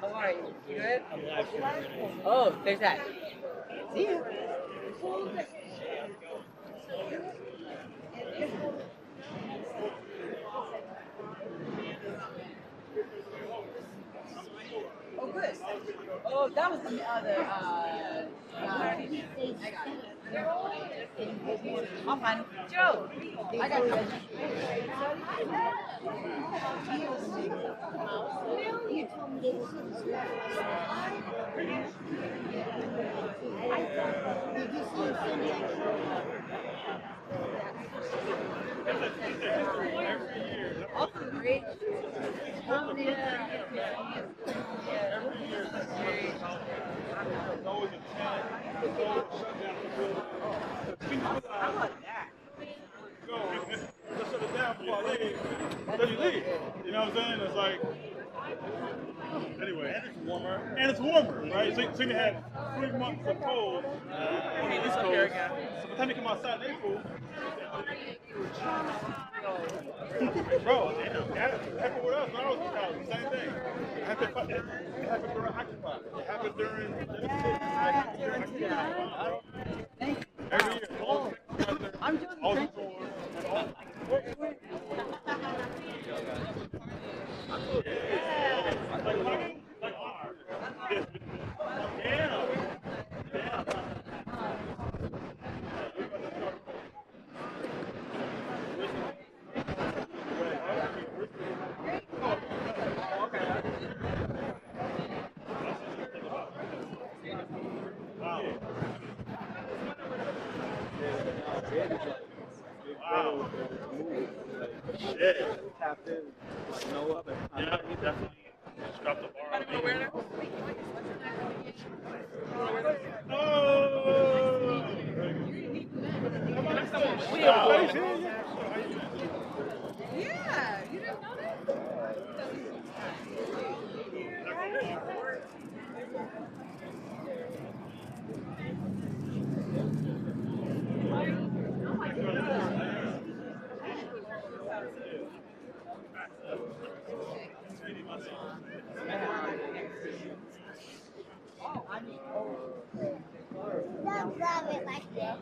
How are you? You good? Oh, there's that. See you. Oh, good. Oh, that was the other. I got it. I'm fine. Joe, I got you. Also great. How about that? Let's shut it down before I leave. Then you leave. You know what I'm saying? It's like, anyway, and it's warmer, right? So you had 3 months of cold. So by the time you come outside in April, bro, it happened with us when I was in college. Same thing. It happened during Occupy. It happened during every year. I'm doing the Tapped in, like no other. Yeah, he definitely dropped the bar. Yeah, you didn't know that? Don't grab it like this.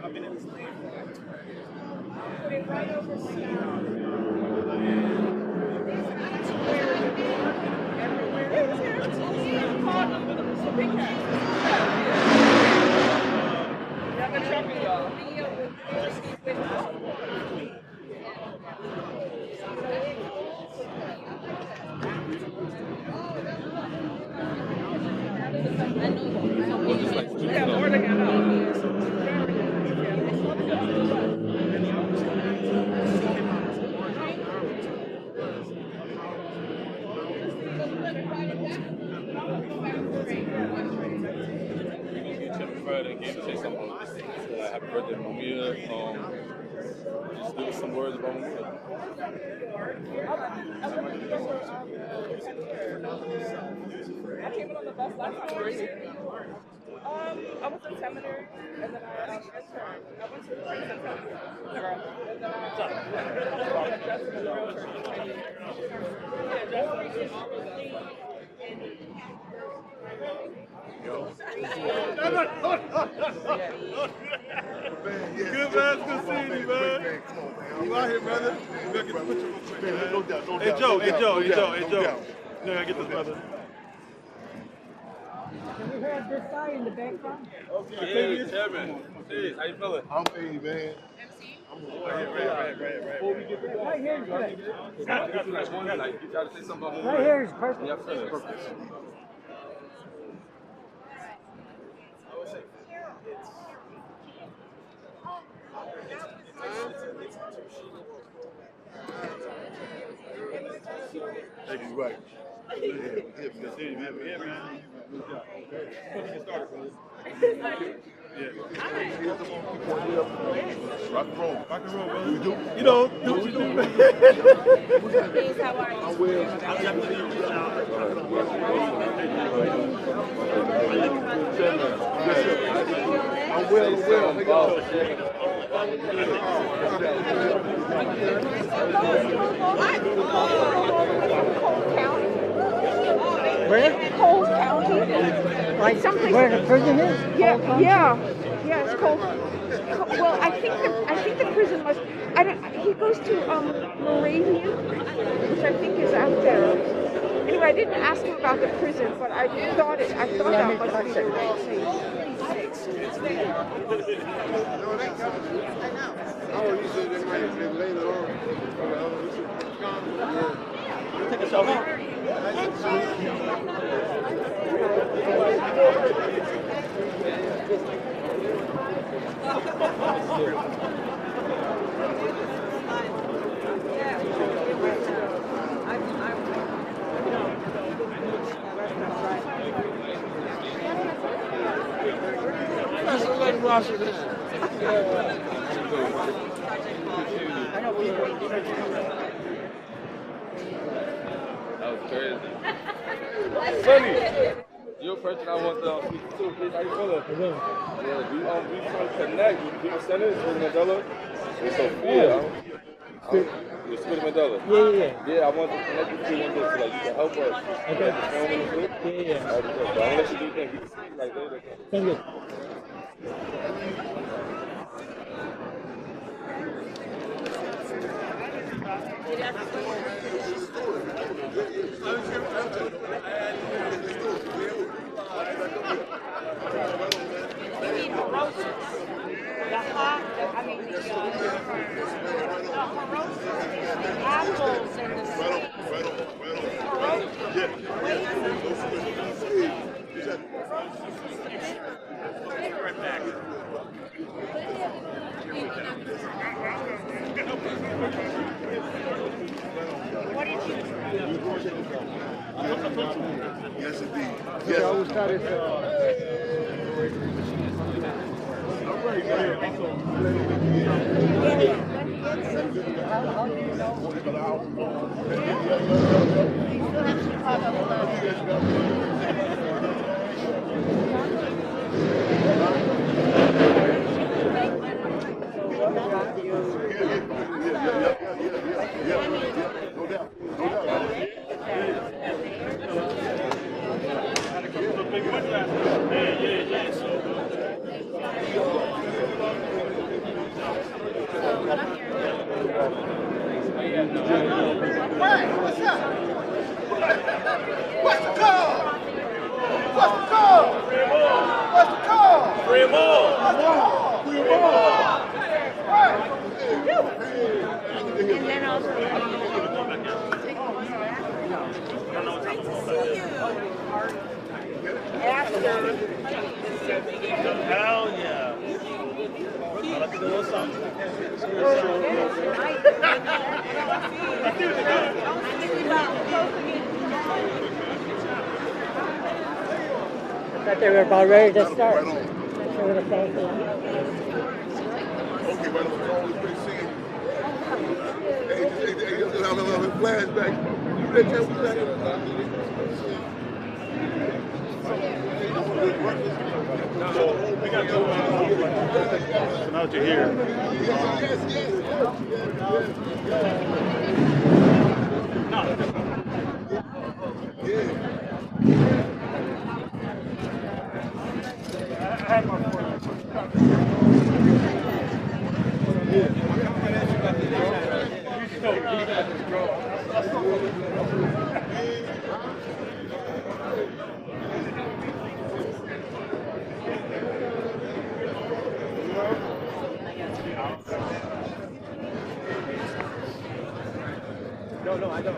I've been in this lane for like 2 Friday came to say something. Happy birthday, Mumia. Just give us some words about Mumia. I came on the I was in seminary, and then I interned. I went to the prison. Good man, good seeing you, man. You out here, brother? You gotta get the picture real quick, man. No doubt, no Hey, doubt. Joe, no hey, doubt, Joe, no hey, doubt, Joe, hey, no Joe. doubt. You gotta get this, brother. Can we have this guy in the background? Hey, Chairman. Hey, how you feeling? I'm paying, man. Right. Right here is good. You try to say something about Right here is perfect. Yeah, I feel it. Thank you, right. Yeah, Good seeing you, man. Yeah, man. Good job. Let's get started, brother. Yeah. Rock and roll. Rock and roll, brother. We do. You know, do what you do, man. I'm well. I'm well. Where? Coles County. Like Someplace- where the prison is? Yeah. It's called. Well, I think the prison was. He goes to Moravian, which I think is out there. Anyway, I didn't ask him about the prison, but I thought that must be the right place. Oh, you said they might be later on. Take a selfie. That was crazy. Sonny, you're a person I want to speak to. Please, how you feeling? Yeah, we trying to connect. We send it to Mandela. And Sophia. You speak to Mandela. Yeah. Yeah, I want to connect with you one day so like you can help us. Okay. Like, the film and shit. Yeah. But I'm gonna let you do things. You can speak like later. Thank you. Apples and the Yes, indeed. Yes. All right, No doubt. What's up? What's the call? What's the call? What's the call? Free them all. What's the call? Free them all. Right. and then also Hell yeah. I like to do a little something. I thought they were about ready to start. Right on. They would have thanked them. Okay, right on. Always great seeing you. Hey, I'm a flashback. You ready to tell me that? got to. So now that you're here. I had my point. No, I don't.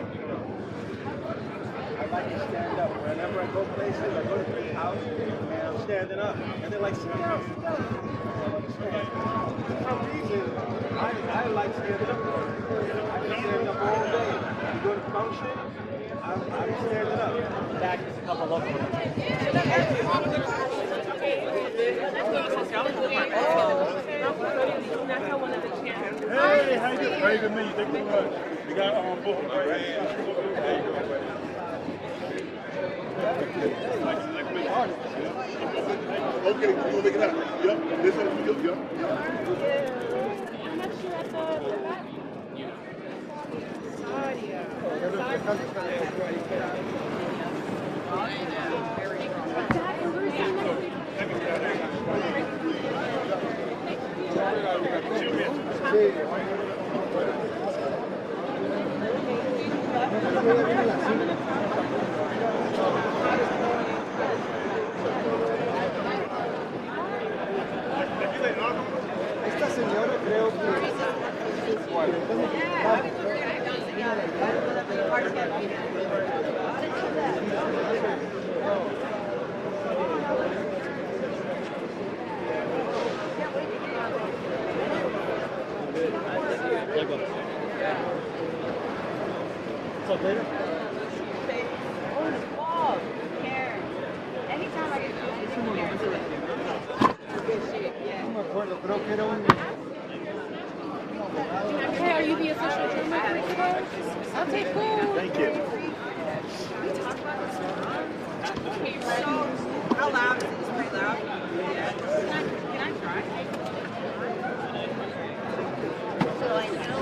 I like to stand up. Whenever I go places, I go to people's house, and I'm standing up. And they're like, sit down, sit down. For some reason, I like standing up. I can stand up all day. You go to function, I'm standing up. Back is a couple local ones. Hey, how you doing? Very good meeting. Thank you so much. We got both of them right here. Like big artists. Okay, we're gonna make it happen. Yep, this is yep. Esta señora creo que... What's up, later? Anytime I get No me acuerdo, creo que era un... Hey, are you the official drummer for today? Okay, cool. Thank you. How loud is it? It's pretty loud. Can I try? So I know.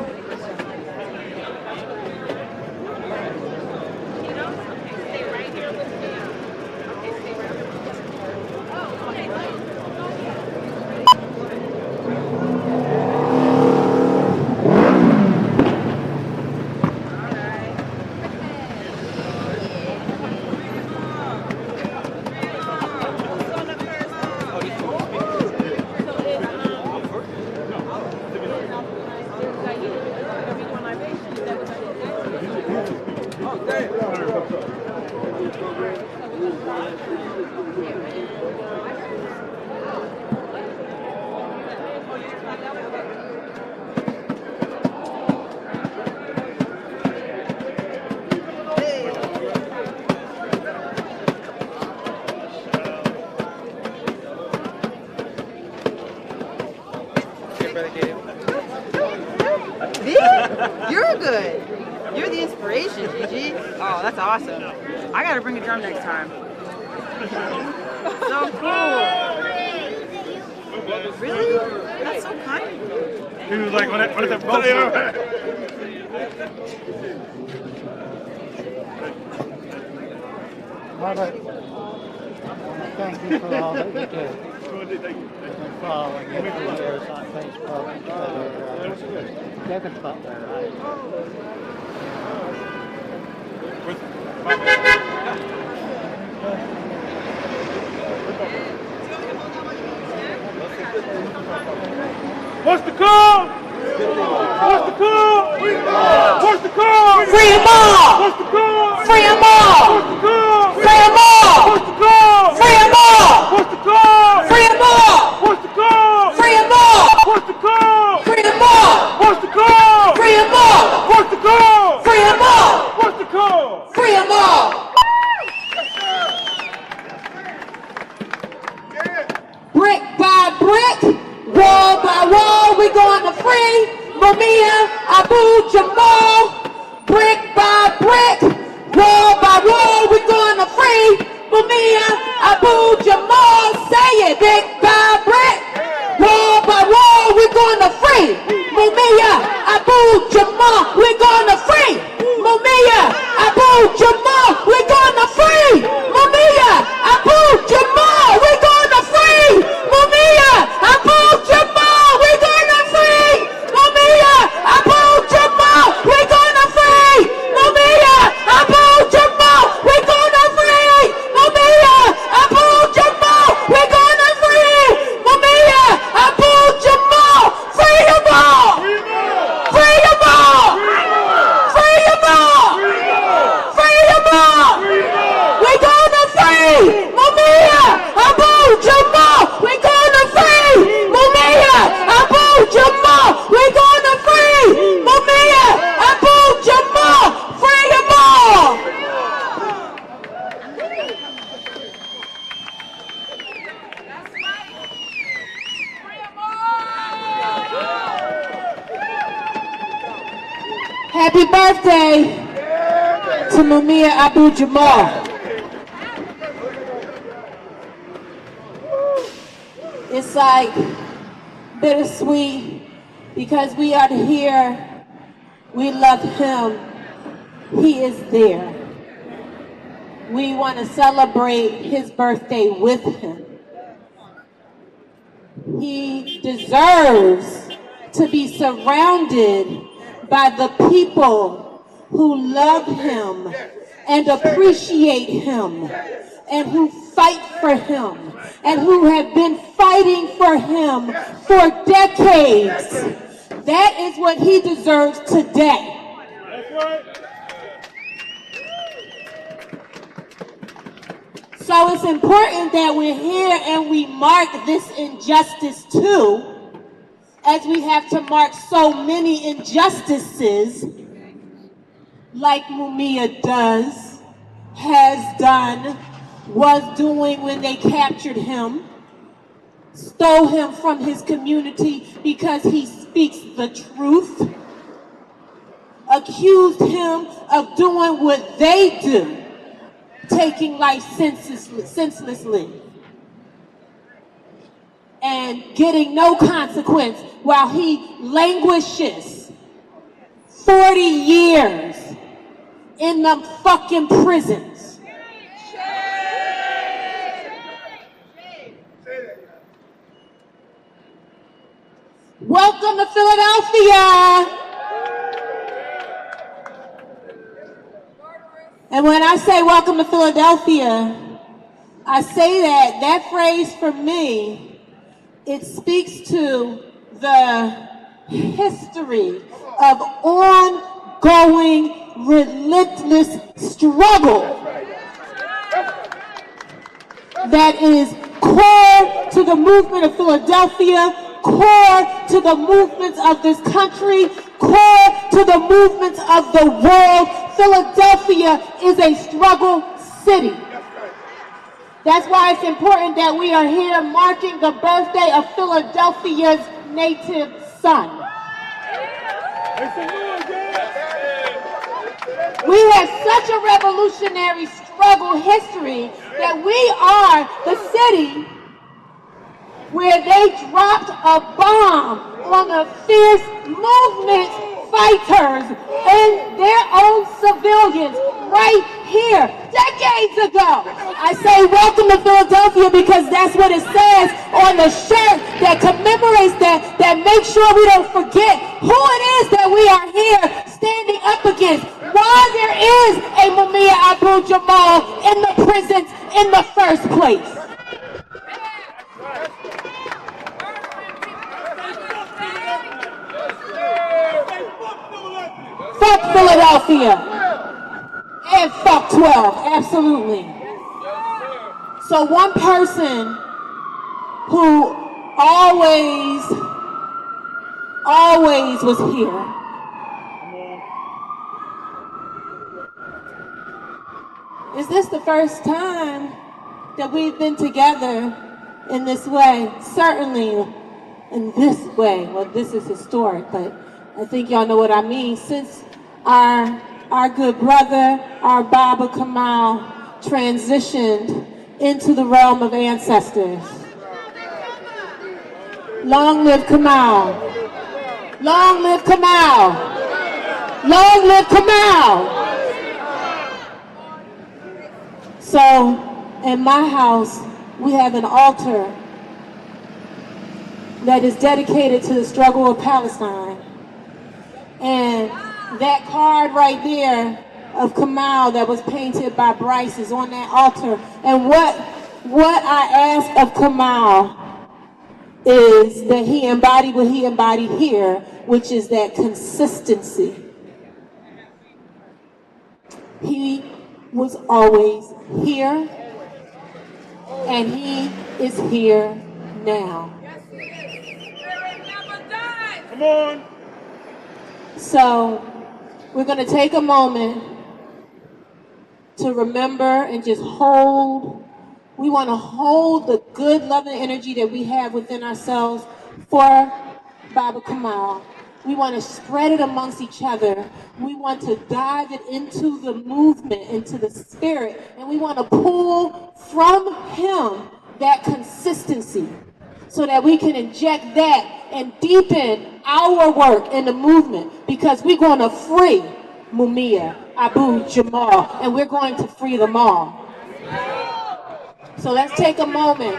Okay, stay right here with me. Okay, stay right here with me. Oh, okay. You're good. You're the inspiration, Gigi. Oh, that's awesome. I gotta bring a drum next time. So cool. Really? That's so kind of you. He was like, what is that fire? Robert, thank you for all that you do. And following you for years on Facebook. David Butler, What's the call? What's the call? What's the call? Free them all! What's the call? Free them all! What's the call? Free them all! What's the call? Free them all! What's the call? Free them all! What's the call? Free them all! What's the call? Free them all! What's the call? Free them all! What's the call? Free them all! What's the call? Free them all! Brick by brick, wall by wall, we going to free Mumia Abu Jamal. Brick by brick, wall by wall, we going to free Mumia Abu Jamal. Say it, brick by brick. Happy birthday to Mumia Abu Jamal. It's like bittersweet because we are here, we love him, he is there. We want to celebrate his birthday with him. He deserves to be surrounded by the people who love him and appreciate him and who fight for him and who have been fighting for him for decades. That is what he deserves today. That's right. So it's important that we're here and we mark this injustice too, as we have to mark so many injustices like Mumia does, has done, was doing when they captured him, stole him from his community because he speaks the truth, accused him of doing what they do, taking life senselessly and getting no consequence while he languishes 40 years in them fucking prisons. Welcome to Philadelphia. And when I say welcome to Philadelphia, I say that phrase for me, it speaks to the history of ongoing, relentless struggle that is core to the movement of Philadelphia, core to the movements of this country, core to the movements of the world. Philadelphia is a struggle city. That's why it's important that we are here marking the birthday of Philadelphia's native son. We have such a revolutionary struggle history that we are the city where they dropped a bomb on the fierce movement fighters and their own civilians right here decades ago. I say welcome to Philadelphia because that's what it says on the shirt that commemorates that makes sure we don't forget who it is that we are here standing up against, why there is a Mumia Abu Jamal in the prisons in the first place. Fuck Philadelphia. And fuck 12, absolutely. So one person who always was here. Is this the first time that we've been together in this way? Certainly in this way. Well, this is historic, but I think y'all know what I mean. Since our good brother, our Baba Kamal, transitioned into the realm of ancestors. Long live Kamal. Long live Kamal. Long live Kamal. So, in my house, we have an altar that is dedicated to the struggle of Palestine. And that card right there of Kamal that was painted by Bryce is on that altar. And what I ask of Kamal is that he embodied what he embodied here, which is that consistency. He was always here, and he is here now. Come on. So we're going to take a moment to remember and just hold. We want to hold the good, loving energy that we have within ourselves for Baba Kamal. We want to spread it amongst each other. We want to dive it into the movement, into the spirit, and we want to pull from him that consistency so that we can inject that and deepen our work in the movement, because we're going to free Mumia Abu Jamal, and we're going to free them all. So let's take a moment.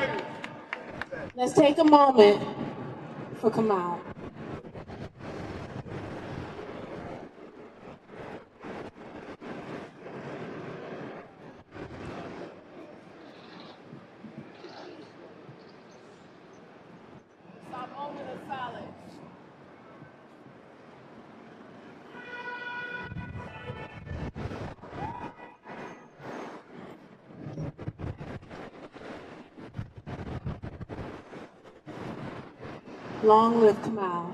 Let's take a moment for Kamal. Long live Kamal.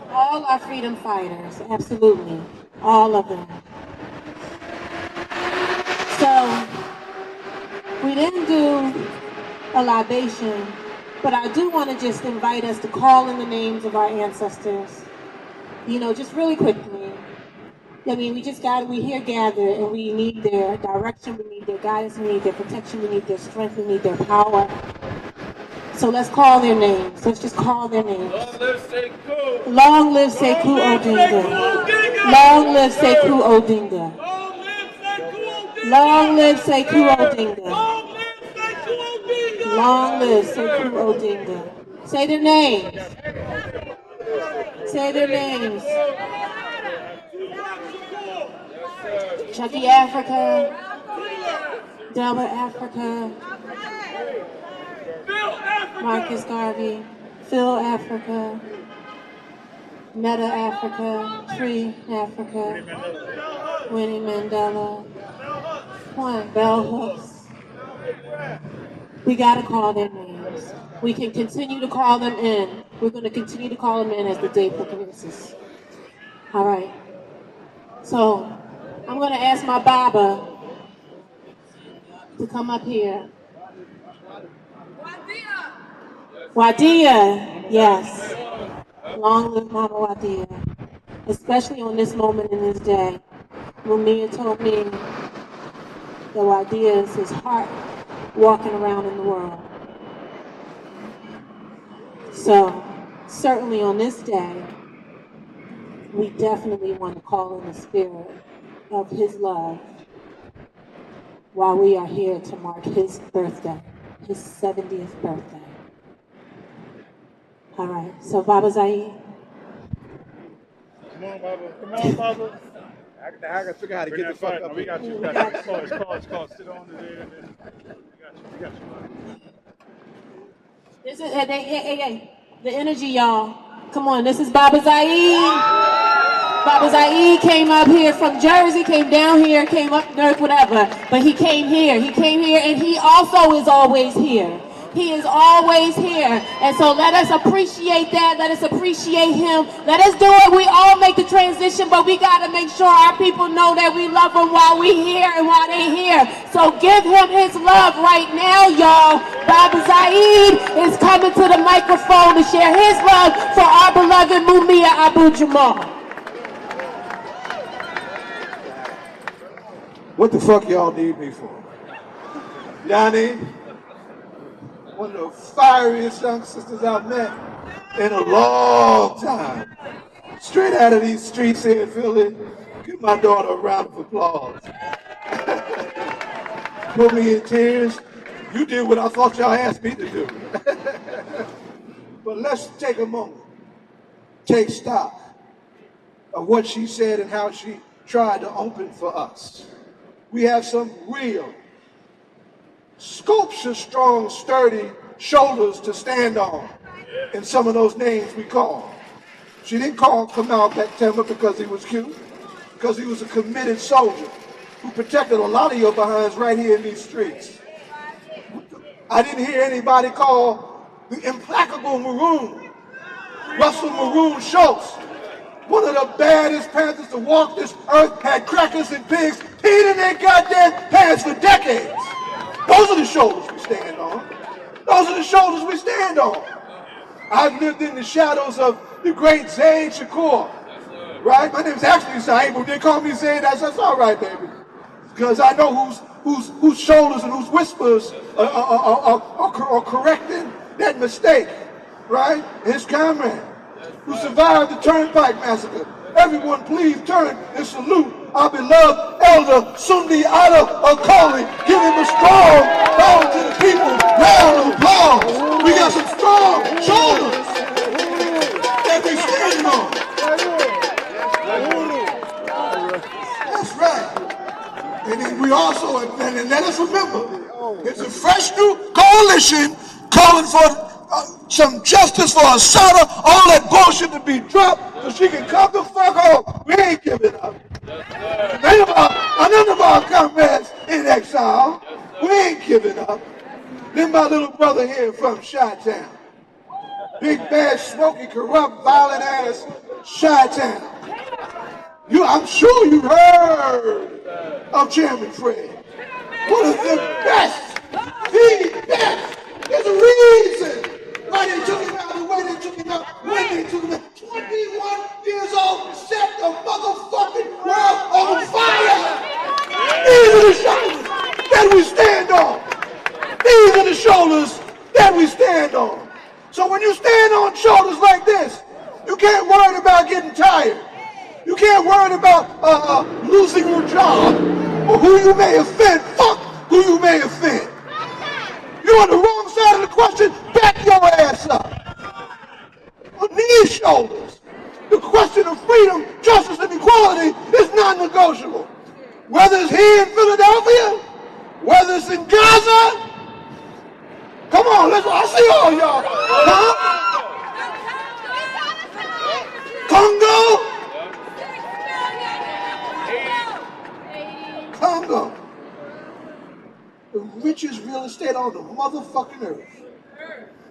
All our freedom fighters, absolutely. All of them. So, we didn't do a libation, but I do want to just invite us to call in the names of our ancestors. You know, just really quickly. I mean, we here gathered, and we need their direction, we need their guidance, we need their protection, we need their strength, we need their power. So let's call their names. Let's just call their names. Long live Sekou Odinga. Long live Sekou Odinga. Long live Sekou Odinga. Long live Sekou Odinga. Say their names. Say their names. Chucky Africa, Delbert Africa, Marcus Garvey, Phil Africa, Meta Africa, Tree Africa, Winnie Mandela, Juan Bell Hooks. We gotta call their names. We can continue to call them in. We're gonna continue to call them in as the day progresses. All right. So, I'm going to ask my Baba to come up here. Wadia, yes. Long live Mama Wadia. Especially on this moment in this day. Mumia told me that Wadia is his heart walking around in the world. So, certainly on this day, we definitely want to call in the spirit of his love while we are here to mark his birthday, his 70th birthday. All right, so Baba Zaid. Come on, Baba. Come on, Baba. I gotta figure out how to get the fuck up. We got you. It's called. Sit on there. We got you. This is, hey, the energy, y'all. Come on, this is Baba Zaid. Baba Zaid came up here from Jersey, came down here, came up north, whatever. But he came here, and he also is always here. He is always here. And so let us appreciate that. Let us appreciate him. Let us do it. We all make the transition, but we got to make sure our people know that we love them while we here and while they here. So give him his love right now, y'all. Baba Zaid is coming to the microphone to share his love for our beloved Mumia Abu Jamal. What the fuck y'all need me for? Yanni, one of the fieriest young sisters I've met in a long time. Straight out of these streets here in Philly, give my daughter a round of applause. Put me in tears. You did what I thought y'all asked me to do. But let's take a moment, take stock of what she said and how she tried to open for us. We have some real sculpture strong, sturdy shoulders to stand on in some of those names we call. She didn't call Kamal Bektemba because he was cute, because he was a committed soldier who protected a lot of your behinds right here in these streets. I didn't hear anybody call the implacable Maroon, Russell Maroon Schultz, one of the baddest Panthers to walk this earth, had crackers and pigs peed in their goddamn pants for decades. Those are the shoulders we stand on. Those are the shoulders we stand on. I've lived in the shadows of the great Zayd Shakur. Right? My name's actually Zayd, but they call me Zayd. That's all right, baby. Because I know whose shoulders and whose whispers are correcting that mistake. Right? His comrade who survived the Turnpike Massacre. Everyone please turn and salute our beloved elder Sundi Ada Akoli. Give him a strong round to the people. Round of applause. We got some strong shoulders that we standing on. That's right. And then we also, and let us remember, it's a fresh new coalition calling for some justice for Asada, all that bullshit to be dropped so she can come the fuck home. We ain't giving up. None of our comrades in exile. We ain't giving up. Then my little brother here from Chi-Town. Big, bad, smoky, corrupt, violent ass Chi-Town. I'm sure you heard of Chairman Fred. One of the best, the best. There's a reason why they took him out, the way they took him out, when they took him out. 21 years old, set the motherfucking world on fire. These are the shoulders that we stand on. These are the shoulders that we stand on. So when you stand on shoulders like this, you can't worry about getting tired. You can't worry about losing your job or who you may offend. Fuck who you may offend. You're on the wrong side of the question, back your ass up. On these shoulders, the question of freedom, justice, and equality is non-negotiable. Whether it's here in Philadelphia, whether it's in Gaza, come on, I see all y'all. Huh? Congo. The richest real estate on the motherfucking earth.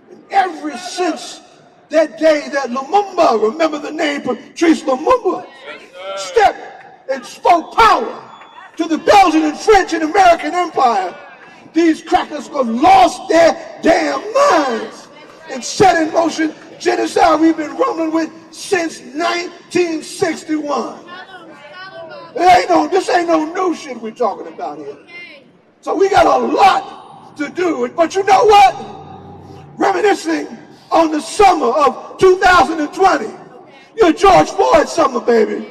And ever since that day that Lumumba, remember the name Patrice Lumumba, stepped and spoke power to the Belgian and French and American Empire, these crackers have lost their damn minds and set in motion genocide we've been rumbling with since 1961. This ain't no new shit we're talking about here. So we got a lot to do. But you know what? Reminiscing on the summer of 2020. Your George Floyd summer, baby.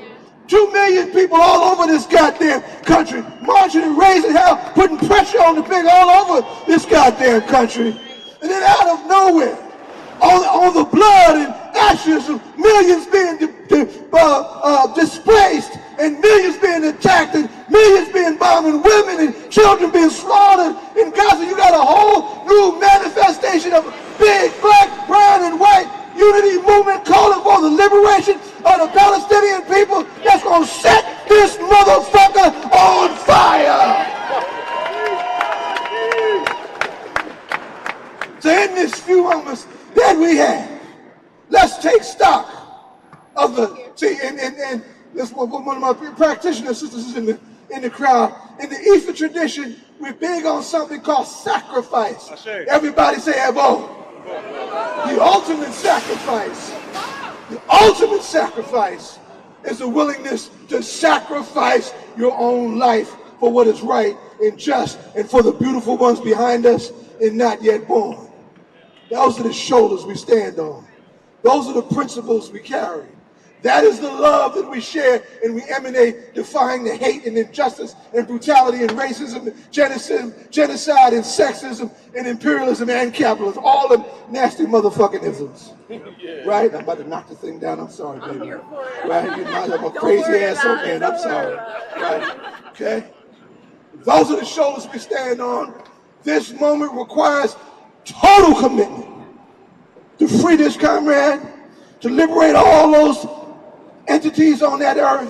2 million people all over this goddamn country, marching and raising hell, putting pressure on the pig all over this goddamn country. And then out of nowhere, on the blood and ashes of millions being displaced, and millions being attacked, and millions being bombed, and women and children being slaughtered in Gaza, you got a whole new manifestation of a big black, brown, and white unity movement calling for the liberation of the Palestinian people that's going to set this motherfucker on fire. So in this few moments that we have, let's take stock of the, and this one of my practitioner sisters is in the crowd. In the Eastern tradition, we're big on something called sacrifice. Everybody say Abo. The ultimate sacrifice is the willingness to sacrifice your own life for what is right and just and for the beautiful ones behind us and not yet born. Those are the shoulders we stand on. Those are the principles we carry. That is the love that we share and we emanate, defying the hate and injustice and brutality and racism, genocide and sexism and imperialism and capitalism. All the nasty motherfucking isms. Right? I'm about to knock the thing down. I'm sorry, baby. Right? I'm a crazy ass old man. I'm sorry. Right? Okay? Those are the shoulders we stand on. This moment requires total commitment to free this comrade, to liberate all those entities on that earth,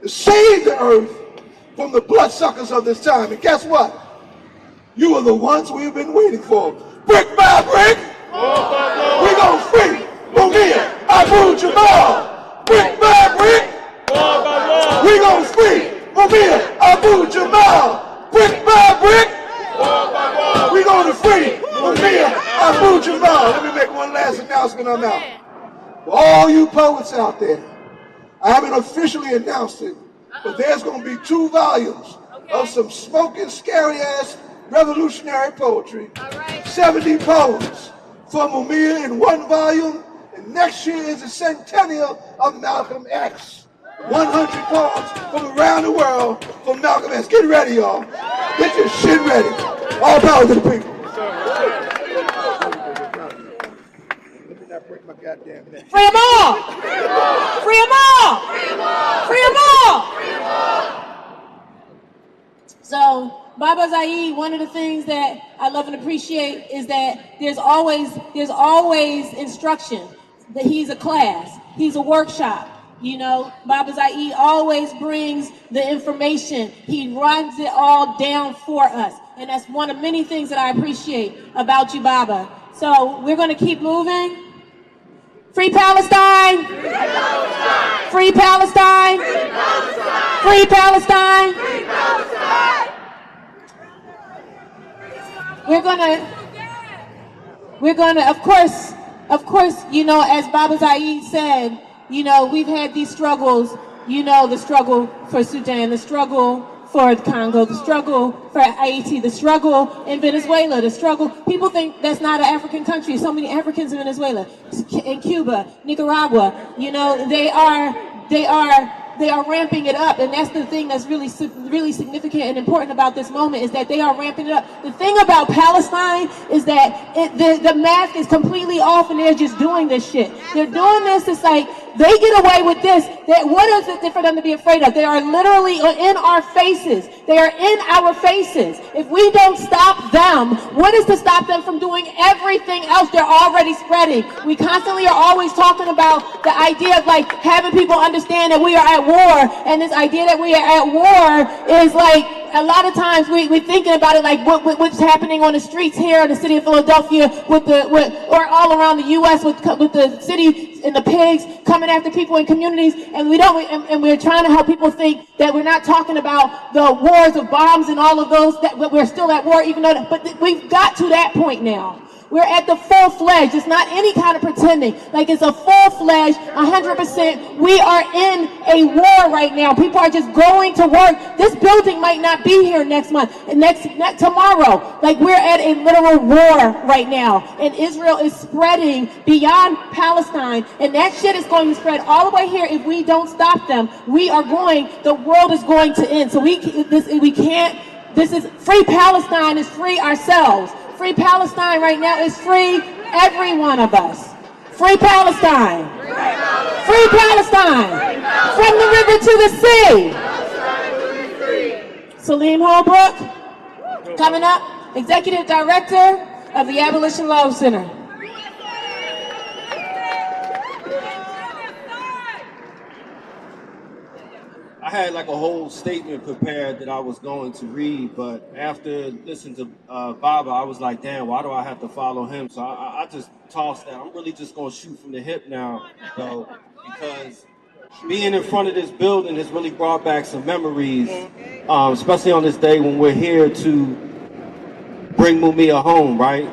to save the earth from the bloodsuckers of this time. And guess what? You are the ones we've been waiting for. Brick by brick, we're going to free Mumia Abu Jamal. Brick by brick, we're going to free Mumia Abu Jamal. Brick by brick, we're going to free Mumia Abu Jamal. Let me make one last announcement. announcement, I'm out. For all you poets out there, I haven't officially announced it, but there's going to be 2 volumes of some smoking, scary-ass revolutionary poetry. 70 poems for Mumia in 1 volume, and next year is the centennial of Malcolm X. 100 poems from around the world for Malcolm X. Get ready, y'all. Get your shit ready. All power to the people. Let me not break my goddamn neck. Free them all! Free them all! Free them all! So, Baba Zaid, one of the things that I love and appreciate is that there's always instruction. That he's a class, he's a workshop. You know, Baba Zaid always brings the information. He runs it all down for us. And that's one of many things that I appreciate about you, Baba. So we're going to keep moving. Free Palestine! Free Palestine! Free Palestine! Free Palestine! We're gonna, of course, you know, as Baba Zaid said, you know, we've had these struggles, you know, the struggle for Sudan, the struggle for the Congo, the struggle for Haiti, the struggle in Venezuela, the struggle. People think that's not an African country. So many Africans in Venezuela, in Cuba, Nicaragua, you know, they are ramping it up, and that's the thing that's really significant and important about this moment, is that they are ramping it up. The thing about Palestine is that the mask is completely off, and they're just doing this shit. They're doing this. It's like they get away with this. What is it for them to be afraid of? They are literally in our faces. They are in our faces. If we don't stop them, what is to stop them from doing everything else they're already spreading? We constantly are always talking about the idea of like having people understand that we are at war, and this idea that we are at war is like, a lot of times we're thinking about it like what's happening on the streets here in the city of Philadelphia or all around the U.S. with the city and the pigs coming after people in communities, and we're trying to help people think that we're not talking about the wars of bombs and all of those, that we're still at war, even though, but we've got to that point now. We're at the full-fledged. It's not any kind of pretending. Like, it's a full-fledged, 100%. We are in a war right now. People are just going to work. This building might not be here next month, next tomorrow. Like, we're at a literal war right now. And Israel is spreading beyond Palestine. And that shit is going to spread all the way here if we don't stop them. The world is going to end. So this is free Palestine is free ourselves. Free Palestine right now is free every one of us. Free Palestine. Free Palestine. From the river to the sea. Salim Holbrook, coming up, Executive Director of the Abolition Law Center. I had like a whole statement prepared that I was going to read, but after listening to Baba, I was like, damn, why do I have to follow him? So I just tossed that. I'm really just going to shoot from the hip now, though, because being in front of this building has really brought back some memories, especially on this day when we're here to bring Mumia home, right?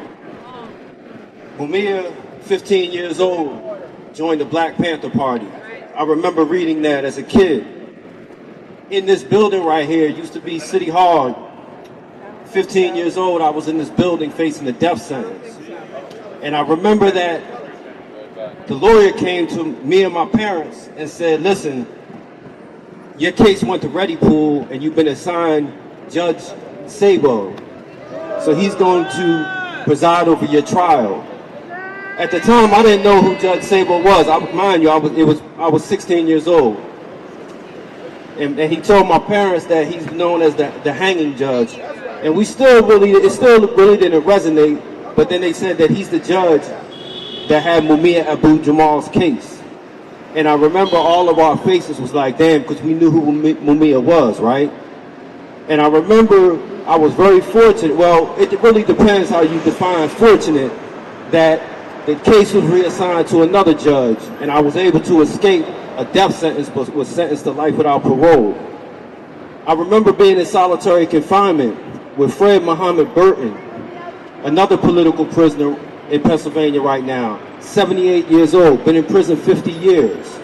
Mumia, 15 years old, joined the Black Panther Party. I remember reading that as a kid. In this building right here, it used to be City Hall. 15 years old, I was in this building facing a death sentence. And I remember that the lawyer came to me and my parents and said, listen, your case went to Ready Pool and you've been assigned Judge Sabo. So he's going to preside over your trial. At the time, I didn't know who Judge Sabo was. Mind you, I was 16 years old. And he told my parents that he's known as the hanging judge. And it still really didn't resonate, but then they said that he's the judge that had Mumia Abu Jamal's case. And I remember all of our faces was like, damn, because we knew who Mumia was, right? And I remember I was very fortunate, well, it really depends how you define fortunate, that the case was reassigned to another judge, and I was able to escape a death sentence, but was sentenced to life without parole. I remember being in solitary confinement with Fred Muhammad Burton, another political prisoner in Pennsylvania right now. 78 years old, been in prison 50 years.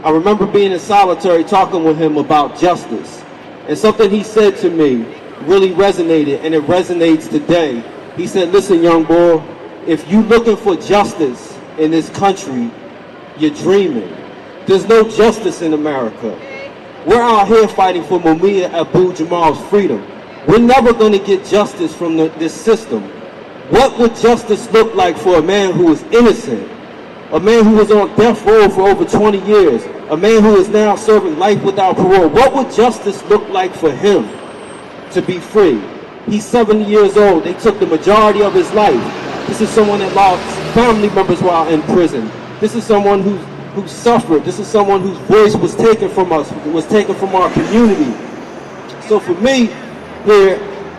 I remember being in solitary talking with him about justice. And something he said to me really resonated, and it resonates today. He said, listen, young boy, if you looking for justice in this country, you're dreaming. There's no justice in America. We're out here fighting for Mumia Abu Jamal's freedom. We're never going to get justice from this system. What would justice look like for a man who is innocent? A man who was on death row for over 20 years? A man who is now serving life without parole? What would justice look like for him to be free? He's 70 years old. They took the majority of his life. This is someone that lost family members while in prison. This is someone who suffered. This is someone whose voice was taken from us, was taken from our community. So for me, here,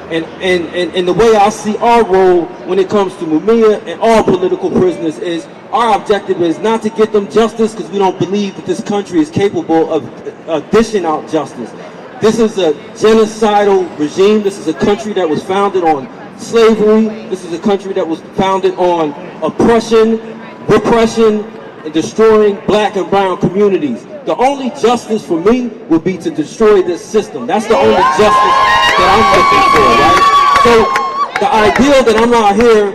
and the way I see our role when it comes to Mumia and all political prisoners is, our objective is not to get them justice because we don't believe that this country is capable of dishing out justice. This is a genocidal regime. This is a country that was founded on slavery. This is a country that was founded on oppression, repression, and destroying black and brown communities. The only justice for me would be to destroy this system. That's the only justice that I'm looking for, right? So the ideal that I'm out here,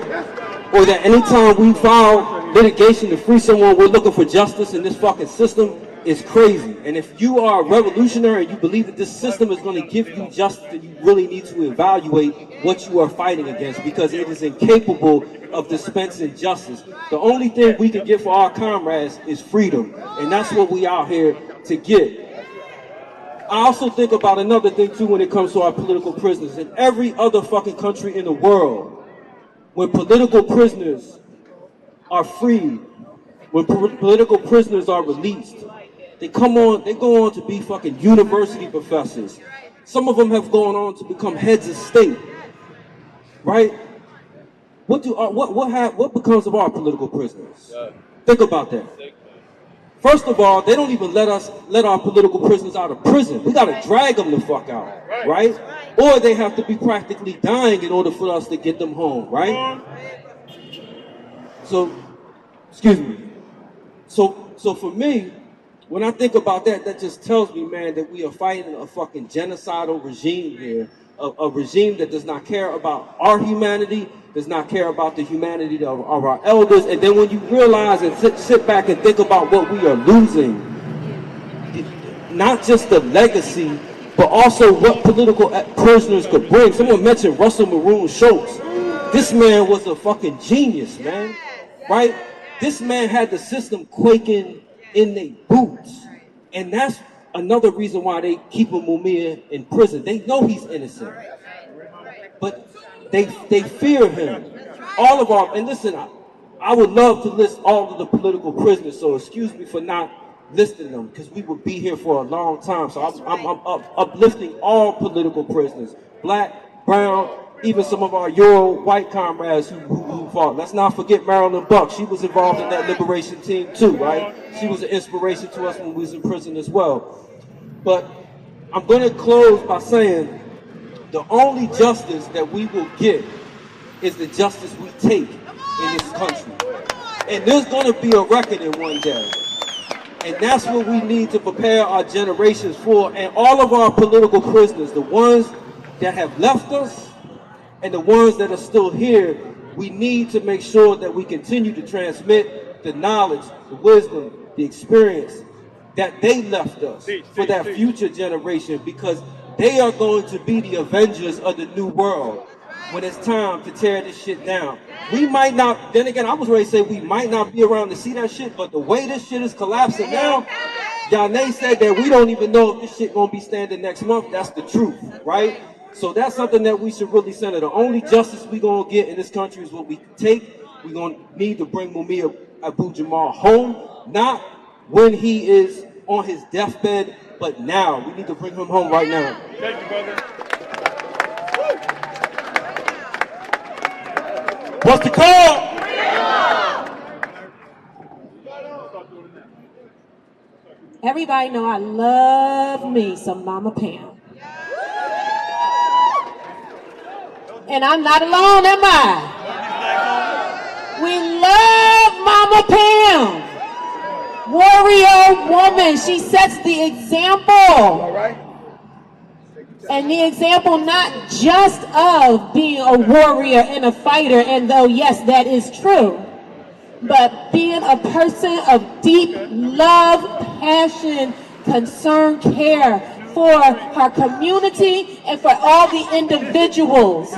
or that anytime we file litigation to free someone, we're looking for justice in this fucking system, is crazy. And if you are a revolutionary and you believe that this system is going to give you justice, then you really need to evaluate what you are fighting against, because it is incapable of dispensing justice. The only thing we can get for our comrades is freedom, and that's what we out here to get. I also think about another thing too when it comes to our political prisoners. In every other fucking country in the world, when political prisoners are freed, when political prisoners are released, they go on to be fucking university professors. Some of them have gone on to become heads of state, right? What becomes of our political prisoners? Think about that. First of all, they don't even let our political prisoners out of prison. We gotta drag them the fuck out, right? Or they have to be practically dying in order for us to get them home, right? So, excuse me. So for me, when I think about that, that just tells me, man, that we are fighting a fucking genocidal regime here, a regime that does not care about our humanity, does not care about the humanity of our elders. And then when you realize and sit back and think about what we are losing, not just the legacy, but also what political prisoners could bring. Someone mentioned Russell Maroon Schultz. This man was a fucking genius, man, right? This man had the system quaking in their boots. And that's another reason why they keep Mumia in prison. They know he's innocent, but they fear him. All of our, and listen, I would love to list all of the political prisoners, so excuse me for not listing them, because we would be here for a long time. So I'm uplifting all political prisoners, black, brown, even some of our Euro white comrades who fought. Let's not forget Marilyn Buck. She was involved in that liberation team too, right? She was an inspiration to us when we was in prison as well. But I'm going to close by saying the only justice that we will get is the justice we take in this country. And there's going to be a reckoning one day. And that's what we need to prepare our generations for. And all of our political prisoners, the ones that have left us and the ones that are still here, we need to make sure that we continue to transmit the knowledge, the wisdom, the experience that they left us for that future generation, because they are going to be the avengers of the new world when it's time to tear this shit down. We might not, then again, I was ready to say we might not be around to see that shit, but the way this shit is collapsing now, Yane said that we don't even know if this shit gonna be standing next month. That's the truth, right? So that's something that we should really center. The only justice we gonna get in this country is what we take. We're gonna need to bring Mumia Abu Jamal home, not when he is on his deathbed, but now. We need to bring him home right now. Thank you, brother. What's the call? Everybody know I love me some Mama Pam. And I'm not alone, am I? We love Mama Pam. Warrior woman. She sets the example. All right. And the example not just of being a warrior and a fighter, and though yes, that is true, but being a person of deep love, passion, concern, care for her community and for all the individuals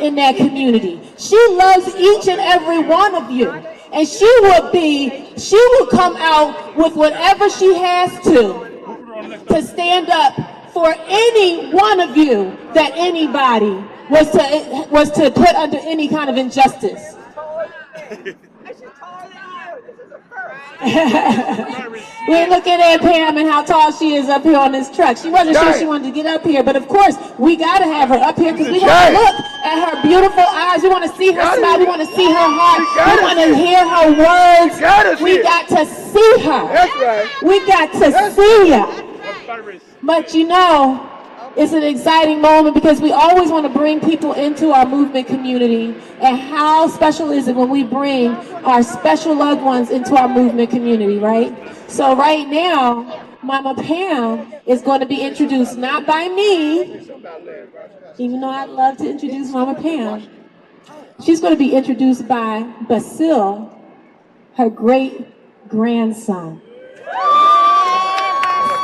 in that community. She loves each and every one of you. And she will come out with whatever she has to stand up for any one of you that anybody was to put under any kind of injustice. We're looking at Pam and how tall she is up here on this truck. She wasn't sure she wanted to get up here, but of course we got to have her up here because we want to look at her beautiful eyes. We want to see her smile. We want to see her heart. We want to hear her words. We got to see her. That's right. We got to see her. But you know, it's an exciting moment because we always want to bring people into our movement community. And how special is it when we bring our special loved ones into our movement community, right? So right now, Mama Pam is going to be introduced not by me, even though I'd love to introduce Mama Pam. She's going to be introduced by Basil, her great-grandson.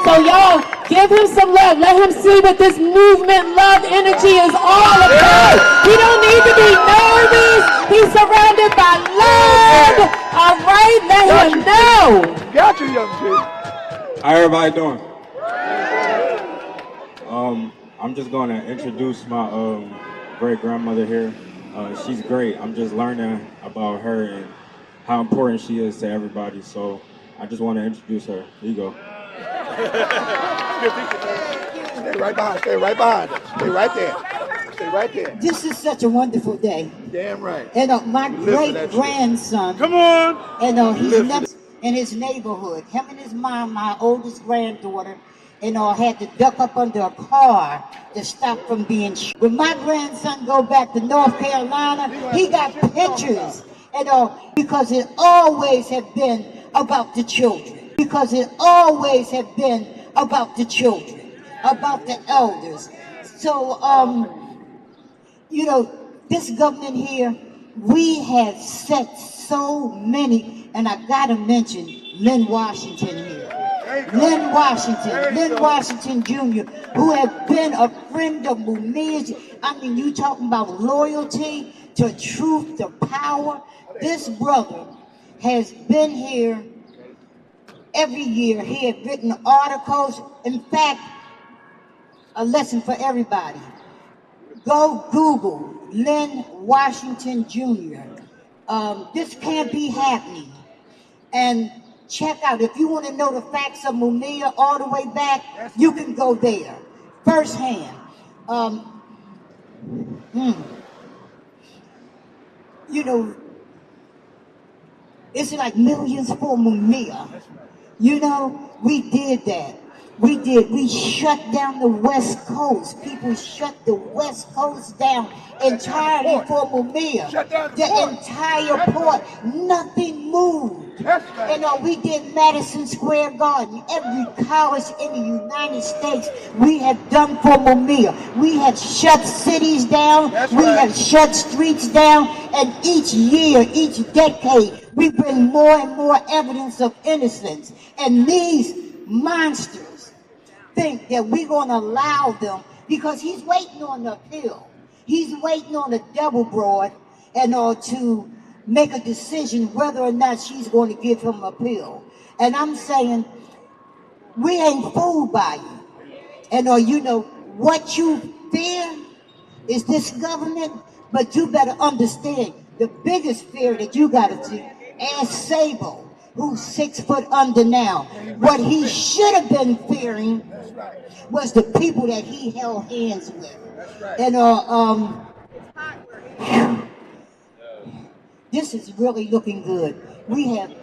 So y'all, give him some love. Let him see what this movement, love, energy is all about. He don't need to be nervous. He's surrounded by love. All right, let him know. Got you, young kid. How everybody doing? I'm just going to introduce my great-grandmother here. She's great. I'm just learning about her and how important she is to everybody. So I just want to introduce her. Here you go. Stay right behind. Stay right behind us. Stay right there. Stay right there. This is such a wonderful day. Damn right. And my great-grandson. Come on. And he's never in his neighborhood. Him and his mom, my oldest granddaughter, had to duck up under a car to stop from being shot. When my grandson go back to North Carolina, he got pictures. Because it always have been about the children. Because it always have been about the children, about the elders. So, this government here, we have set so many, and I gotta mention Lynn Washington here. Lynn Washington Jr., who have been a friend of Mumia's. I mean, you talking about loyalty to truth, to power. This brother has been here every year. He had written articles. In fact, a lesson for everybody. Go Google Lynn Washington Jr. This can't be happening. And check out, if you want to know the facts of Mumia all the way back, you can go there, firsthand. It's like millions for Mumia. We did that. We shut down the West Coast. People shut the West Coast down entirely for Mumia. The entire port. Nothing moved. We did Madison Square Garden. Every college in the United States we have done for Mumia. We have shut cities down. We have shut streets down. And each year, each decade, we bring more and more evidence of innocence. And these monsters think that we're going to allow them because he's waiting on the appeal. He's waiting on the double broad to make a decision whether or not she's going to give him an appeal. And I'm saying, we ain't fooled by you. And what you fear is this government, but you better understand the biggest fear that you got to see. Ask Sable, who's 6 foot under now. What he should have been fearing was the people that he held hands with. This is really looking good. We have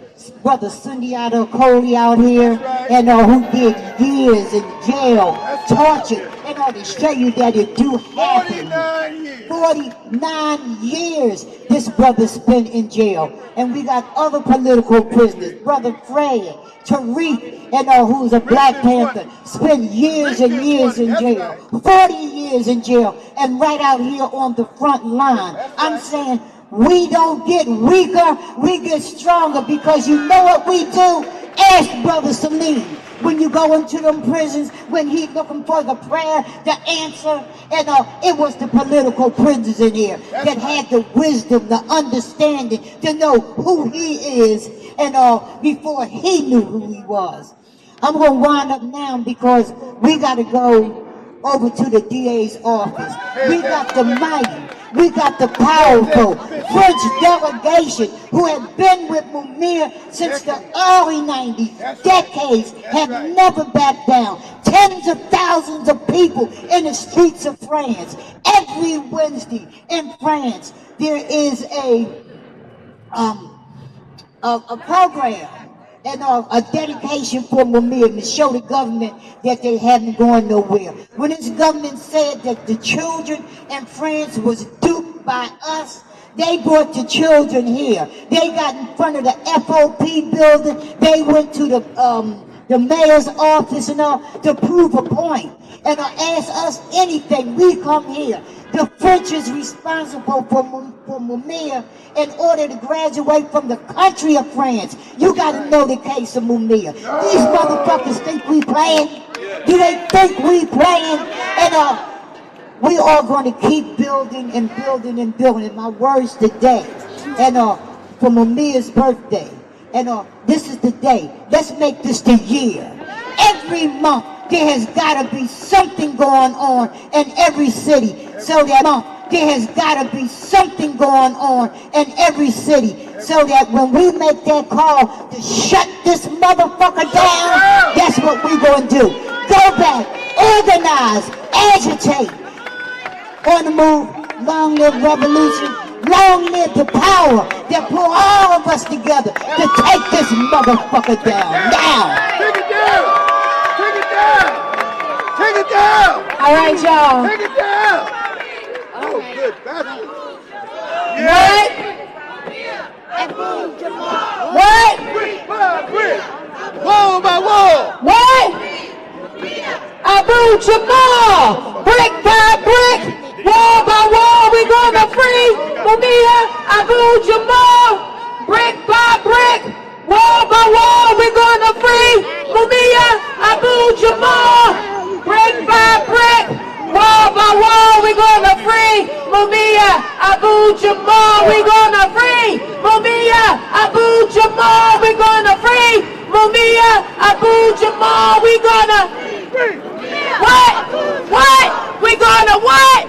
Brother Sundiata Kohli out here, who did years in jail, tortured, to show you that it do happen. 49 years. 49 years this brother spent in jail. And we got other political prisoners. Brother Fred, Tariq, who's a Black Panther, spent years and years in jail. 40 years in jail. And right out here on the front line. I'm saying we don't get weaker, we get stronger, because you know what we do? Ask Brother Salim. When you go into them prisons, when he looking for the prayer, the answer, it was the political prisoners in here that had the wisdom, the understanding to know who he is, before he knew who he was. I'm going to wind up now because we got to go over to the DA's office. We got the mighty, we got the powerful French delegation who have been with Mumia since the early 90s, decades, have never backed down. Tens of thousands of people in the streets of France. Every Wednesday in France, there is a program and a dedication for Mumia to show the government that they haven't gone nowhere. When this government said that the children in France was duped by us, they brought the children here. They got in front of the FOP building. They went to the mayor's office to prove a point. And ask us anything, we come here. The French is responsible for Mumia in order to graduate from the country of France. You got to know the case of Mumia. These motherfuckers think we playing. Do they think we playing? And we are going to keep building and building and building. And my words today, for Mumia's birthday, this is the day. Let's make this the year. Every month, there has got to be something going on in every city. So that there has got to be something going on in every city. So that when we make that call to shut this motherfucker down, that's what we're going to do. Go back, organize, agitate. On the move, long live revolution, long live the power that pull all of us together to take this motherfucker down. Now! Take it down! Take it down! Take it down! All right, y'all. Take it down! Oh, good. That's What? What? brick by brick, wall by wall. What? Abu Jamal, brick by brick, wall by wall, we gonna free Mumia Abu Jamal, brick by brick, wall by wall, we gonna free Mumia Abu Jamal, brick by brick, wall by wall, we gonna free Mumia Abu Jamal, we gonna free Mumia Abu Jamal, we gonna free Mumia Abu Jamal, we gonna what? What? We gonna what?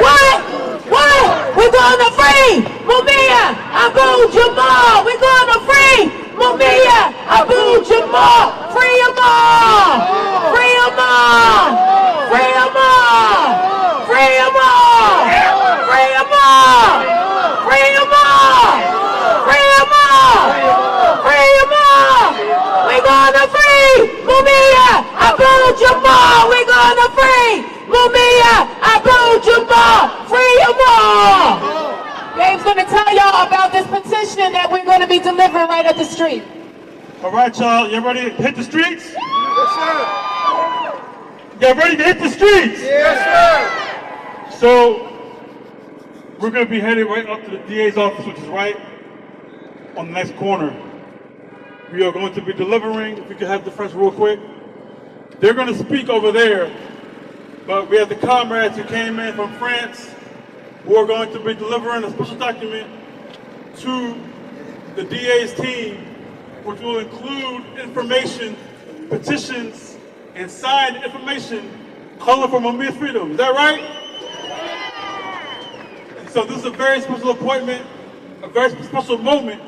What? What? We gonna free Mumia Abu Jamal. We gonna free Mumia Abu Jamal. Free them all. Free them all. Free them all. Free them all. Free them all. Free them all. Free them all. Free them all. We gonna free Mumia Abu Jamal. We gonna free Mumia Abu Jamal. Free them all. Dave's gonna tell y'all about this petition that we're gonna be delivering right at the street. All right, y'all. You ready to hit the streets? Yes, sir. You ready to hit the streets? Yes, sir. So, we're going to be headed right up to the DA's office, which is right on the next corner. We are going to be delivering, if we could have the French real quick. They're going to speak over there, but we have the comrades who came in from France who are going to be delivering a special document to the DA's team, which will include information, petitions, and signed information calling for Mumia's freedom. Is that right? So this is a very special appointment, a very special moment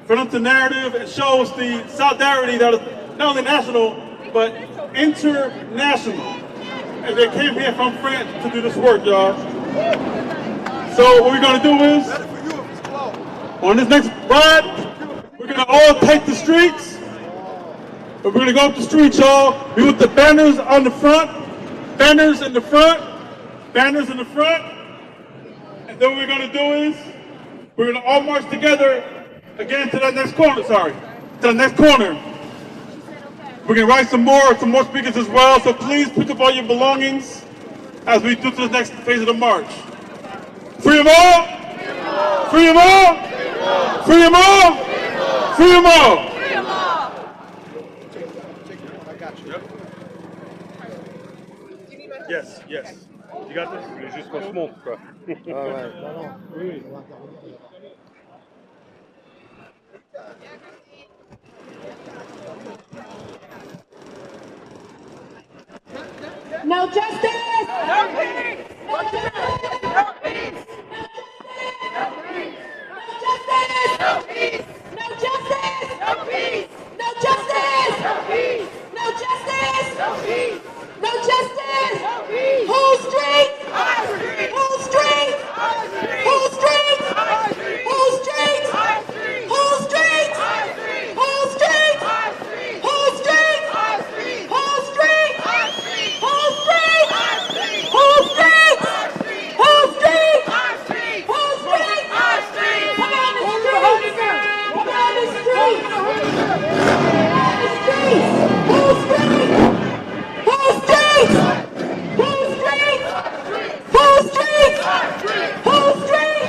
for them to narrative. It shows the solidarity that is not only national, but international. And they came here from France to do this work, y'all. So what we're gonna do is, on this next ride, we're gonna all take the streets. But we're gonna go up the streets, y'all. We want the banners on the front, banners in the front, banners in the front, then what we're going to do is we're going to all march together again to that next corner, to the next corner. We're going to write some more speakers as well, so please pick up all your belongings as we do to the next phase of the march. Free them all! Free them all! Free them all! Free them all! I got you. Yes. You got this? It's just for smoke, bro. All right. No justice! No peace! No justice! No peace! No justice! No peace! No justice! No peace! No justice! No peace! No justice! No peace! No justice! No peace! Whose street? Our street! Whose street? Our street! Whose street? Our street! Whose street? Our street! Whose street? Our street! Whose street? Our street! Whose street? Our street! Whose street? Our street! Whose street? Our street! Whose street? Our street! Whose street? Our street! Whose street? Our street! Come on the street! Come on the street! Come on the street! Whose street? Whose street? Whose street? Whose street? Whose street? Our street! Whose street?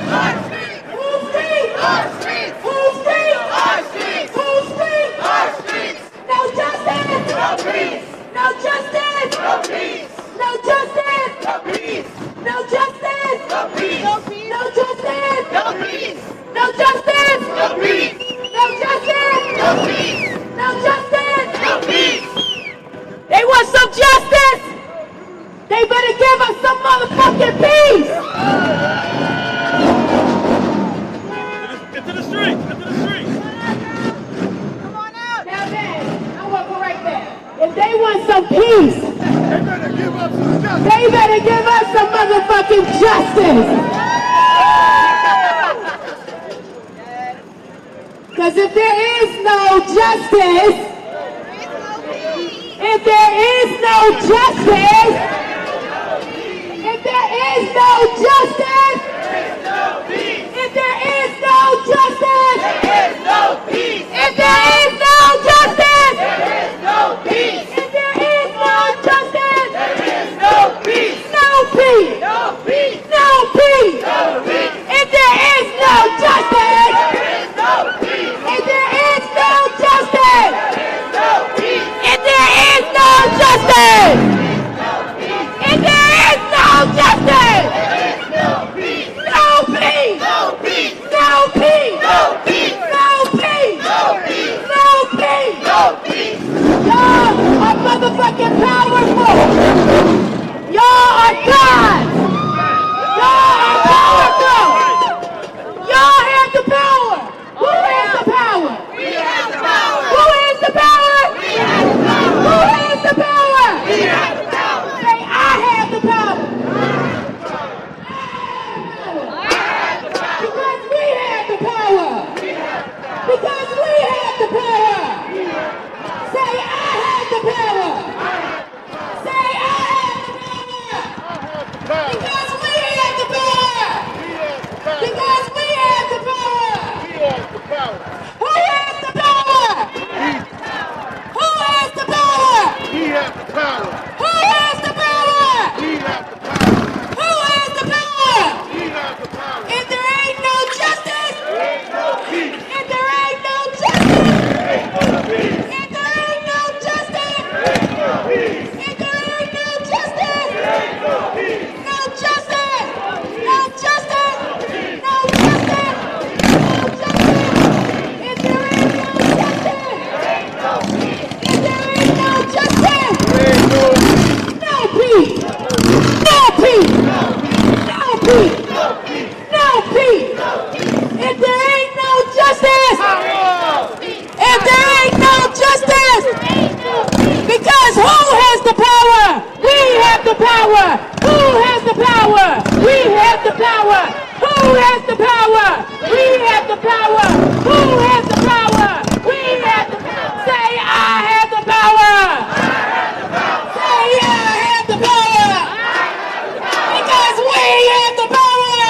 Our street! Whose street? Our street! Whose street? Our street! No justice! No peace! No justice! No peace! No justice! No peace! No justice! No peace! No justice! No peace! No justice! No peace! No justice! No peace! No justice! No peace! They want some justice! They better give us some motherfucking peace! Into the street! Into the street! Come on out! Now then, I want to go right there. If they want some peace, They better give up some justice. they better give us some motherfucking justice! Because if there is no justice, if there is no justice, if there is no justice, if there is no justice, There is no peace! if there is no justice, There is no peace! if there is no justice, There is no peace! no peace, No peace! no peace. No peace! If there is no justice, There is no peace! if there is no justice, There is no peace! if there is no justice, if there is no justice, There is no peace! no peace, No peace! no peace, No peace! no peace, No peace! no peace. No peace! Y'all are motherfucking powerful. Y'all are God. Y'all are powerful. Y'all have the power. Who has the power? We have the power! Who has the power? We have the power! Who has the power? We have the power! Say, I have the power. Because we have the power. Because we have the power. Say, I have the power. Say, I have the power. Because we have the power. Because we have the power. Who has the power? Who has the power? He has the power. Who has the power? He has the power. Who has the power? He has the power. If there ain't no justice, There ain't no peace. if there ain't no justice, There ain't no peace. if there ain't no justice, There ain't no peace. if there ain't no justice, There ain't no peace. no justice, no justice, no justice, no justice. If there ain't no justice, if there ain't no justice, There ain't no peace. no peace, no peace, no peace, no peace. If there ain't no justice, if there ain't no justice, because who has the power? We have the power. Who has the power? We have the power. Who has the power? We have the power. Who has the power? We have the power. Say, I have the power. Say, I have the power. Because we have the power.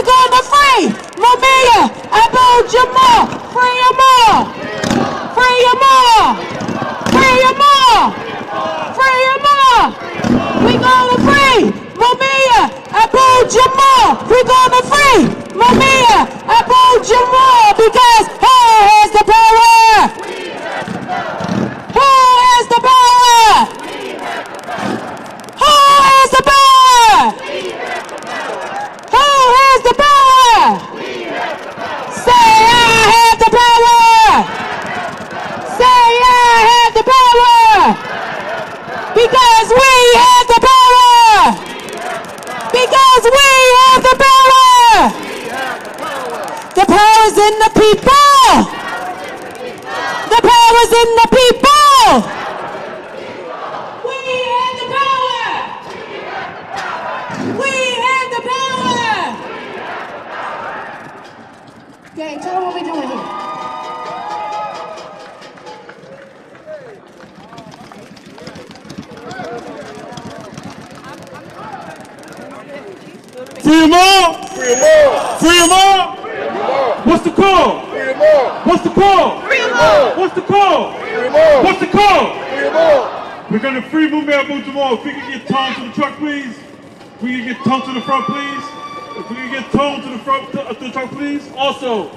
We're gonna free Mumia Abu Jamal. Free them all. Free them all. Free them all. Free them all. We're gonna free Mumia Abu Jamal. We're gonna free Mumia Abu Jamal because who has the power? Who has the power? Who has the power? Who has the power? Say I have the power. Say I have the power. Because we have the power. Because we have the power. The power is in the people. The power is in the people. We have the power. We have the power. Okay, tell them what we're doing here. Free them all! Free them all! Free them all! What's the call? Free them all! What's the call? Free them all! What's the call? Free them all! What's the call? Free them all! We're gonna free Mumia Abu Jamal. If we can get Tom to the truck, please. If we can get Tom to the front, please. If we can get Tom to the front, to the truck, please. Also,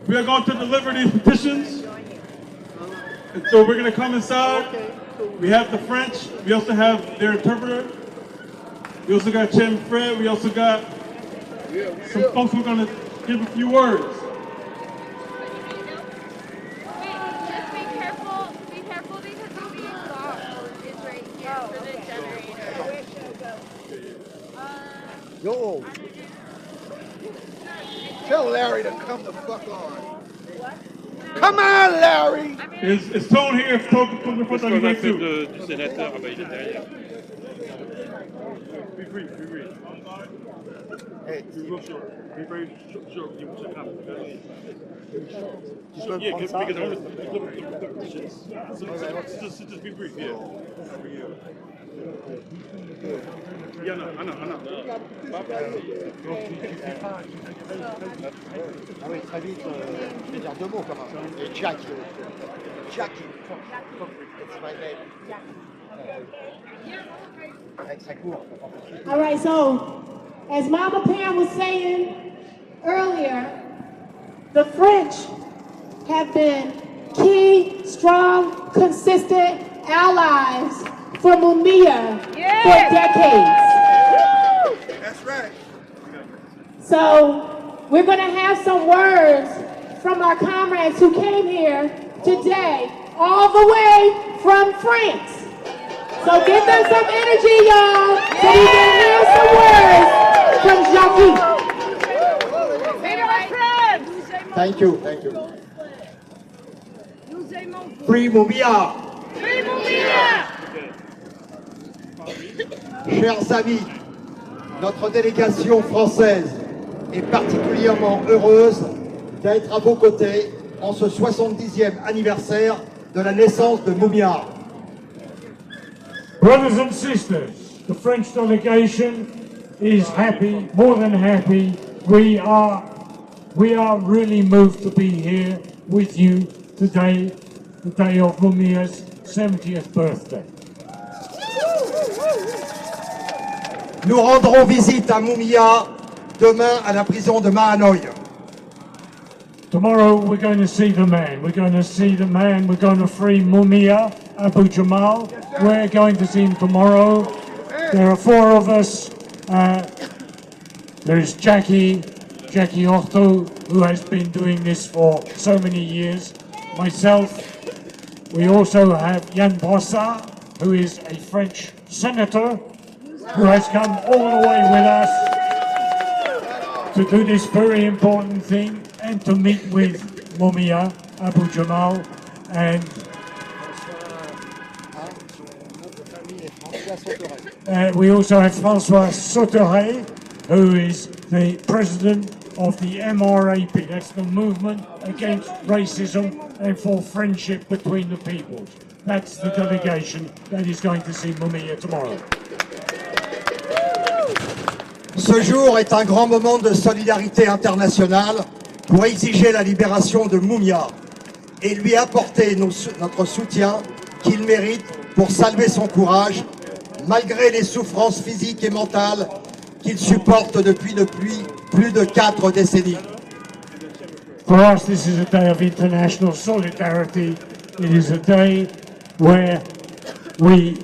we are going to deliver these petitions. And so we're gonna come inside. We have the French. We also have their interpreter. We also got Chairman Fred. We also got some folks who are going to give a few words. Just be careful because the box is right here for the generator. Yo. Tell Larry to come the fuck on. Come on, Larry! Is Tone here? If Tone comes in front of you, too. Du sénateur, ah ben il est derrière. Be brief, be brief. Hey, be real short. Be very short. You should come. Yeah, because I want to petitions. So just be brief, yeah. Yeah, I know. Ah oui, très vite, je vais dire deux mots quand même. Et Jack. Jackie. It's my name. Très court. All right, so as Mama Pam was saying earlier, the French have been key, strong, consistent allies for Mumia for decades. That's right. So we're going to have some words from our comrades who came here today, all the way from France. So give them some energy, y'all, so we can hear some words from Jackie. Thank you. Free Mumia. Free Mumia! Chers amis, notre délégation française est particulièrement heureuse d'être à vos côtés en ce 70e anniversaire de la naissance de Mumia. Brothers and sisters, the French delegation is happy, more than happy. We are really moved to be here with you today, the day of Mumia's 70th birthday. Nous rendrons visite à Mumia demain à la prison de Mahanoï. Tomorrow we're going to see the man. We're going to see the man. We're going to free Mumia Abu Jamal. We're going to see him tomorrow. There are four of us. There is Jackie Otto, who has been doing this for so many years. Myself. We also have Yann Brossard, who is a French senator, who has come all the way with us to do this very important thing and to meet with Mumia Abu Jamal. And we also have François Sauterets, who is the president of the MRAP. That's the movement against racism and for friendship between the peoples. That's the delegation that is going to see Mumia tomorrow. Ce jour est un grand moment de solidarité internationale pour exiger la libération de Mumia et lui apporter notre soutien qu'il mérite pour saluer son courage, malgré les souffrances physiques et mentales qu'il supporte depuis plus de 4 décennies. For us, this is a day of international solidarity. It is a day where we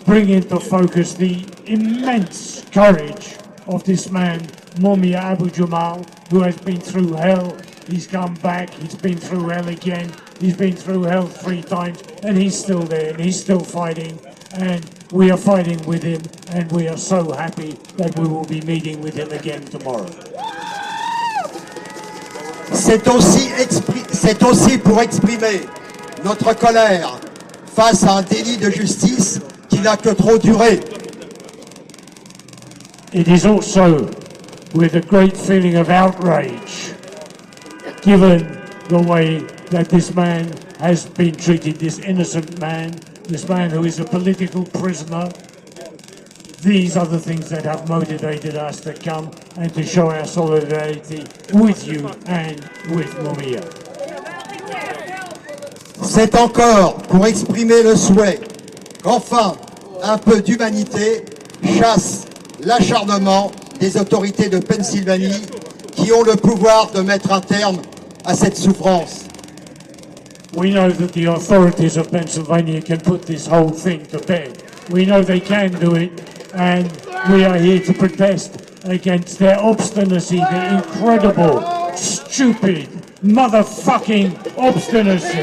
bring into focus the immense courage of this man, Mumia Abu Jamal, who has been through hell. He's come back, he's been through hell again, he's been through hell 3 times, and he's still there, and he's still fighting, and we are fighting with him, and we are so happy that we will be meeting with him again tomorrow. C'est aussi pour exprimer notre colère face à un délit de justice qui n'a que trop duré. It is also with a great feeling of outrage, given the way that this man has been treated, this innocent man, this man who is a political prisoner. These are the things that have motivated us to come and to show our solidarity with you and with Mumia. C'est encore pour exprimer le souhait qu'enfin un peu d'humanité chasse l'acharnement des autorités de Pennsylvanie qui ont le pouvoir de mettre un terme à cette souffrance. We know that the authorities of Pennsylvania can put this whole thing to bed. We know they can do it, and we are here to protest against their obstinacy, their incredible, stupid, motherfucking obstinacy.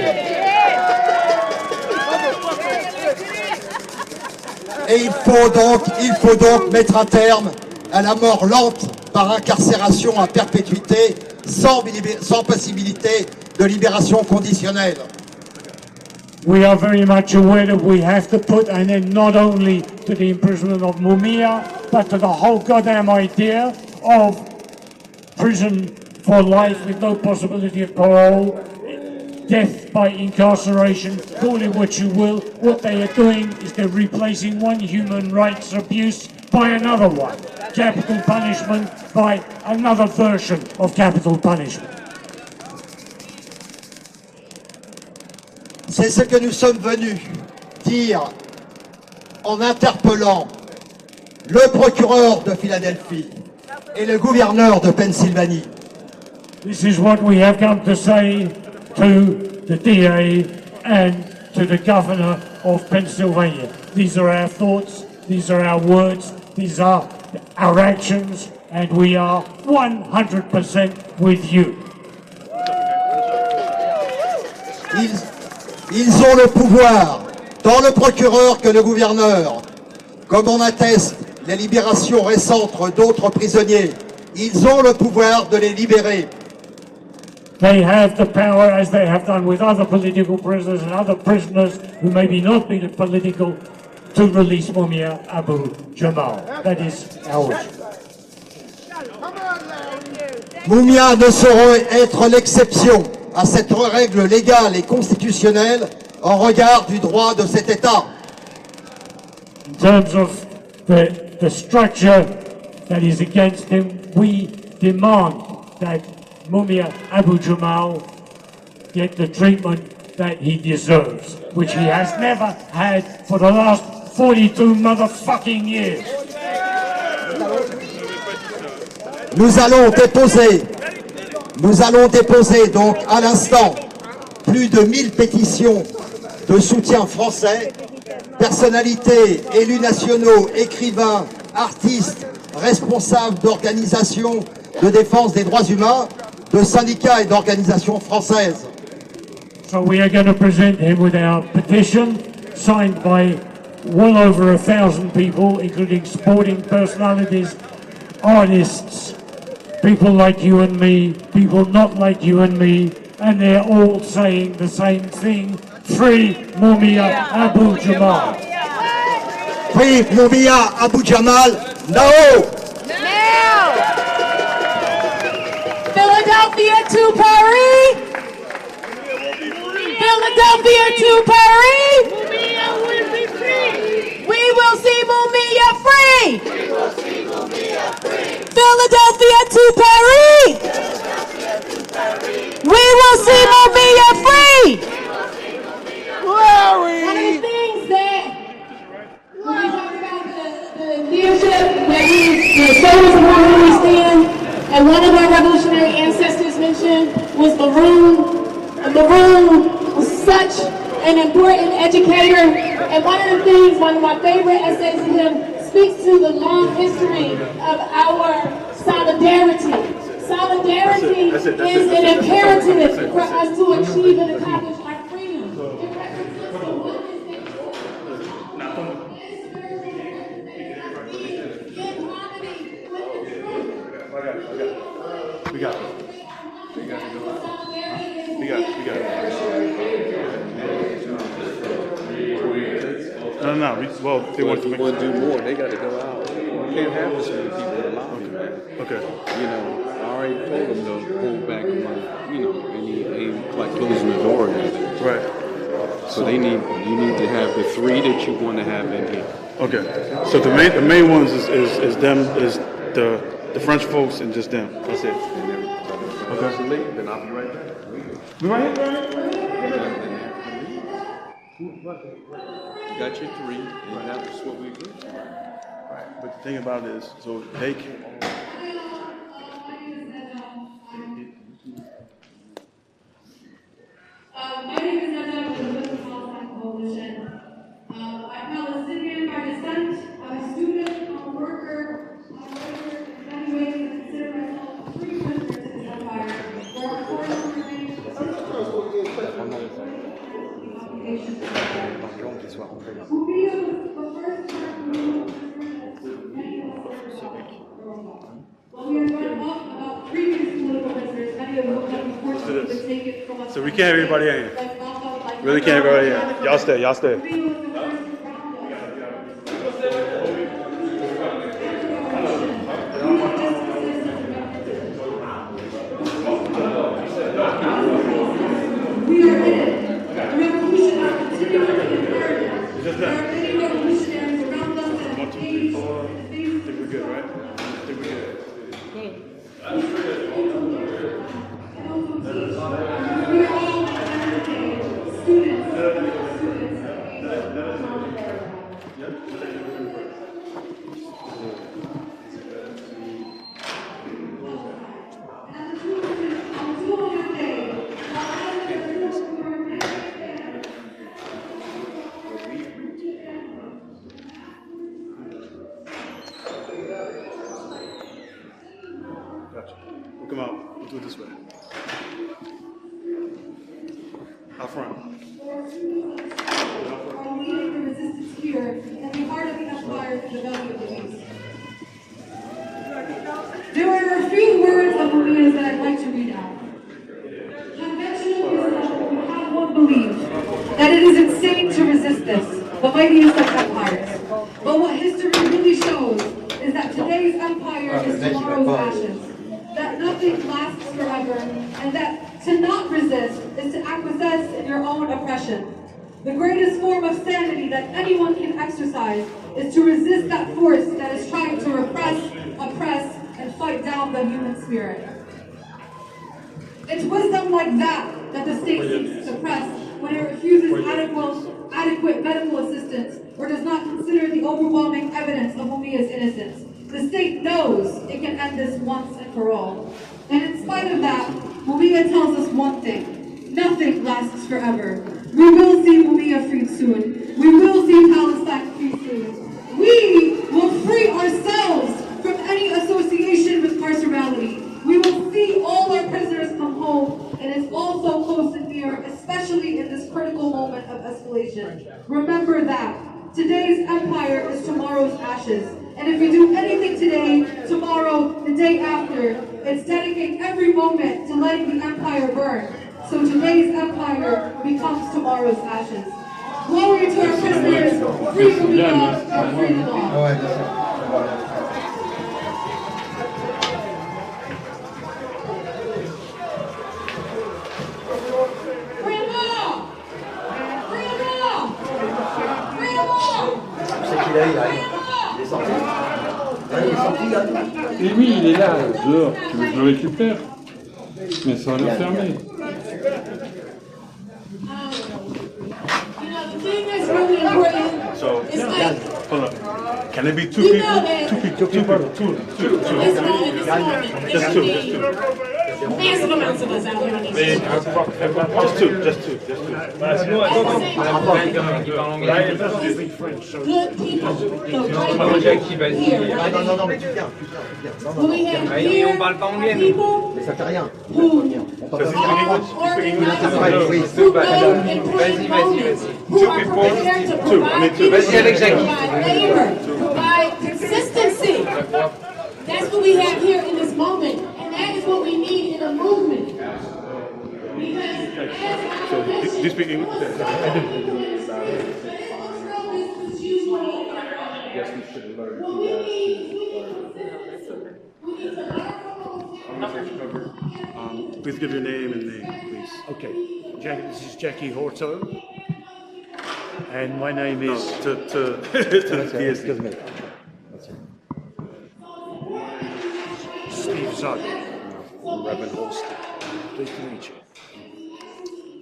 Et il faut donc mettre un terme à la mort lente par incarcération à perpétuité sans possibilité de libération conditionnelle. We are very much aware that we have to put an end not only to the imprisonment of Mumia, but to the whole goddamn idea of prison for life with no possibility of parole, death by incarceration, call it what you will. What they are doing is they're replacing one human rights abuse by another one. Capital punishment by another version of capital punishment. C'est ce que nous sommes venus dire en interpellant le procureur de Philadelphie et le gouverneur de Pennsylvanie. This is what we have come to say to the DA and to the governor of Pennsylvania. These are our thoughts, these are our words, these are our actions, and we are 100% with you. Ils ont le pouvoir, tant le procureur que le gouverneur, comme en atteste les libérations récentes d'autres prisonniers. Ils ont le pouvoir de les libérer. They have the power, as they have done with other political prisoners and other prisoners who maybe not be political, to release Mumia Abu Jamal. That is our wish. Mumia ne saurait être l'exception à cette règle légale et constitutionnelle en regard du droit de cet État. In terms of the structure that is against him, we demand that Mumia Abu Jamal get the treatment that he deserves, which he has never had for the last 42 motherfucking years. Nous allons déposer donc à l'instant plus de 1000 pétitions de soutien français, personnalités, élus nationaux, écrivains, artistes, responsables d'organisations de défense des droits humains, de syndicats et d'organisations françaises. So we are going to present him with our petition signed by well over 1,000 people, including sporting personalities, artists, people like you and me, people not like you and me, and they're all saying the same thing: free Mumia Abu Jamal. Free Mumia Abu Jamal, now! Philadelphia to Paris! Philadelphia to Paris! Mumia will be free! We will see Mumia free! We will see Mumia free! Philadelphia to Paris. We will see Mumia free. Larry. One of the things that when we talk about the leadership that we, the souls of where we stand, and one of our revolutionary ancestors mentioned was Maroon. And Maroon was such an important educator, and one of the things, one of my favorite essays of him, speaks to the long history of our solidarity. Solidarity is an imperative for us to achieve and accomplish our freedom. It represents the oneness that We got it. No. Well, they want to do more. They got to go out. We can't have this many people allowed in there. Okay. You know, I already told them to hold back among, any like closing the door and everything. Right. So you need to have the 3 that you want to have in here. Okay. So the main ones is them, is the French folks and just them. That's it. Okay. Then I'll be right back. We right here? You got your 3, and that's what we agreed to. Right. But the thing about it is, so they can. My name is Nada with the Muslim Palestine Coalition. I'm Palestinian by descent. I'm a student, I'm a worker, in many ways I consider myself a free prisoner to this empire, where our foreign remains So we can't have everybody in here. Really can't have everybody in. Y'all stay. We are in it. The revolution is continuing in America. There are many revolutionaries around us that have engaged in the face of We're good, right? Think we're good. Gotcha. We'll come out. We'll do it this way. Out front. are leading the resistance here in the heart of the empire in the Valley of the East. There are a few words of Mumia's that I'd like to read out. Conventional wisdom would have one believe that it is insane to resist this, the mightiest of empires. But what history really shows is that today's empire is tomorrow's ashes, that nothing lasts forever, and that to not resist is to acquiesce in your own oppression. The greatest form of sanity that anyone can exercise is to resist that force that is trying to repress, oppress, and fight down the human spirit. It's wisdom like that that the state seeks to suppress when it refuses adequate medical assistance or does not consider the overwhelming evidence of Mumia's innocence. The state knows it can end this once and for all. And in spite of that, Mumia tells us one thing: nothing lasts forever. We will see Mumia freed soon. We will see Palestine freed soon. We will free ourselves from any association with carcerality. We will see all our prisoners come home, and it's all so close and near, especially in this critical moment of escalation. Remember that. Today's empire is tomorrow's ashes. And if we do anything today, tomorrow, the day after, it's dedicate every moment to letting the empire burn. So today's empire becomes tomorrow's ashes. Glory to our prisoners, free Mumia, and free the law. Il est sorti. Il est sorti là. Et oui, il est là, dehors. Tu veux que je le récupère? Mais ça va l'air fermé. So, hold up. Can there be two people? Two people. Just two. Massive amounts of us out here on these streets. Just two. Good people, the right here. What we have here are people who are prepared to provide people by labor, by consistency. That's what we have here in this moment, and that is what we need in a movement. So, do you speak English? I Guess we should have learned Please give your name and name, please. Okay, this is Jackie Horto, and my name is... To the PSC. Steve Zug. Reverend Host. Pleased to meet you.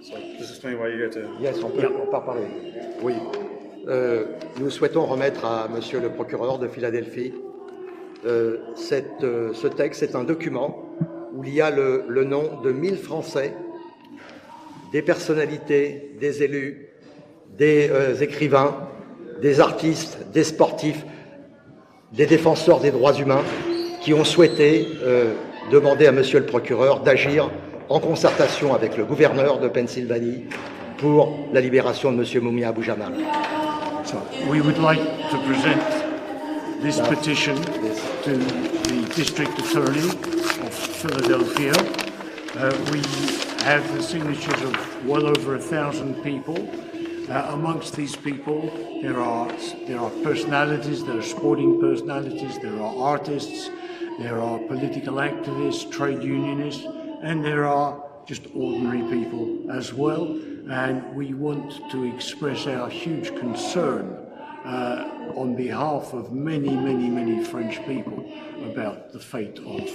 So, just explain why you're here to... Yes, on peut en parler. Oui. Nous souhaitons remettre à Monsieur le procureur de Philadelphie ce texte. C'est un document où il y a le nom de 1000 Français, des personnalités, des élus, des écrivains, des artistes, des sportifs, des défenseurs des droits humains qui ont souhaité demander à Monsieur le procureur d'agir en concertation avec le gouverneur de Pennsylvanie pour la libération de Monsieur Mumia Abu Jamal. So we would like to present this petition to the District Attorney of Philadelphia. We have the signatures of well over 1,000 people. Amongst these people, there are personalities, there are sporting personalities, there are artists, there are political activists, trade unionists, and there are just ordinary people as well. And we want to express our huge concern on behalf of many, many, many French people about the fate of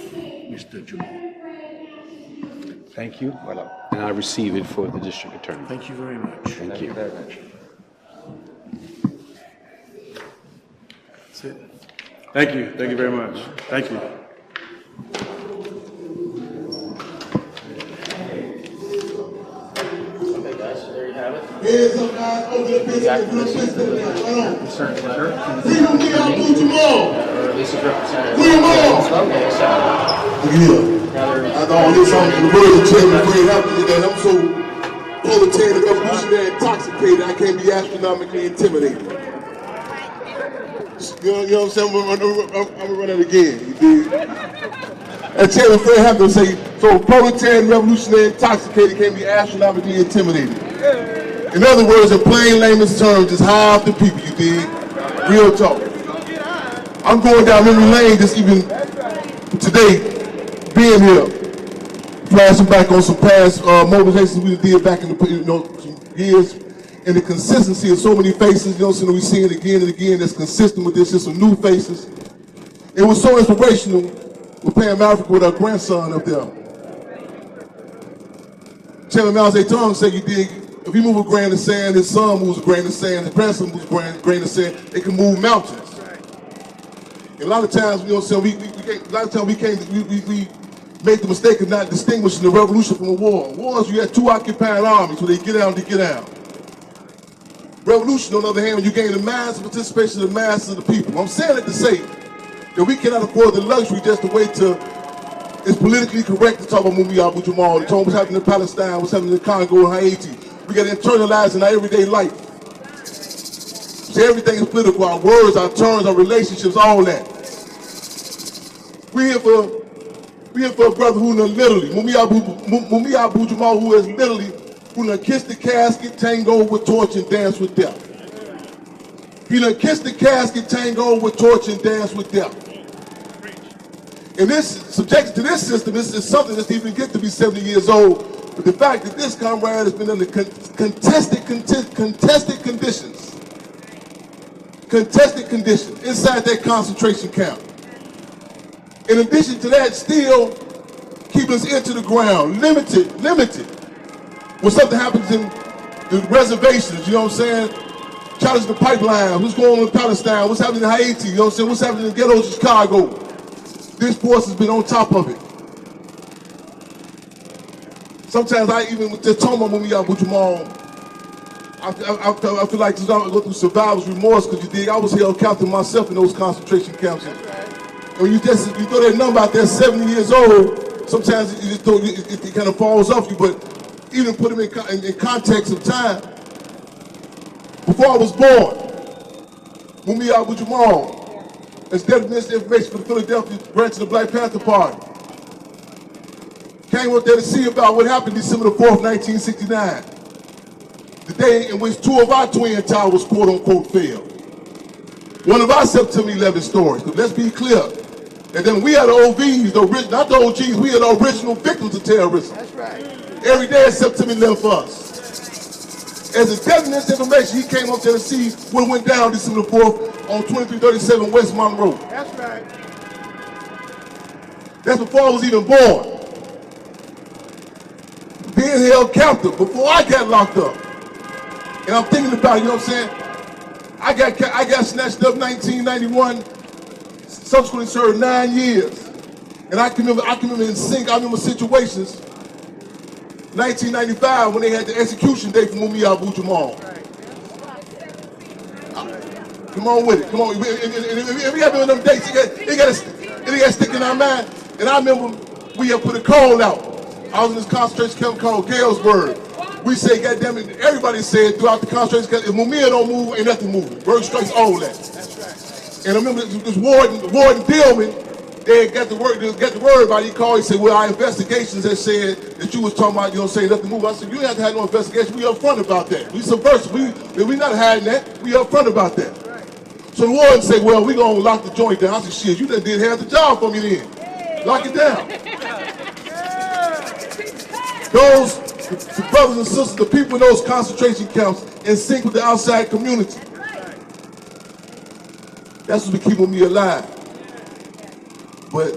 Mr. Jamal. Thank you. And I receive it for the district attorney. Thank you very much. Thank you very much. That's it. Thank you very much. Thank you. Here's some guys over the business. Free Mumia Abu Jamal. Free them all. After all this, I'm the word of Chairman Great happening, and I'm so proletarian, revolutionary, intoxicated, I can't be astronomically intimidated. You know what I'm saying? I'm gonna run it again. You dig? And Chairman Great happened to say, so proletarian, revolutionary, intoxicated, can't be astronomically intimidated. In other words, in plain layman's terms, just high off the people, you dig? Real talk. I'm going down memory lane just even today, being here, flashing back on some past mobilizations we did back in the some years, and the consistency of so many faces, so we see it again and again that's consistent with this, just some new faces. It was so inspirational with Pam Africa with our grandson up there. Chairman Mao Zedong said, you dig, if you move a grain of sand, his son moves a grain of sand, his grandson moves a grain of sand, they can move mountains. And a lot of times, we make the mistake of not distinguishing the revolution from a war. Wars, you had two occupying armies, so they get out, they get out. Revolution, on the other hand, when you gain the massive participation of the masses of the people. I'm saying it to say that we cannot afford the luxury just to wait till it's politically correct to talk about Mumia Abu Jamal, to talk what's happening in Palestine, what's happening in Congo and Haiti. We got to internalize in our everyday life. See, everything is political, our words, our terms, our relationships, all that. We're here for a brother who literally, Mumia Abu Jamal, who is literally, who done kissed the casket, tango with torch and dance with death. He done kissed the casket, tango with torch and dance with death. And this, subjected to this system, this is something that's even get to be 70 years old. But the fact that this comrade has been under contested conditions inside that concentration camp. In addition to that, still keeping us into the ground, limited. When something happens in the reservations, you know what I'm saying? Challenge the pipeline, what's going on in Palestine, what's happening in Haiti, you know what I'm saying? What's happening in the ghettos of Chicago. This force has been on top of it. Sometimes I even just told my Mumia Abu Jamal, I feel like I'm going to go through survivor's remorse because you dig, I was held captive myself in those concentration camps. And when you throw that number out there, 70 years old, sometimes it kind of falls off you, but even put them in context of time. Before I was born, Mumia Abu Jamal, as Deputy Minister of Information for the Philadelphia branch of the Black Panther Party, came up there to see about what happened December the 4th, 1969. The day in which two of our twin towers, quote unquote, fell. One of our September 11 stories, because let's be clear, and then we are the OVs, not the OGs, we are the original victims of terrorism. That's right. Every day is September 11 for us. As a Deputy Minister of Information, he came up there to see what went down December 4th on 2337 West Mountain Road. That's right. That's before I was even born. Being held captive before I got locked up. And I'm thinking about, you know what I'm saying? I got snatched up 1991, subsequently served 9 years. And I can remember in sync, I remember situations, 1995 when they had the execution day for Mumia Abu Jamal. Come on with it, come on. If we have them dates, it got to stick in our mind. And I remember we had put a call out. I was in this concentration camp called Galesburg. We say, goddamn it, everybody said throughout the concentration camp, if Mumia don't move, ain't nothing moving. Bird strikes, all that. That's right. And I remember this Warden Dillman, they got the word about it. He called, he said, well, our investigations that said that you was talking about, you don't say nothing moving. I said, you ain't have to have no investigation. We upfront about that. We subversive. We not hiding that. We upfront about that. So the warden said, well, we gonna lock the joint down. I said, shit, you done did half the job for me then. Lock it down. Those the brothers and sisters, the people in those concentration camps in sync with the outside community. That's what we keep me alive. But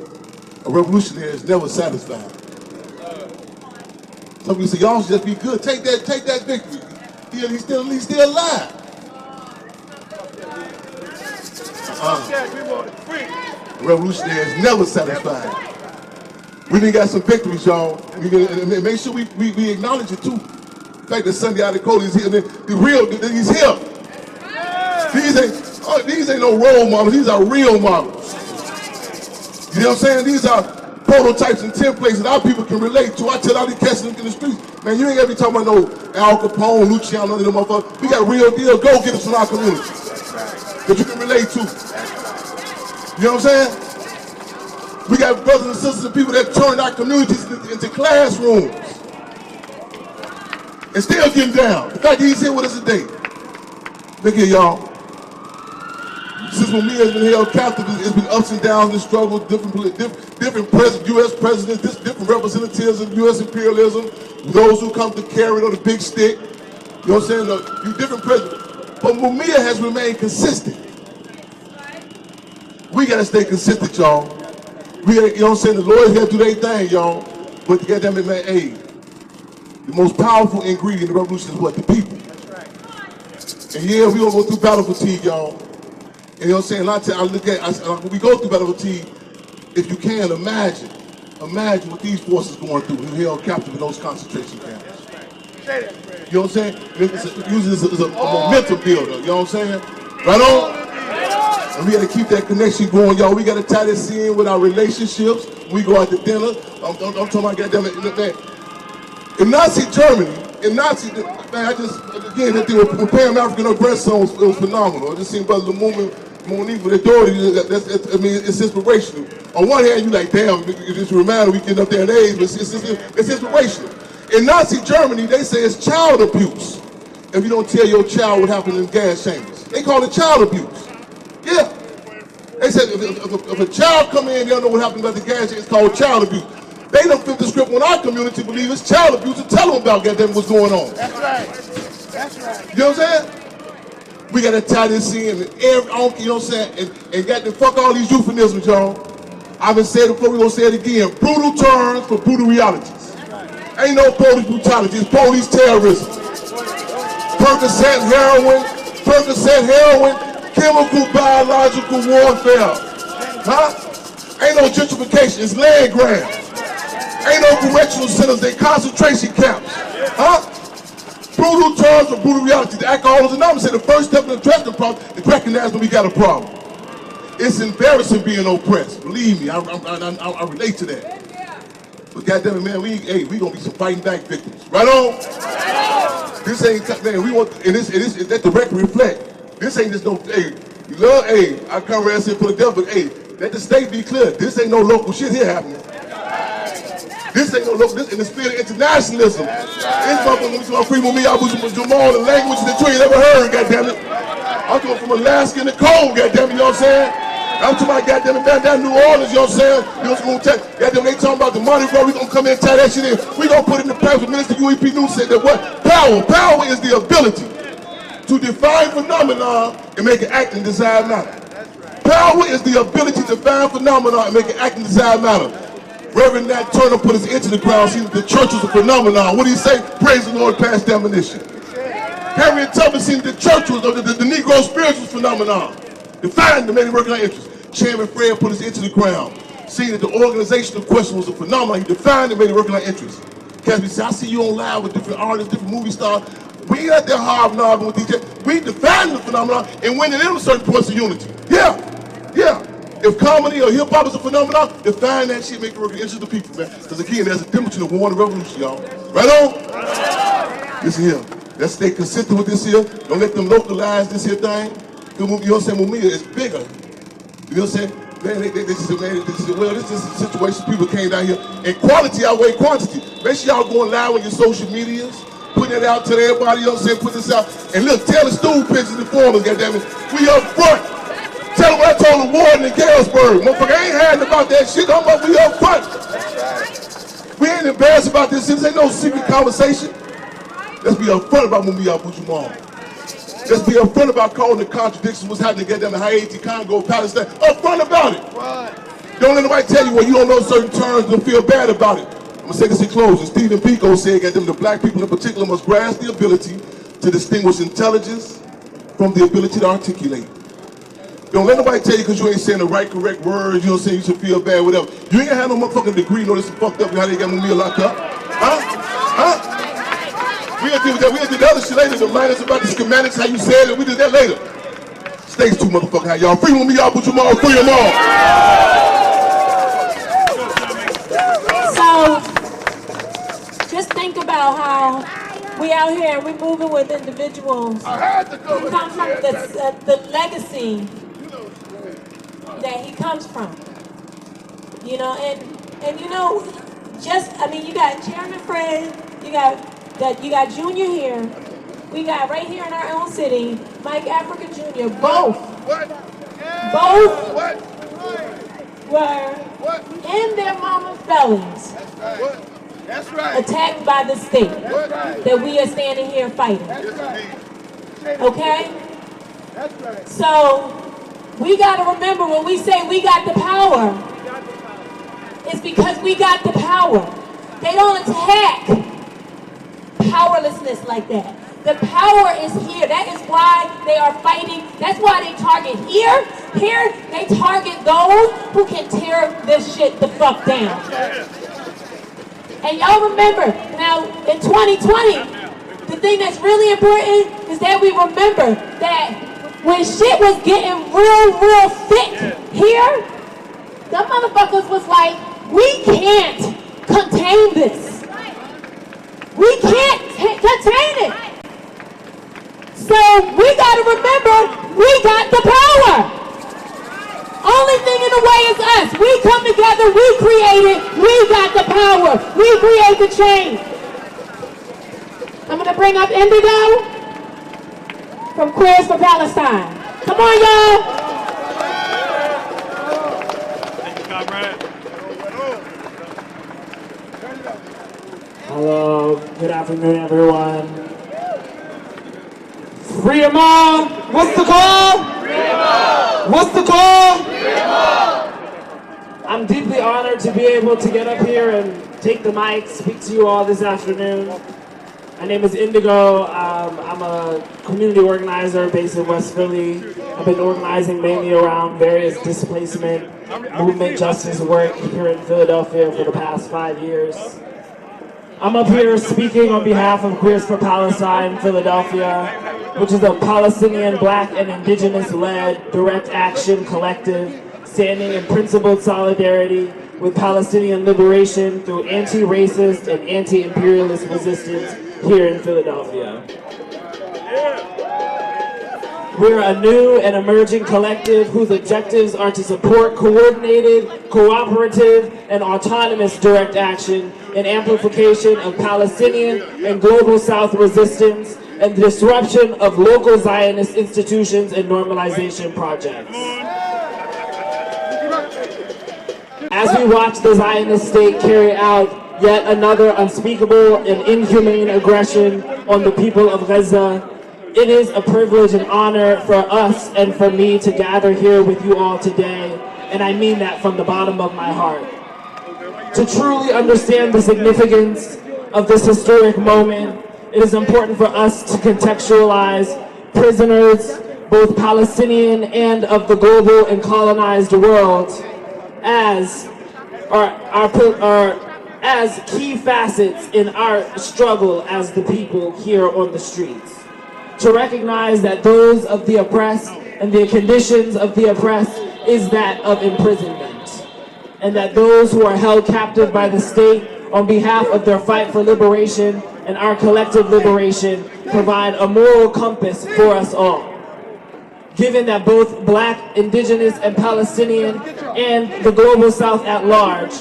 a revolutionary is never satisfied. Some people say, y'all should just be good. Take that victory. He's still alive. A revolutionary is never satisfied. We done got some victories, y'all. Make sure we acknowledge it too. In fact, the Sunday article is here. He's here. These ain't no role models. These are real models. You know what I'm saying? These are prototypes and templates that our people can relate to. I tell all these cats in the streets, man, you ain't gotta be talking about no Al Capone, Luciano, none of them motherfuckers. We got real deal go-getters from our community that you can relate to. You know what I'm saying? We got brothers and sisters and people that turned our communities into classrooms and still getting down. The fact that he's here with us today. Look here, y'all. Since Mumia has been held captive, it's been ups and downs and struggles, different U.S. presidents, different representatives of U.S. imperialism, those who come to carry it on the big stick. You know what I'm saying? You different presidents. But Mumia has remained consistent. We got to stay consistent, y'all. You know what I'm saying? The lawyers got to do their thing, y'all. But to get them in, man, hey, the most powerful ingredient in the revolution is what? The people. That's right. And yeah, we gonna go through battle fatigue, y'all. And you know what I'm saying? A lot of times when we go through battle fatigue, if you can imagine what these forces going through who held captive in those concentration camps. You know what I'm saying? Using this as a momentum builder, you know what I'm saying? Right on? And we got to keep that connection going, y'all. We got to tie this in with our relationships. We go out to dinner. I'm talking about, goddamn it, man. In Nazi Germany, man, again, that thing with Pam African Oppressed song was phenomenal. I just seen Brother Monique with their daughter. I mean, it's inspirational. On one hand, you like, damn, it's a reminder we getting up there in age, but it's inspirational. In Nazi Germany, they say it's child abuse if you don't tell your child what happened in gas chambers. They call it child abuse. Yeah. They said if a child come in, they don't know what happened about the gas chamber, it's called child abuse. They done flip the script on our community to believe it's child abuse and tell them about goddamn what's going on. That's right. That's right. You know what I'm saying? We got to tie this in, you know what I'm saying, and got to fuck all these euphemisms, y'all. I've been saying it before, we're going to say it again. Brutal terms for brutal realities. Ain't no police brutality, it's police terrorism. Percocet heroin, chemical, biological warfare. Huh? Ain't no gentrification, it's land grab. Ain't no correctional centers, they concentration camps. Huh? Brutal terms for brutal reality. The Alcoholics Anonymous said the first step in addressing the problem is recognizing when we got a problem. It's embarrassing being oppressed. Believe me, I relate to that. But goddamn it, man, we gonna be some fighting back victims. Right on? This ain't, man, we want, and that directly reflect. This ain't just no, hey, you love, hey, I come around here in Philadelphia, but hey, let the state be clear. This ain't no local shit here happening. This ain't no local, this in the spirit of internationalism. This motherfucker was my free Mumia Abu Jamal, the language that you ain't ever heard, goddammit. I'm coming from Alaska in the cold, goddammit, you know what I'm saying? I'm talking about goddamn it down New Orleans, you know what I'm saying? You know what I'm saying? Goddamn, they talking about the Mardi Gras, we gonna come in and tie that shit in. We gonna put it in the practice. Minister UEP News said that what? Power is the ability to define phenomenon and make it act in desired manner. Power is the ability to define phenomenon and make it act in desired manner. Reverend Nat Turner put his ear to the ground, see that the church was a phenomenon. What did he say? Praise the Lord, past damnation. Harriet Tubman seen that the church was, the Negro spiritual phenomenon. Defined the many working on interest. Chairman Fred put his ear to the ground, seeing that the organizational question was a phenomenon. He defined the many working on interest. Casby said, I see you on live with different artists, different movie stars. We ain't out there hobnobbing with each other. We defined the phenomenon and went in certain points of unity. Yeah. If comedy or hip hop is a phenomenon, define that shit, make it work in the interest of the people, man. Because again, there's a difference between the war and the revolution, y'all. Right on? Listen here. Let's stay consistent with this here. Don't let them localize this here thing. You know what I'm saying? Mumia is bigger. You know what I'm saying? Man, this is a situation. People came down here, and quality outweigh quantity. Make sure y'all going live on your social medias, putting it out to everybody, you know what I'm saying? Put this out. And look, tell the stool pigeons and formers, goddammit. We up front. Tell them what I told the warden in Galesburg. Motherfucker, I ain't hiding about that shit. I'm up, we up front. We ain't embarrassed about this shit. This ain't no secret conversation. Let's be up front about Mumia Abu Jamal. Let's be up front about calling the contradictions, what's happening to get them in Haiti, Congo, Palestine. Up front about it. Don't let nobody tell you, well, you don't know certain terms, don't feel bad about it. I'm gonna say this in closing. Stephen Biko said that the black people in particular must grasp the ability to distinguish intelligence from the ability to articulate. Don't let nobody tell you because you ain't saying the right, correct words, you know what I'm saying, you should feel bad, whatever. You ain't had no motherfucking degree, you know this is fucked up, how they got Mumia locked up. Huh? We gonna deal with that. We gonna do the other shit later. The minus about the schematics, how you said it. We did that later. Stage 2, motherfucker. How y'all free Mumia Abu Jamal, free them all. So, just think about how we out here, we moving with individuals who come from the legacy that he comes from. You know, and you know, you got Chairman Fred, you got Junior here. We got right here in our own city, Mike Africa Jr. Both were in their mama's bellies. That's right. Attacked by the state that we are standing here fighting. Okay? That's right. So we got to remember when we say we got the power, it's because we got the power. They don't attack powerlessness like that. The power is here. That is why they are fighting. That's why they target here. Here, they target those who can tear this shit the fuck down. And y'all remember, now in 2020, the thing that's really important is that we remember that when shit was getting real thick here, the motherfuckers was like, we can't contain this. We can't contain it. So we gotta remember, we got the power. Only thing in the way is us. We come together, we create it, we got the power. We create the change. I'm gonna bring up Indigo from Queers for Palestine. Come on, y'all. Thank you, comrade. Hello, good afternoon, everyone. Free them all. What's the call? Free them all. What's the call? Free them all. I I'm deeply honored to be able to get up here and take the mic, speak to you all this afternoon. My name is Indigo. I'm a community organizer based in West Philly. I've been organizing mainly around various displacement, movement justice work here in Philadelphia for the past 5 years. I'm up here speaking on behalf of Queers for Palestine Philadelphia, which is a Palestinian, Black, and Indigenous-led direct action collective standing in principled solidarity with Palestinian liberation through anti-racist and anti-imperialist resistance here in Philadelphia. We're a new and emerging collective whose objectives are to support coordinated, cooperative, and autonomous direct action and amplification of Palestinian and global South resistance and the disruption of local Zionist institutions and normalization projects. As we watch the Zionist state carry out yet another unspeakable and inhumane aggression on the people of Gaza, it is a privilege and honor for us and for me to gather here with you all today, and I mean that from the bottom of my heart. To truly understand the significance of this historic moment, it is important for us to contextualize prisoners, both Palestinian and of the global and colonized world, as key facets in our struggle as the people here on the streets. To recognize that those of the oppressed and the conditions of the oppressed is that of imprisonment, and that those who are held captive by the state on behalf of their fight for liberation and our collective liberation provide a moral compass for us all. Given that both Black, Indigenous, and Palestinian and the global South at large,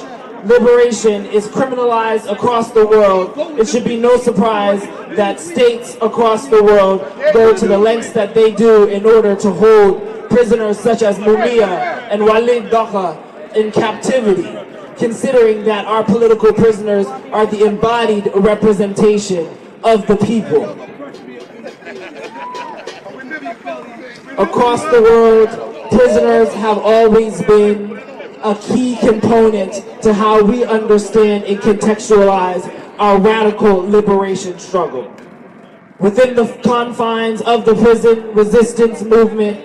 liberation is criminalized across the world, it should be no surprise that states across the world go to the lengths that they do in order to hold prisoners such as Mumia and Walid Dakha in captivity, considering that our political prisoners are the embodied representation of the people. Across the world, prisoners have always been a key component to how we understand and contextualize our radical liberation struggle. Within the confines of the prison resistance movement,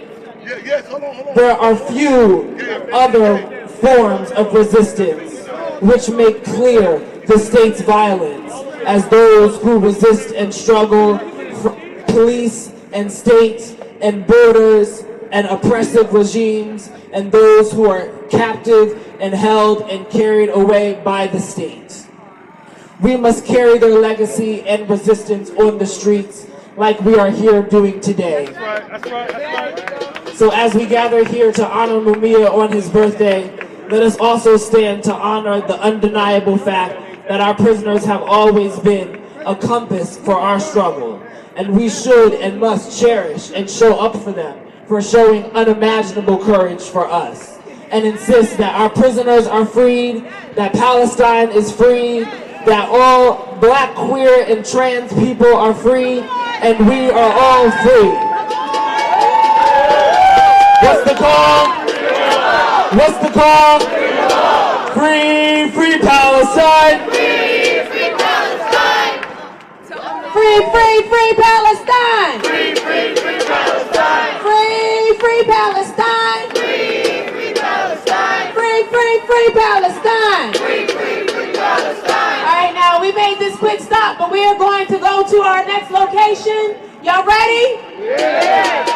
there are few other forms of resistance which make clear the state's violence as those who resist and struggle police and state and borders and oppressive regimes, and those who are captive and held and carried away by the state. We must carry their legacy and resistance on the streets like we are here doing today. So as we gather here to honor Mumia on his birthday, let us also stand to honor the undeniable fact that our prisoners have always been a compass for our struggle, and we should and must cherish and show up for them, for showing unimaginable courage for us, and insist that our prisoners are freed, that Palestine is free, that all Black, queer, and trans people are free, and we are all free. What's the call? What's the call? Free, free Palestine! Free, free Palestine! Free, free, free Palestine! Free, free, free Palestine! Free, free Palestine! Free, free Palestine! Free, free, free Palestine! Free, free, free Palestine! All right, now we made this quick stop, but we are going to go to our next location. Y'all ready? Yeah!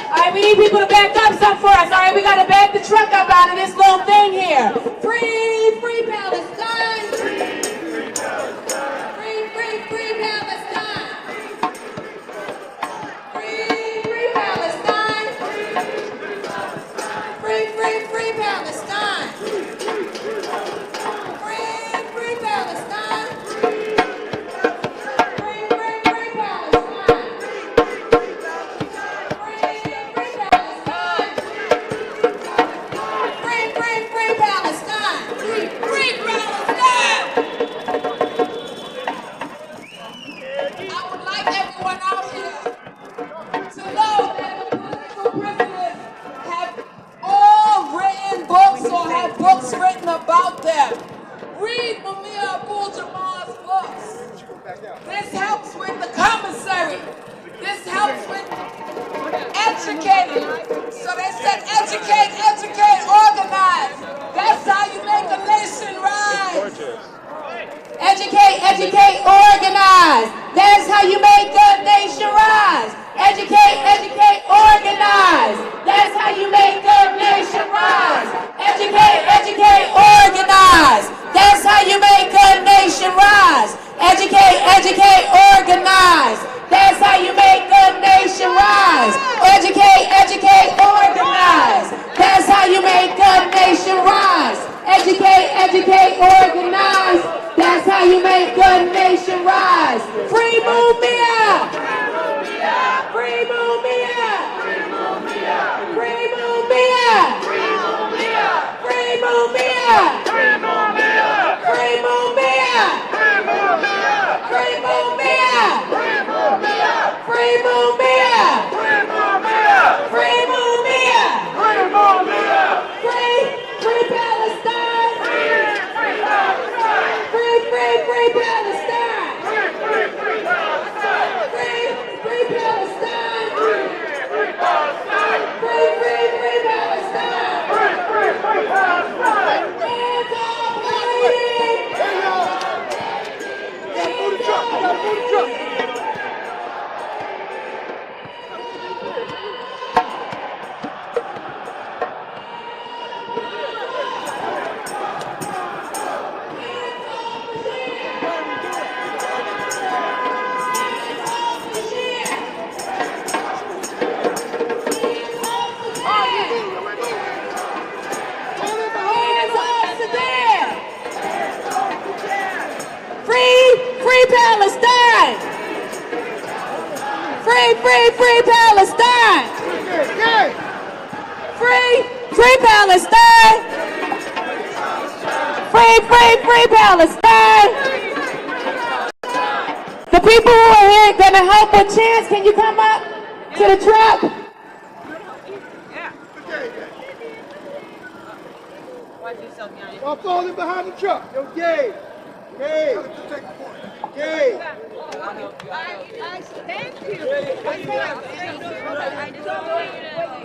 All right, we need people to back up some for us. All right, we got to back the truck up out of this little thing here. Free, free Palestine! Free, free Palestine! Free, free, free Palestine! Free, free Palestine! Free, free, free Palestine! Free, free Palestine! Free, free, free Palestine! Free Palestine! Free Palestine! Free Palestine! educated. So they said educate, educate, organize. That's how you make a nation rise. Educate, educate, organize. That's how you make a nation rise. Educate, educate, organize. That's how you make a nation rise. Educate, educate, organize. That's how you make a nation rise. Educate, educate, organize. That's how you make a nation rise. Educate, educate, organize. That's how you make a nation rise. Educate, educate, organize. That's how you make a nation rise. Free Mumia! Free Mumia! Free Mumia! Free Mumia! Free Mumia! Free Mumia! Free Mumia! Free Mumia! Free Mumia! Free Mumia! Free Mumia! Free Mumia! Free Palestine! Free Palestine! Free Palestine! Free Palestine! Free Palestine! Free Palestine! Free Palestine! Free Palestine! Hands off, ladies! Free Palestine! Free Palestine! Free Palestine! Free Palestine! The people who are here gonna help with chants, can you come up to the truck? I'm falling behind the truck. Yo, Gabe. Gabe. Gabe. Thank you. I just want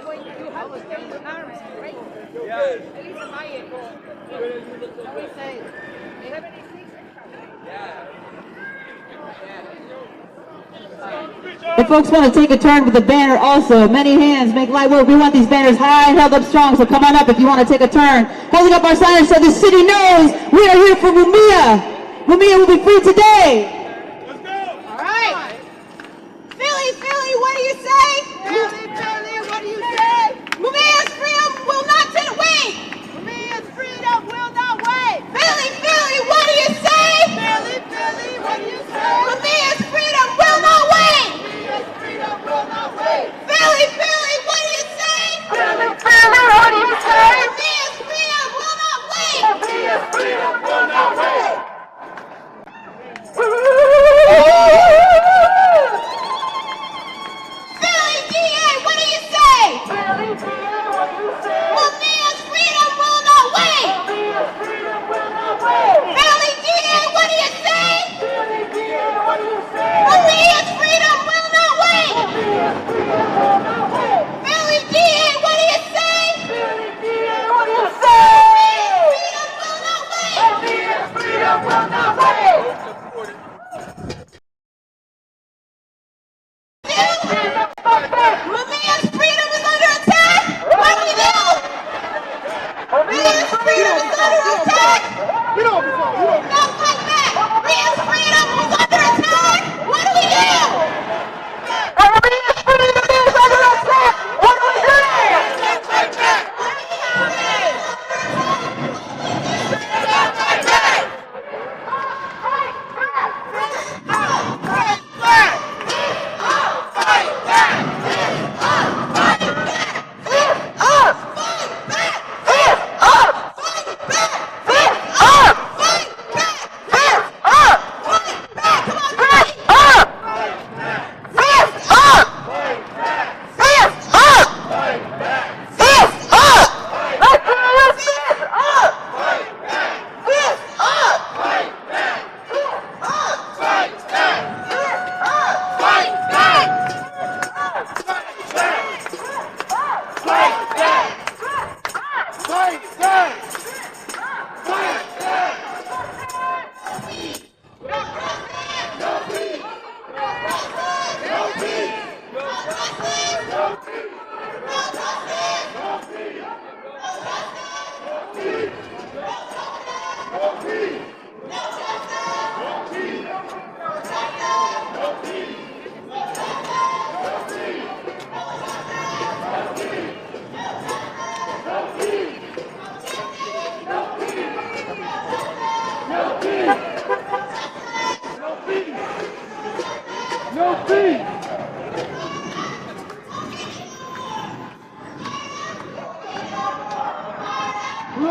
when you have to stand with arms, right? Yes. At least in my age. Nobody say, do you have any secrets? If folks want to take a turn with the banner also, many hands make light work. We want these banners high and held up strong, so come on up if you want to take a turn. Holding up our signage so the city knows we are here for Mumia. Mumia will be free today. Let's go. All right. Philly, what do you say? Philly, what do you say? Mumia's freedom will not wait. Mumia's freedom will not wait. Philly, what do you say? Philly, what do you say? Mumia's freedom will not wait. Mumia's freedom will not wait. Philly, what do you say? Philly, what do you say? Mumia's freedom will not wait. Mumia's freedom will not wait. Philly DA, what do you say? Philly DA, what do you say? Mumia's freedom will not wait. Mumia's freedom will not wait. Philly DA, what do you say? Philly DA, what do you say? Mumia's freedom will not wait. Mumia's freedom will not wait. Philly DA, what do you say? Philly DA, what do you say? Mumia's freedom will not wait. Mumia's freedom is under attack!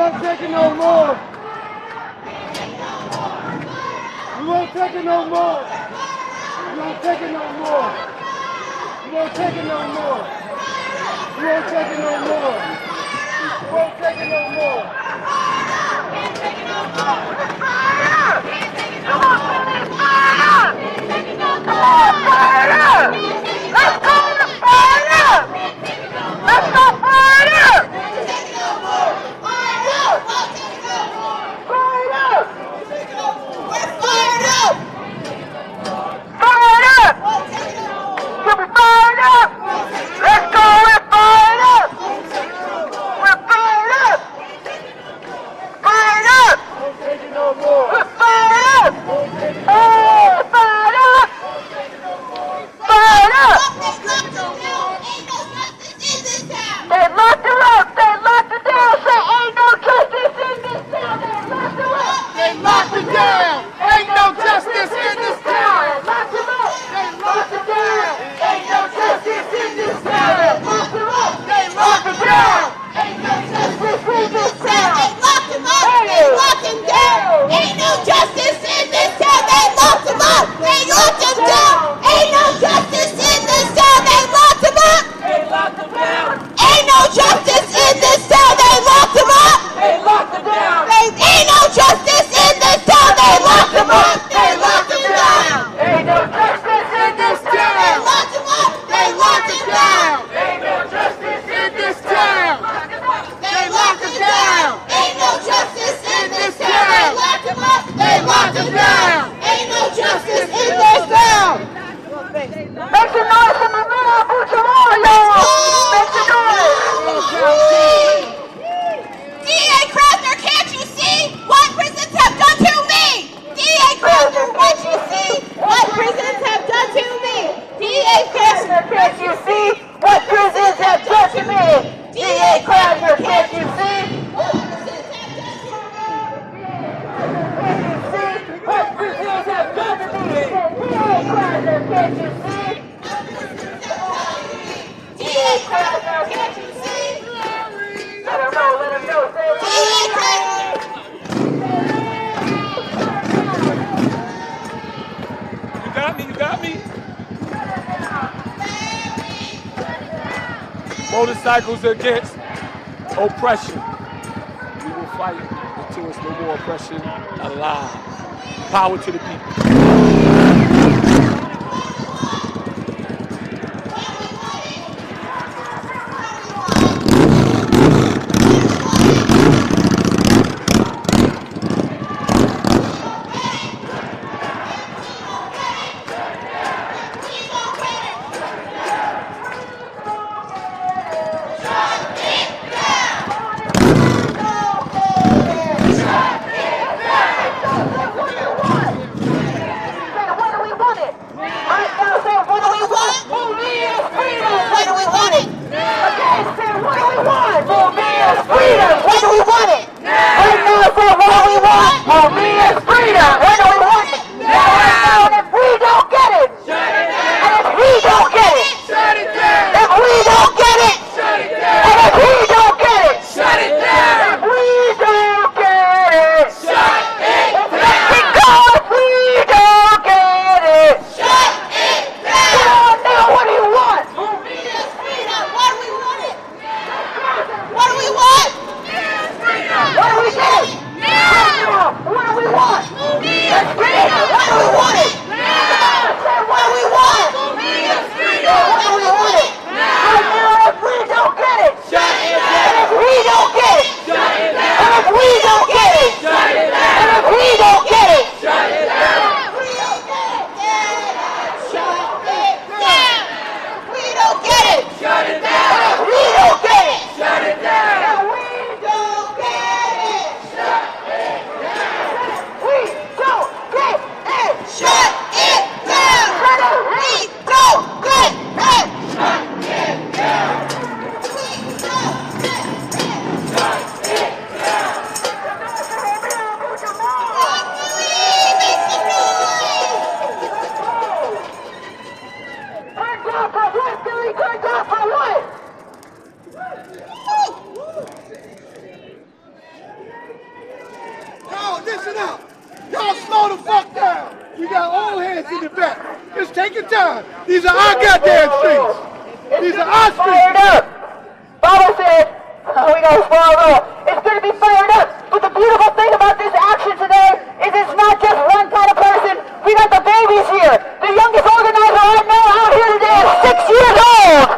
won't take it no more. We won't take it no more. We won't take it no more. We won't take it no more. We won't take it no more. We won't take it no more. Can't take it no more. Fire! Can't take it no more. Fire! Can't take it no more. Fire! Let's go to fire! Let's go fire! Can't take it no more. Fire! Won't take it no more. Fire! Won't take it no more. We're fired up! Fired up! Won't take it no more. We're fired up! Let's go! We're fired up! We're fired up! Fired up! Won't take it no more. We're fired up! Oh, fired up! Fired up! They locked her up! They locked her down! Say ain't no justice in this town! They locked her up! They locked her down! Ain't no justice in this town! They locked her up! They locked her down! Ain't no justice in this town! They locked her up! They locked her down! Ain't no justice in this town! They locked him up! They locked him down! Ain't no justice in this town! They locked him up! They locked him down! Ain't no justice in this town! They locked him up! They locked him down! Ain't no justice in this town! They locked him up! They locked him down! Ain't no justice in this town! They locked him up! They locked him down! Ain't no justice in this town! They locked him up! They locked him down! Ain't no justice in this town! They locked him down! Ain't no justice in this town! They locked him up! They locked him down! Ain't no justice in this town! Make some noise for Mumia Abu Jamal, y'all! Make some noise! D.A. Krasner, can't you see what prisons have done to me? D.A. Krasner, can't you see what prisons have done to me? D.A. Krasner, can't you see what prisons have done to me? D.A. Krasner, can't you see what prisons have done to me? What prisons have done to me? D.A. Krasner, can't you see? D.A. Krasner, can't you see? Let him know, say D.A. Krasner! You got me, you got me? Motorcycles against oppression. We will fight until there's no more oppression alive. Power to the people. time. These are our goddamn streets. These are our streets. Baba said, we got a small rule. It's going to be fired up. But the beautiful thing about this action today is it's not just one kind of person. We got the babies here. The youngest organizer right now out here today is 6 years old.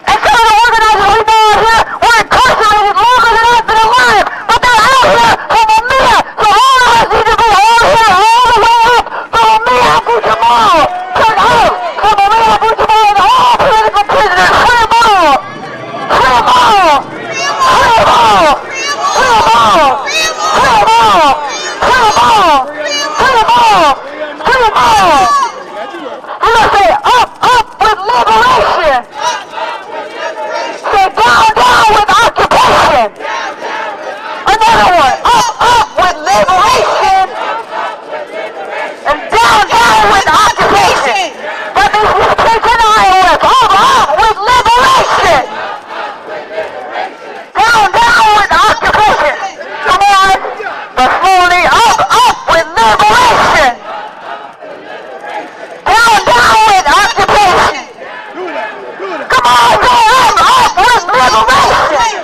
And some of the organizers we know out here were incarcerated longer than I've been alive. But they're out here for Mumia. So all of us need to be all here all the way up for Mumia Abu Jamal. Turn up for Mumia Abu Jamal and all political prisoners. Free them all. Free them all. Free them all. Free them all. Free them all. Free them all. Free them all. Free them all. I'm going to say up with liberation. Say down with occupation. Another one. Up with liberation. And down with occupation. That means we're taking IOF. Up with liberation. Down with occupation. Come on. But slowly up with liberation. Down with occupation. Come on, go up with liberation.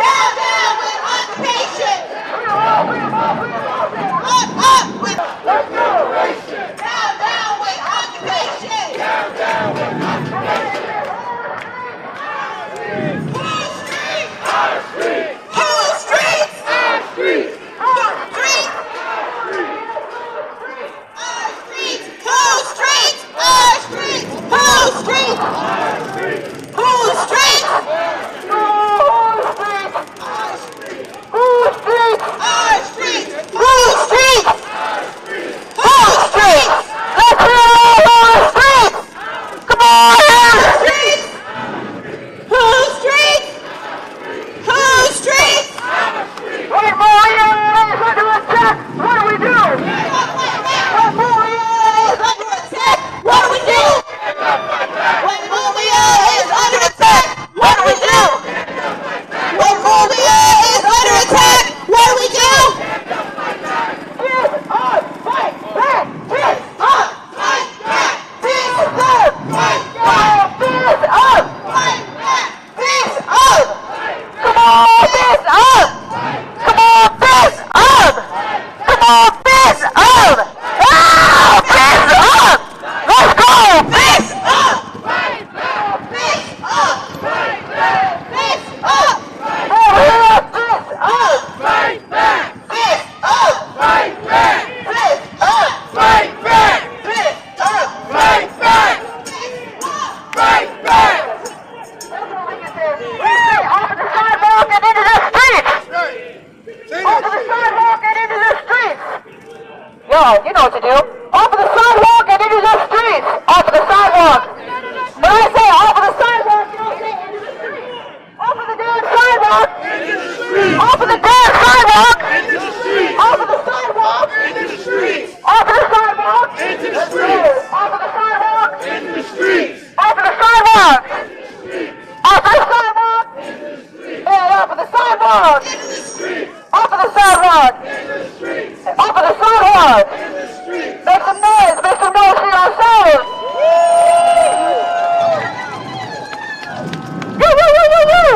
Down with occupation. Up with liberation. Down with occupation. Down with occupation. Whose streets? Our streets. Whose streets? Our streets. Whose streets? Our streets. Whose streets? Our streets. Whose streets? Whose streets? Whose streets? Our streets. Whose streets? Whose streets? Let's hear it all on the streets. Come on. Streets. Whose streets? Whose streets? When Mumia is under attack, what do we do? When Mumia is under attack, what do we do? When Mumia is under attack, what do we do? When Mumia is under attack, what do we do? Get up, fight back, get up, Fight back! get up, fight back, get up, Fight back! get up. Come on, get up. Come on, get up. Come on, get up. Ah, get up. Let's go. Fist up! Fist up! Fist up! Mumia, get up. Fight back! Fist up! Fight back! Fist up! Fight back! Fist up! Fight back! Fight back! Off the sidewalk and into the streets. Off the sidewalk and into the streets. Yo, you know what to do. Off of the sidewalk and into the streets. Off of the sidewalk. When I say off of the sidewalk, you don't say into the streets. Off of the damn sidewalk. Off of the damn sidewalk. Off of the sidewalk. Off of the sidewalk. Into the streets! Off of the sidewalk. Into the streets! Off of the sidewalk. Off of the sidewalk. Hey, off of the sidewalk. Off of the sidewalk. Off of the sidewalk. Make some noise for yourselves. Woo, woo, woo, woo, woo.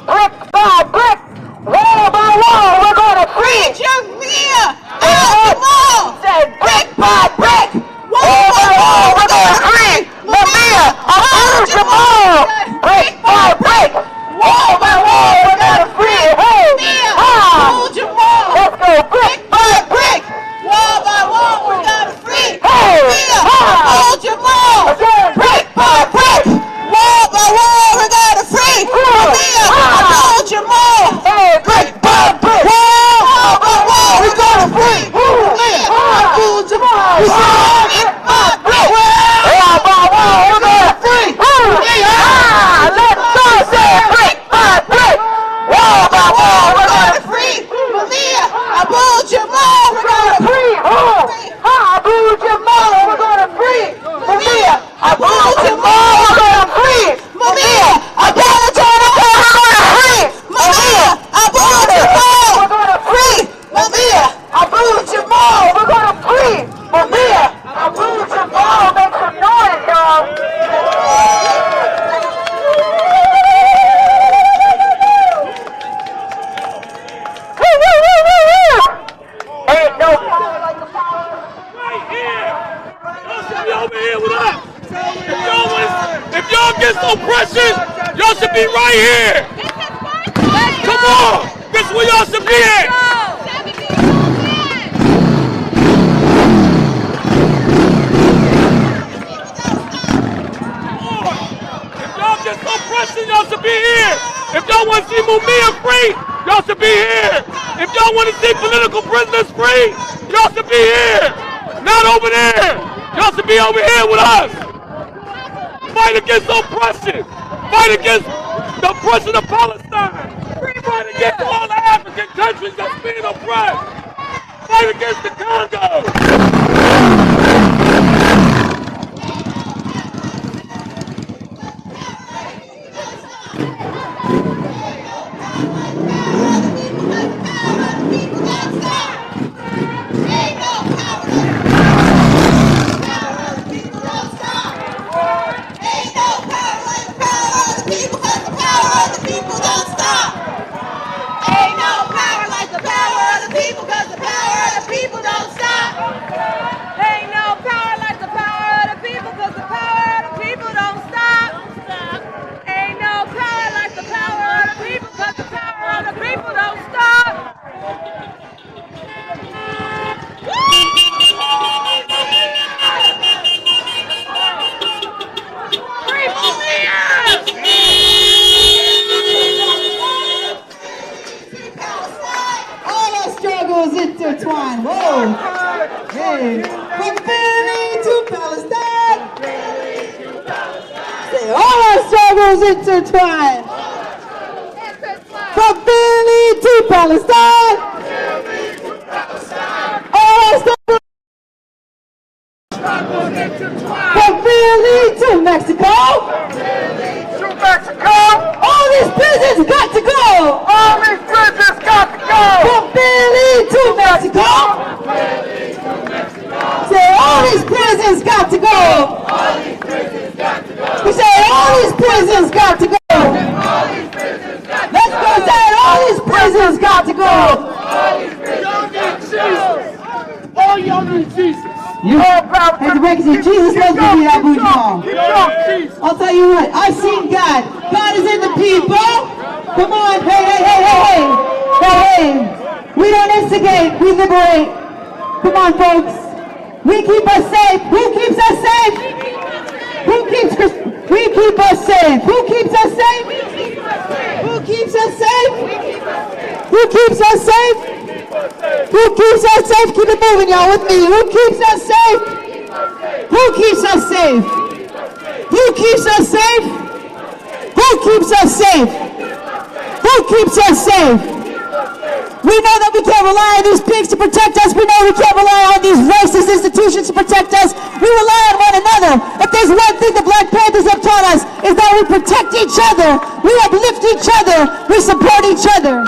Brick by brick, wall by wall, we're going to free Mumia Abu Jamal! Said brick by brick, wall by wall, we're going to free Mumia Abu Jamal. Brick by brick, wall by wall, we're going to free against oppression, y'all should be right here. Come on, this is where y'all should be at. If y'all against oppression, y'all should be here. If y'all want to see Mumia free, y'all should be here. If y'all want to see political prisoners free, y'all should be here. Not over there. Y'all should be over here with us. Fight against oppression. Fight against the oppression of Palestine. Fight against all the African countries that's being oppressed. Fight against the Congo. Intertwined. Whoa! Hey, from Philly to Palestine. Say, all our struggles intertwined. From Philly to Palestine. All our struggles from Philly to Mexico. All these prisons got to go. All these prisons got to go. From Philly to Mexico. Say all these prisons got to go. We say all these prisons got to go. Let's go say all these prisons got to go. All y'all need Jesus. You hey, the record says Jesus loves Mumia Abu Jamal. I'll tell you what, I've seen God. God is in the people. Come on, hey, hey, hey, hey, hey. Hey, hey. We don't instigate, we liberate. Come on, folks. We keep us safe. Who keeps us safe? Who keeps we keep us safe? Who keeps us safe? Who keeps us safe? Who keeps us safe? Who keeps us safe? Keep it moving, y'all, with me. Who keeps us safe? Who keeps us safe? Who keeps us safe? Who keeps us safe? Who keeps us safe? We know that we can't rely on these pigs to protect us. We know we can't rely on these racist institutions to protect us. We rely on one another. If there's one thing the Black Panthers have taught us, is that we protect each other. We uplift each other. We support each other.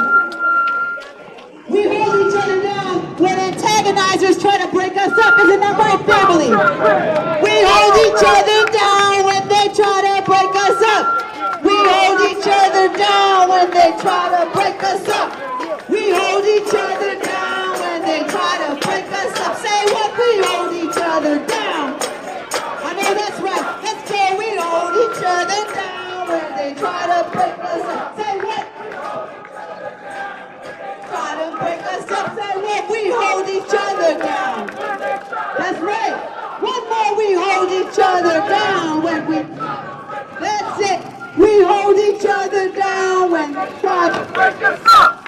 We hold each other down when antagonizers try to break us up. Isn't that right, family? We hold each other down when they try to break us up. We hold each other down when they try to break us up. We hold each other down when they try to break us up. Say what? We hold each other down. I know that's right. Let's go. We hold each other down when they try to break us up. Say what? Try to break us up. Say what? We hold each other down. That's right. One more. We hold each other down when we. That's it. We hold each other down when they try to break us up.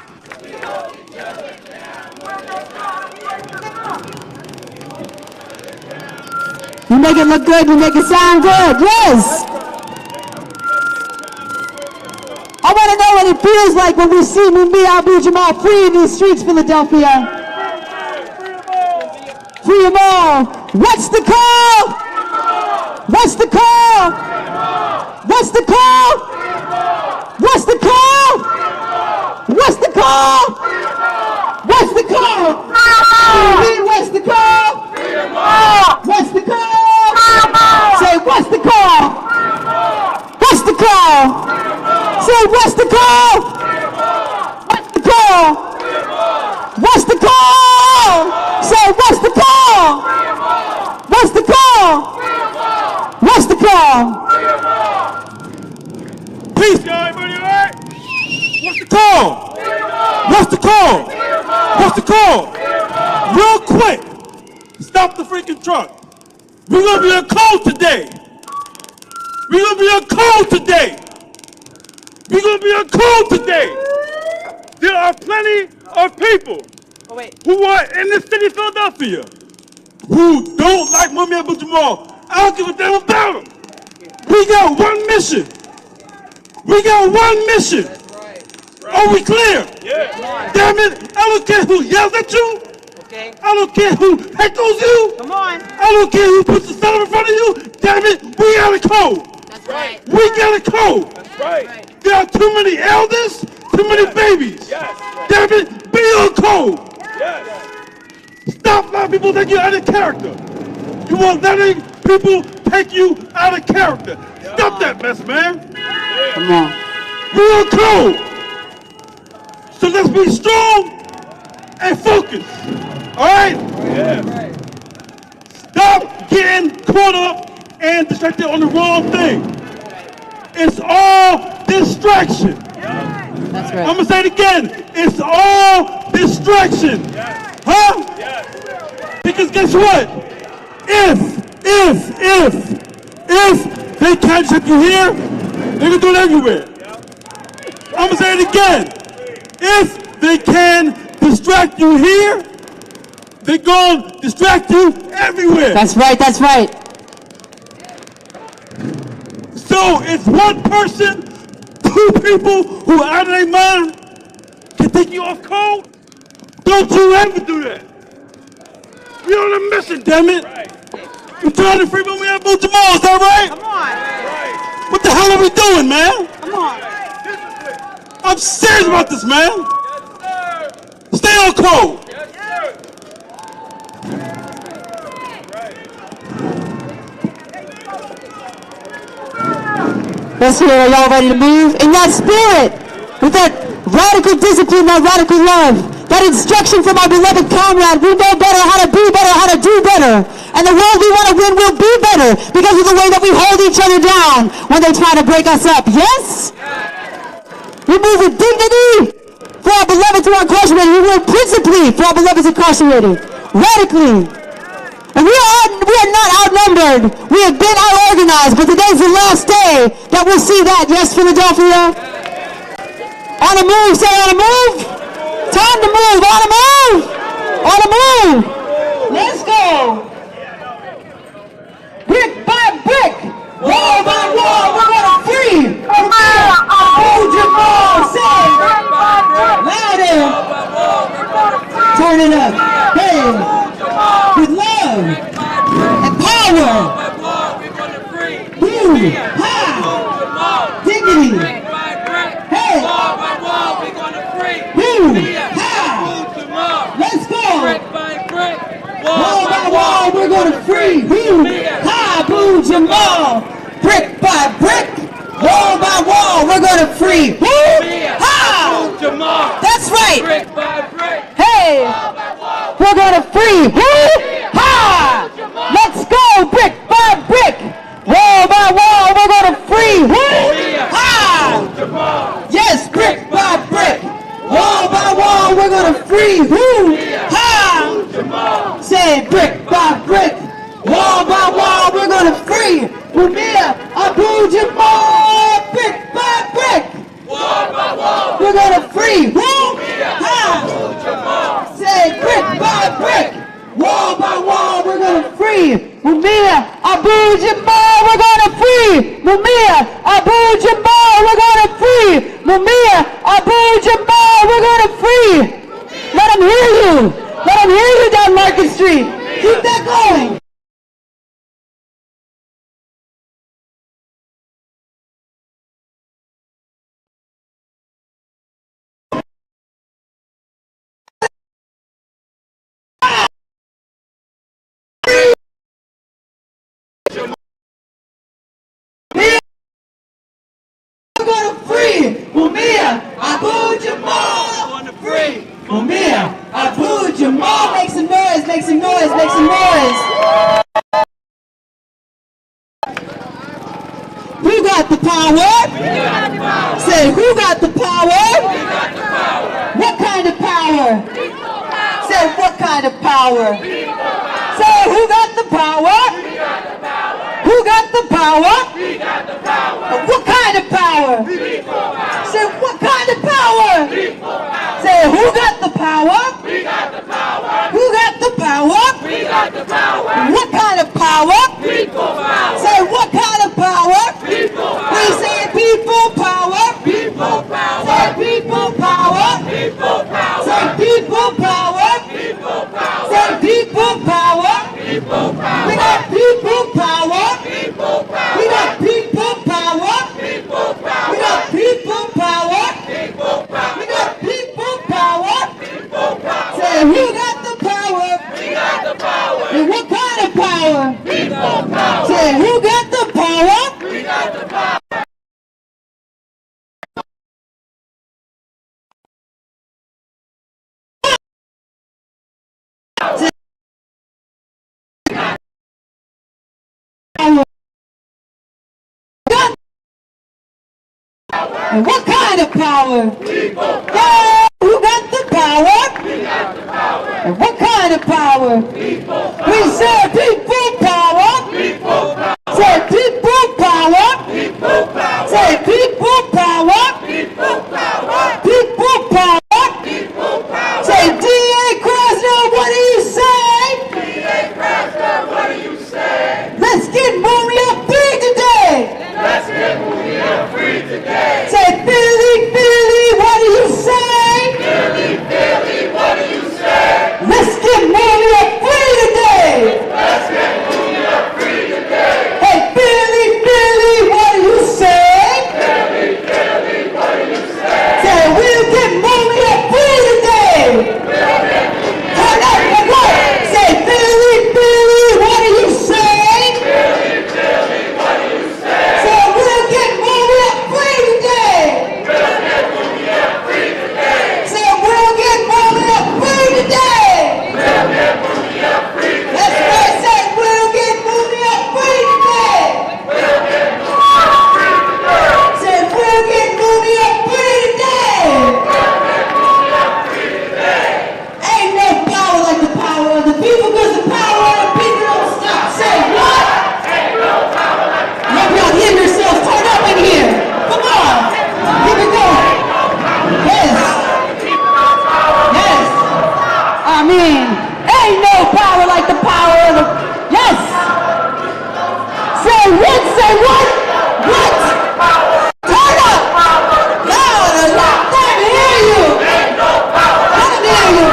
You make it look good, you make it sound good, yes! I want to know what it feels like when we see Mumia Abu Jamal free in these streets, Philadelphia. Free them all. What's the call? What's the call? What's the call? What's the call? What's the call? What's the call? What's the call? What's the call? Say what's the call? What's the call? Say what's the call? What's the call? What's the call? Say what's the call? What's the call? What's the call? Peace. What's the call? What's the call? What's the call? Real quick. Stop the freaking truck. We're gonna be in code today. We're gonna be in code today. We're gonna be in code today. There are plenty of people who are in the city of Philadelphia who don't like Mumia Abu Jamal. I don't give a damn about them. We got one mission. We got one mission. Are we clear? Yeah. Damn it, I don't care who yells at you. Okay. I don't care who heckles you. Come on. I don't care who puts the sign in front of you. Damn it, we got a code. That's right. We got a code. That's right. There are too many elders, too many babies. Yes. Damn it, be on code. Yes. Stop letting people take you out of character. You are letting people take you out of character. Stop that mess, man. Come on. We on code. So let's be strong and focused. All right? Yeah. Stop getting caught up and distracted on the wrong thing. It's all distraction. That's right. I'm going to say it again. It's all distraction. Huh? Because guess what? If they can't check you here, they can do it everywhere. I'm going to say it again. If they can distract you here, they're going to distract you everywhere. That's right, that's right. So it's one person, two people who are out of their mind can take you off code. Don't you ever do that. We're on a mission, damn it. We're trying to free Mumia Abu Jamal, is that right? Come on. What the hell are we doing, man? Come on. I'm serious about this, man. Stay on code. Let's hear it. Are y'all ready to move? In that spirit, with that radical discipline, that radical love, that instruction from our beloved comrade, we know better how to be better, how to do better. And the world we want to win will be better because of the way that we hold each other down when they try to break us up. Yes? We move with dignity for our beloveds who are incarcerated. We move principally for our beloveds incarcerated. Radically. And we are not outnumbered. We have been out-organized, but today's the last day that we'll see that. Yes, Philadelphia? On the move, say on the move. Time to move, on the move. On the move. Let's go. Brick by brick, wall by wall, we're gonna free Mumia Abu Jamal. Say louder. Turn it up. Hey, with love and power. Boom, ha, dignity. Hey, boom, ha. Let's go. Wall by wall, we're gonna free. Boom, ha, Abu Jamal. Brick by brick, wall by wall, we're gonna free. Boom, ha. That's right. Brick by brick. Hey, we're gonna free. Boom, ha. Let's go. Brick by brick, wall by wall, we're gonna free. Boom, ha. Yes, brick by brick, wall by wall, we're gonna free. Boom, ha. Say brick by brick, wall by wall, we're gonna free Mumia Abu Jamal. Brick by brick, wall by wall, we're gonna free Mumia Abu Jamal. Say brick by brick, wall by wall, we're gonna free Mumia Abu Jamal. We're gonna free Mumia Abu Jamal. We're gonna free Mumia Abu Jamal. We're gonna free. Let them hear you. Let them hear you down Market Street. Keep that going. We're gonna free Mumia Abu Jamal. We're gonna free Mumia Abu Jamal. Make some noise, make some noise, make some noise. We got got the power? Say, who got the power? What kind of power? Say, what kind of power? Say, who got the power? Who got the power? What kind of power? Say, what kind of power? Say, who got the power? Who got the power? What kind of power? Say, what kind of power? We say people power. Say people power. Say people power. Say people power. We got people power. We got people power. We got people power. We got people power. Say, who got the power? And what kind of power? Say, who got the power? And what kind of power? Yeah, who got the power? And what kind of power? We say people power. Say people power. Say people power. People power. Say D.A. Krasner, what do you say? Let's get Mumia free today. Say Philly, Philly, what do you say? Let's get Mumia free today. Hey Philly, Philly, what do you say? Say we'll get Mumia free today. Turn up the voice. Say Philly, Philly, what do you say? Say we'll get Mumia free today. Say we'll get Mumia free today. That's right. Say we'll get Mumia free today. Say we'll get Mumia free today. Ain't no power like the power of the people, because the power of the people don't stop. Say what? Hope y'all hear yourselves. Turn up in here. Come on. Keep it going. Yes. Yes. I mean, ain't no power like the power of the... Yes. Say what? Say what? What? Turn up. Louder. Let them hear you. Let them hear you.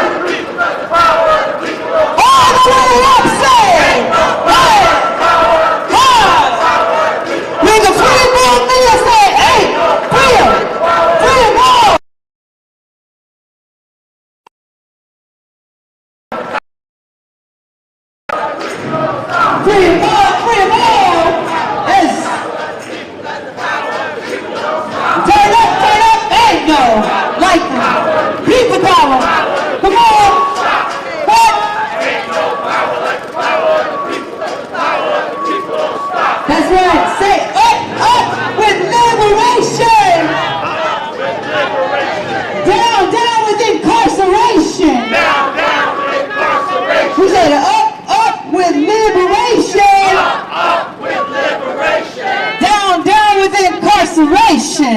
All the way up, say. Hey. When the free Mumia say, hey, free him. Free him all. Free him all. Free him all. Yes. Turn up, ain't no like people power. Come on. What? That's right. Say up with liberation. Down with incarceration. We said up with liberation. Down with incarceration.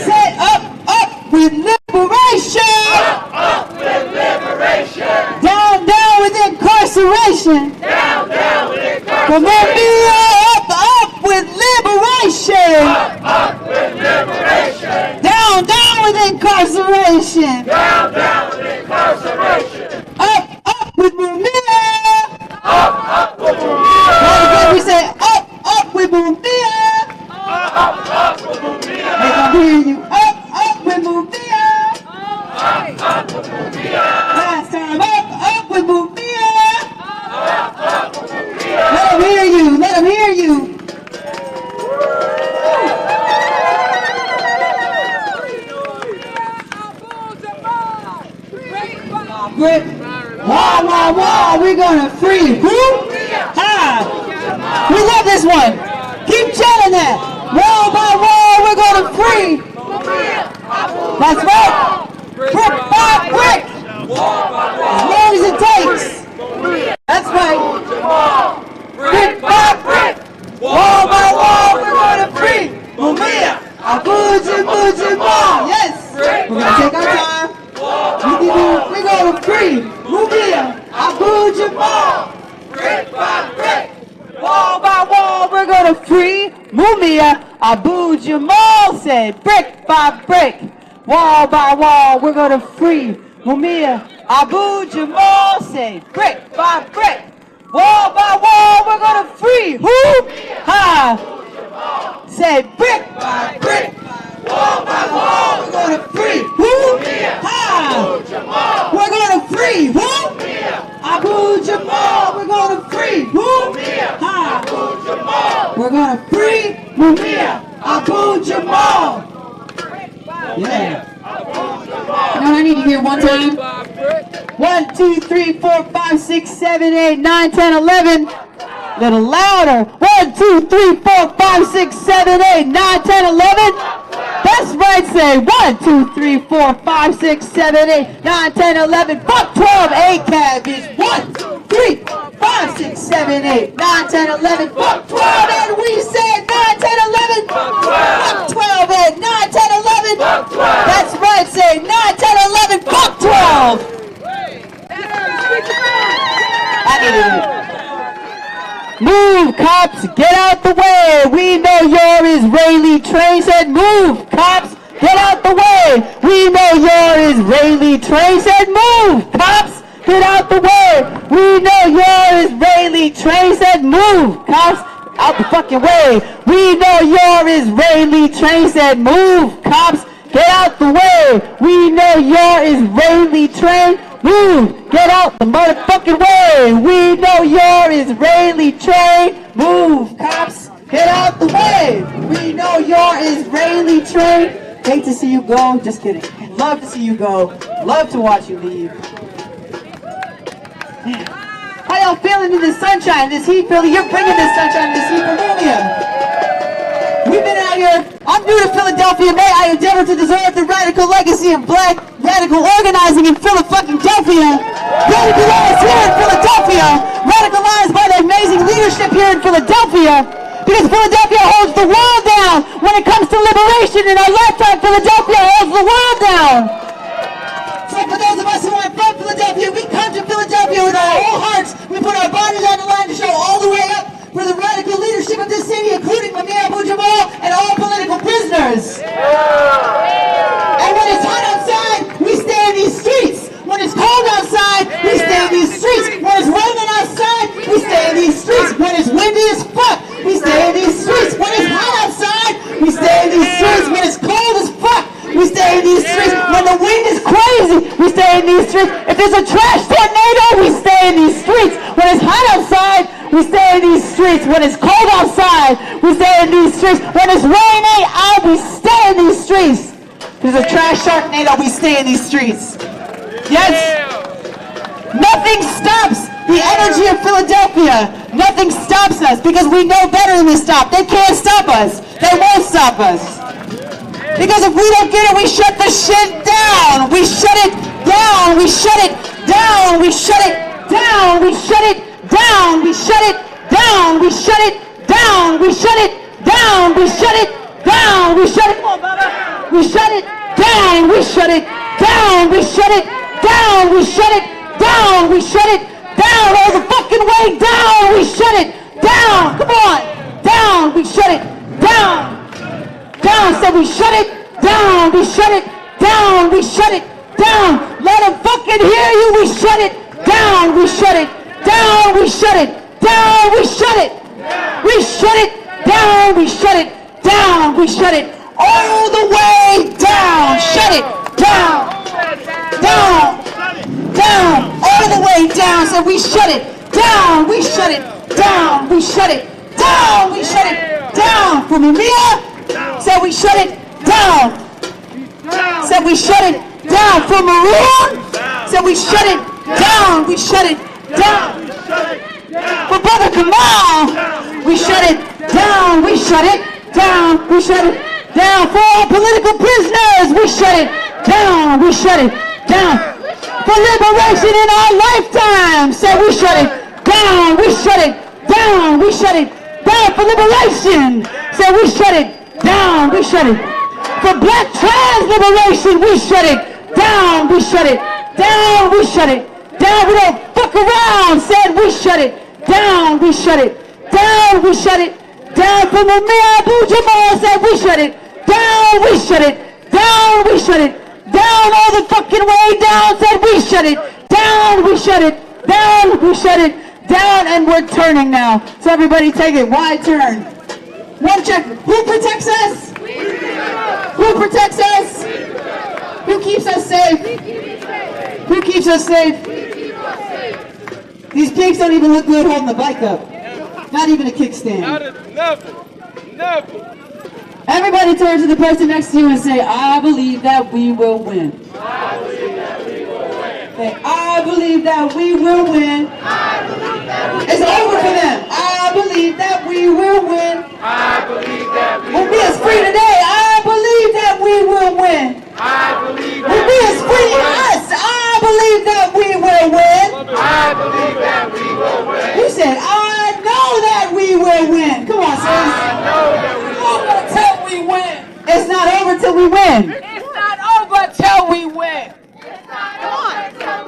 Say up with liberation. Down with incarceration. Come on, be up with liberation. Down with incarceration. Up with Mumia. We say up with Mumia. They gonna hear you. Up with Mumia. Last time up with Mumia. Let them hear you. Let them hear you. Brick. Wow, we're gonna free. Who? We love this one. saying that. Wall by wall, we're going to free. That's right. Brick by brick. As long as it takes. That's right. Brick by brick. Wall by wall, we're going to free. Mumia Abu Jamal. Yes. We're going to take our time. We're going to free. Mumia Abu Jamal. Brick by brick. Wall by wall, we're going to free. Mumia Abu Jamal said, brick by brick. Wall by wall, we're going to free. Mumia Abu Jamal said, brick by brick. Wall by wall, we're going to free. Who? Ha! Say brick by brick. Wall by wall, we're going to free. Who? Ha! We're going to free. Who? Abu Jamal, we're going to free. Who? Ha! We're going to free Mumia Abu Jamal. Yeah. You know what I need to hear one time? 1, 2, 3, 4, 5, 6, 7, 8, 9, 10, 11. Little louder. 1, 2, 3, 4, 5, 6, 7, 8, 9, 10, 11. That's right, say 1, 2, 3, 4, 5, 6, 7, 8, 9, 10, 11. Fuck 12, 8 cabbage. 1, 2, 3, 5, 6, 7, 8, 9, 10, 11. Fuck 12, and we said 9, 10, 11. Fuck 12, 8, 9, 10, 11. That's right, say 9, 10, 11. Fuck 12. I needed it. Move, cops, get out the way. We know your Israeli train said move, cops, get out the way. We know your Israeli train said move, cops, get out the way. We know your Israeli train said move, cops, out the fucking way. We know your Israeli train said move, cops, get out the way. We know your Israeli train. Move! Get out the motherfucking way! We know your Israeli train! Move, cops! Get out the way! We know your Israeli train! Hate to see you go, just kidding. Love to see you go. Love to watch you leave. How y'all feeling in this sunshine, this heat, Philly? You're bringing this sunshine, this heat from Mumia. We've been out here. I'm new to Philadelphia, May. I endeavor to deserve the radical legacy of black radical organizing in Philadelphia. Radicalized here in Philadelphia. Radicalized by the amazing leadership here in Philadelphia. Because Philadelphia holds the world down when it comes to liberation. In our lifetime, Philadelphia holds the world down. So for those of us who are from Philadelphia, we come to Philadelphia with our whole hearts. We put our bodies on the line to show all the way up for the radical leadership of this city, including Mumia Abu Jamal and all political prisoners. And when it's hot outside, we stay in these streets. When it's cold outside, we stay in these streets. When it's raining outside, we stay in these streets. When it's windy as fuck, we stay in these streets. When it's hot outside, we stay in these streets. When it's cold as fuck, we stay in these streets. When the wind is crazy, we stay in these streets. If there's a trash tornado, we stay in these streets. When it's hot outside, we stay in these streets. When it's cold outside, we stay in these streets. When it's raining out, we stay in these streets. If there's a trash tornado, we stay in these streets. Yes? Nothing stops the energy of Philadelphia. Nothing stops us because we know better than to stop. They can't stop us. They won't stop us. Because if we don't get it, we shut the shit down. We shut it down. We shut it down. We shut it down. We shut it down. We shut it down. We shut it down. We shut it down. We shut it down. We shut it. We shut it down. We shut it down. We shut it down. We shut it down. We shut it down. All the fucking way down. We shut it down. Come on. Down. We shut it down. Down. So we shut it down. We shut it down. We shut it down. Let them fucking hear you. We shut it down. We shut it down. We shut it down. We shut it. We shut it down. We shut it down. We shut it all the way down. Shut it down. Down. Down. All the way down. So we shut it down. We shut it down. We shut it down. We shut it down. For Mumia. So we shut it down. So we shut it down. For Maroon. So we shut it down. We shut it down. For Brother Kamal. We shut it down. We shut it down. We shut it down. For all political prisoners, we shut it down. We shut it down. For liberation in our lifetime, say we shut it down. We shut it down. We shut it down. For liberation, say we shut it down. We shut it. For black trans liberation, we shut it down. We shut it down. We shut it down. We don't fuck around. Said we shut it down. We shut it down. We shut it down. For Mumia Abu Jamal, said we shut it down. We shut it down. We shut it down. All the fucking way down. Said we shut it down. We shut it down. We shut it down. And we're turning now. So everybody take it. Wide turn. One check. Who protects us? Who protects us? Who keeps us safe? Who keeps us safe? These pigs don't even look good holding the bike up. Not even a kickstand. Never. Everybody turn to the person next to you and say, I believe that we will win. Say, I believe that we will win. It's over for them. I believe that we will win. We'll be as free today. I believe that we will win. We'll be as free as us. I believe that we will win. You said, I know that we will win. Come on, sis. Over till we win. It's not over till we win. It's not over till we win. Come on.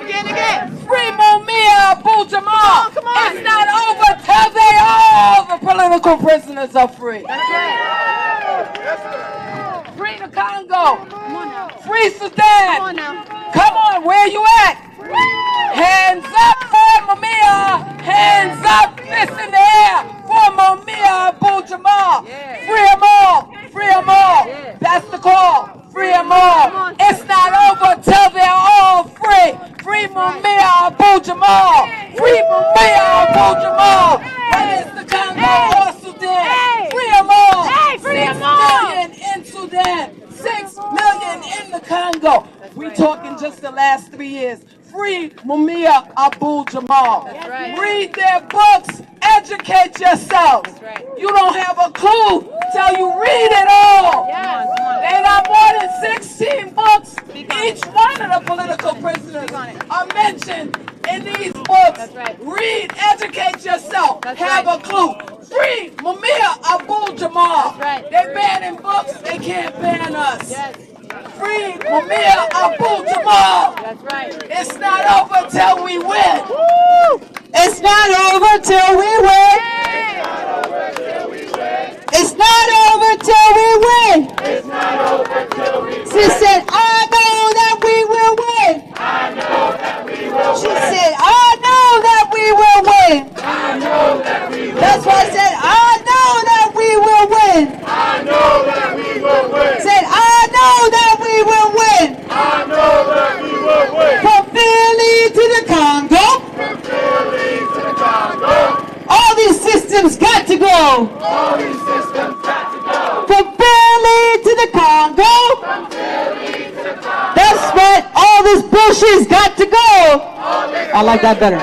Again. Free Mumia Abu Jamal. Come on. It's not over till all the political prisoners are free. That's right. Free the Congo. Come on now. Free Sudan. Come on now. Come on, where you at? Hands up for Mumia. Hands up, fist in the air for Mumia Abu Jamal. Free them all. Free them all. That's the call. Free them all. It's not over till they're all free. Free Mumia Abu Jamal. Free Mumia Abu Jamal. Whether it's the Congo or Sudan. Free them all. 6 million in Sudan. 6 million in the Congo. We talking just the last 3 years. Free Mumia Abu Jamal. Read their books. Educate yourself. You don't have a clue till you read it all. They got more than 16 books. Each one of the political prisoners are mentioned in these books. Read, educate yourself. Have a clue. Free Mumia Abu Jamal. They're banning books. They can't ban us. Free Mumia Abu Jamal. It's not over till we win. It's not over till we win. It's not over till we win. She said, I know that we will win. She said, I know that we will win. That's why I said, I know that we will win. Said, I know that we will win. From Philly to the Congo. All these systems got to go. From Philly to the Congo. That's right. All this bullshit's got to go. I like that better.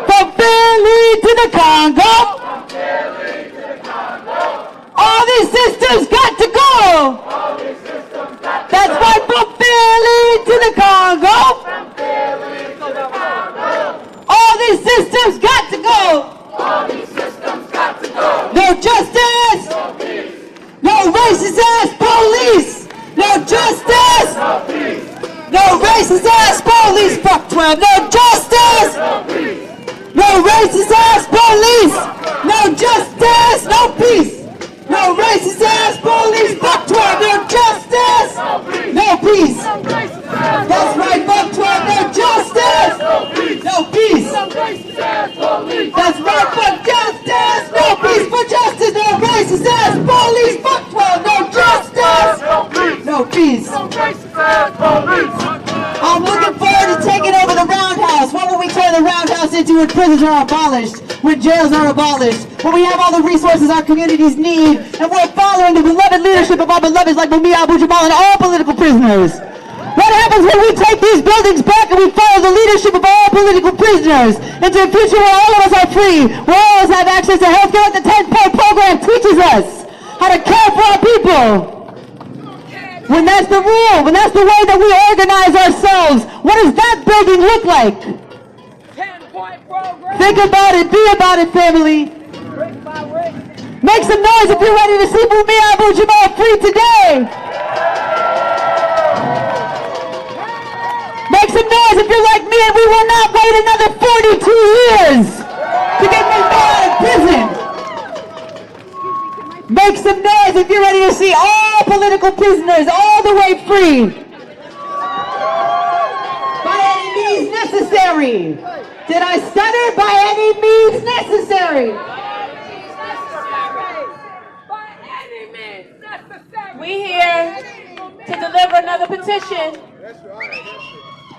From Philly to the Congo. All these systems got to go. That's right. From Philly to the Congo. All these systems got to go. No justice. No racist ass police. No justice. No racist ass police. Fuck 12. No justice. No racist ass police. No justice. No peace. No racist ass police. Fuck 12. No justice. No peace. That's right. Fuck 12. No justice. No peace. That's right. Fuck justice. No peace for justice. No racist ass police. Fuck 12. No justice. No peace. I'm looking forward to taking over the roundhouse. What will we turn the roundhouse into when prisons are abolished, when jails are abolished, when we have all the resources our communities need, and we're following the beloved leadership of our beloveds like Mumia Abu Jamal and all political prisoners? What happens when we take these buildings back and we follow the leadership of all political prisoners into a future where all of us are free, where all of us have access to health care like the 10-point program teaches us how to care rule. When that's the rule, when that's the way that we organize ourselves, what does that building look like? 10-point program. Think about it, be about it, family. Make some noise if you're ready to see Mumia Abu Jamal free today. Make some noise if you're like me and we will not wait another 42 years to get Mumia out of prison. Make some noise if you're ready to see all political prisoners all the way free. By any means necessary. Did I stutter? By any means necessary. We here to deliver another petition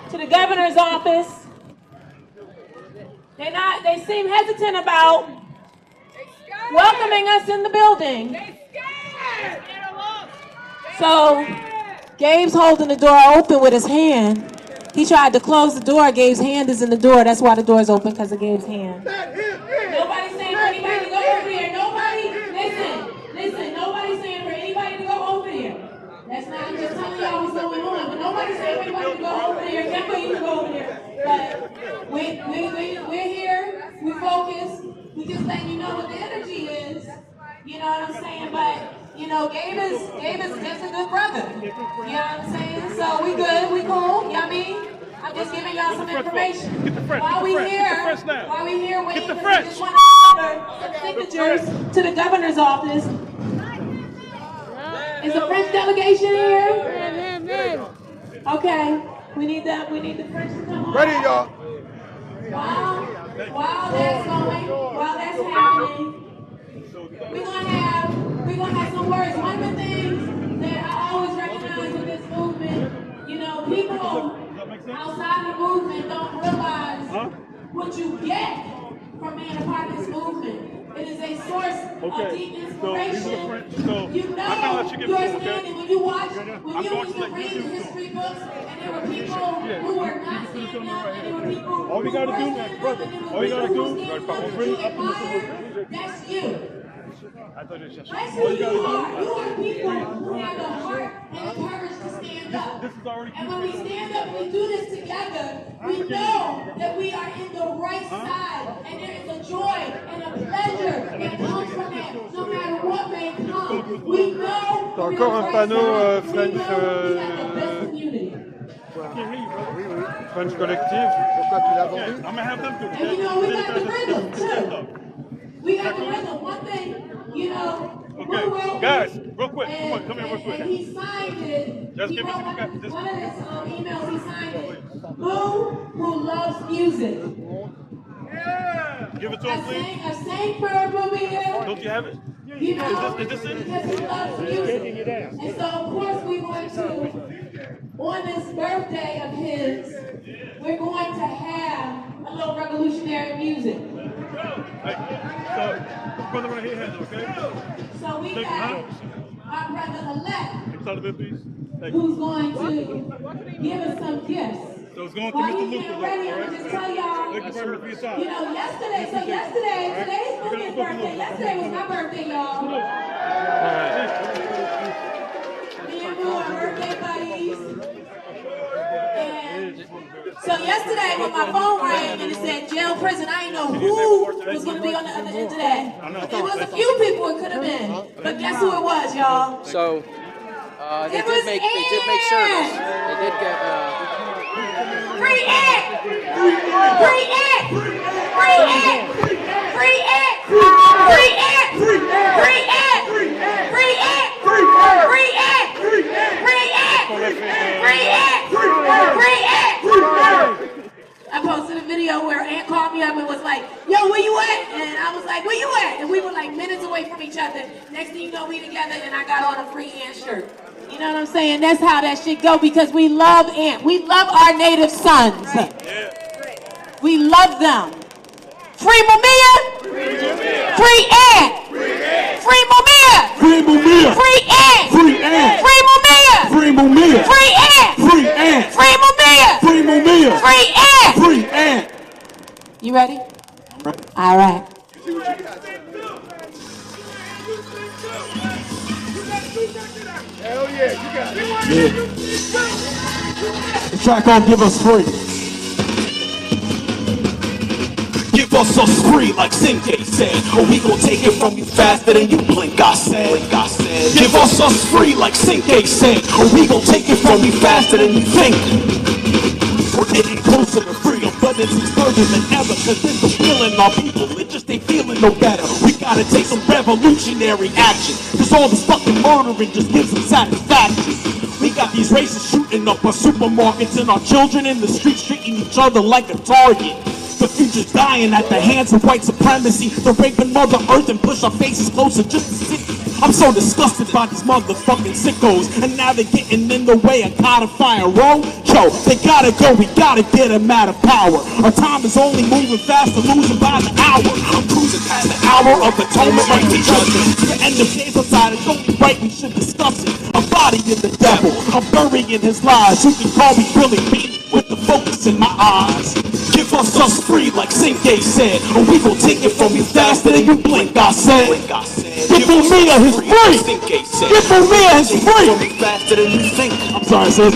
to the governor's office. They seem hesitant about welcoming us in the building. So Gabe's holding the door open with his hand. He tried to close the door. Gabe's hand is in the door. That's why the door's open, because of Gabe's hand. Nobody's saying for anybody to go over here. Nobody, listen, nobody's saying for anybody to go over there. That's not, I'm just telling y'all what's going on. But nobody's saying for anybody to go over there. Except for you to go over there. But we're here. We focus. We just letting you know what the energy is. You know what I'm saying? But, you know, Gabe is just a good brother. You know what I'm saying? So we good, we cool, you know what I mean? I'm just giving y'all some information. While we here waiting, because we just want to order some signatures to the governor's office. Is the French delegation here? Okay. We need the French to come on. Ready, y'all. While that's happening, we're gonna have some words. One of the things that I always recognize with this movement, you know, people outside the movement don't realize what you get from being a part of this movement. It is a source of deep inspiration. You know you're standing when you watch, when you read the history books, and there were people who were not standing up, and there were people who were standing up, and there were people who that's you. That's who you are. You are people who have the heart and the courage to stand up. And when we stand up and we do this together, we know that we are in the right side. And there is a joy and a pleasure that comes from that, no matter what may come. We know Encore un panneau French, French Collective. Pourquoi tu l'as vendu? I'm gonna have them do it. And you know, we got the rhythm too. We got the rhythm. One thing, you know, okay, guys, real quick, come here real quick. And he signed it. Just give me some one of his emails, he signed it. Who loves music? Yeah. Give it to him, please. A saint for Mumia. Don't you have it? You know, is this it? because he loves music. And so, of course, we're going to, on this birthday of his, we're going to have a little revolutionary music. So, brother right here has it, okay? So we got our brother-elect, please. who's going to give us some gifts. So it's going to While Mr. we Lucas, get ready, I'm going to just tell y'all, Thank you very much for your time. you know, today's Mumia's birthday. Yesterday was my birthday, y'all. Me and Boo are birthday buddies. So yesterday when my phone rang and it said jail, prison, I didn't know who was going to be on the other end of that. It was a few people it could have been, but guess who it was, y'all? So they did make service. They did get free it! Free it! Free it! Free it! Free it! Free it! Free it! Free it! Free it! Free it! Free it! I posted a video where Aunt called me up and was like, yo, where you at? And I was like, where you at? And we were like minutes away from each other. Next thing you know, we together and I got on a free Aunt shirt. You know what I'm saying? That's how that shit go because we love Aunt. We love our native sons. We love them. Free Mumia! Free Aunt! Free Mumia! Free Mumia! Free Aunt! Free Aunt! Free Mumia! Free Mumia! Free Aunt! Free Aunt! Free Mumia! Free Mumia! Free Aunt! Free Aunt! You ready? All right. Hell yeah, you got it. Yeah. The track on Give Us Free. Give us free, like Sinke said, or we gon' take it from you faster than you blink, I said. Give us free, like Sinke said, or we gon' take it from you faster than you think. We're getting closer to freedom, but it's further than ever, cause this is killing our people, it just ain't feeling no better. We gotta take some revolutionary action, cause all this fucking murdering just gives them satisfaction. We got these racists shooting up our supermarkets and our children in the streets treating each other like a target. The future's dying at the hands of white supremacy. They're raping Mother Earth and push our faces closer just to see. I'm so disgusted by these motherfucking sickos, and now they're getting in the way of codifying Roe. Yo, they gotta go, we gotta get them out of power. Our time is only moving faster, losing by the hour. I'm cruising past the hour of atonement, right to judgment. The end of days outside, it's only right we should discuss it. I'm bodying the devil, I'm burying his lies. You can call me Billy Bean with the focus in my eyes. Give us free, like Sinke said, or we gon' take it from you faster than you blink, I said. Give Mumia his free! Give Mumia his free! Faster than you think. I'm sorry, sis.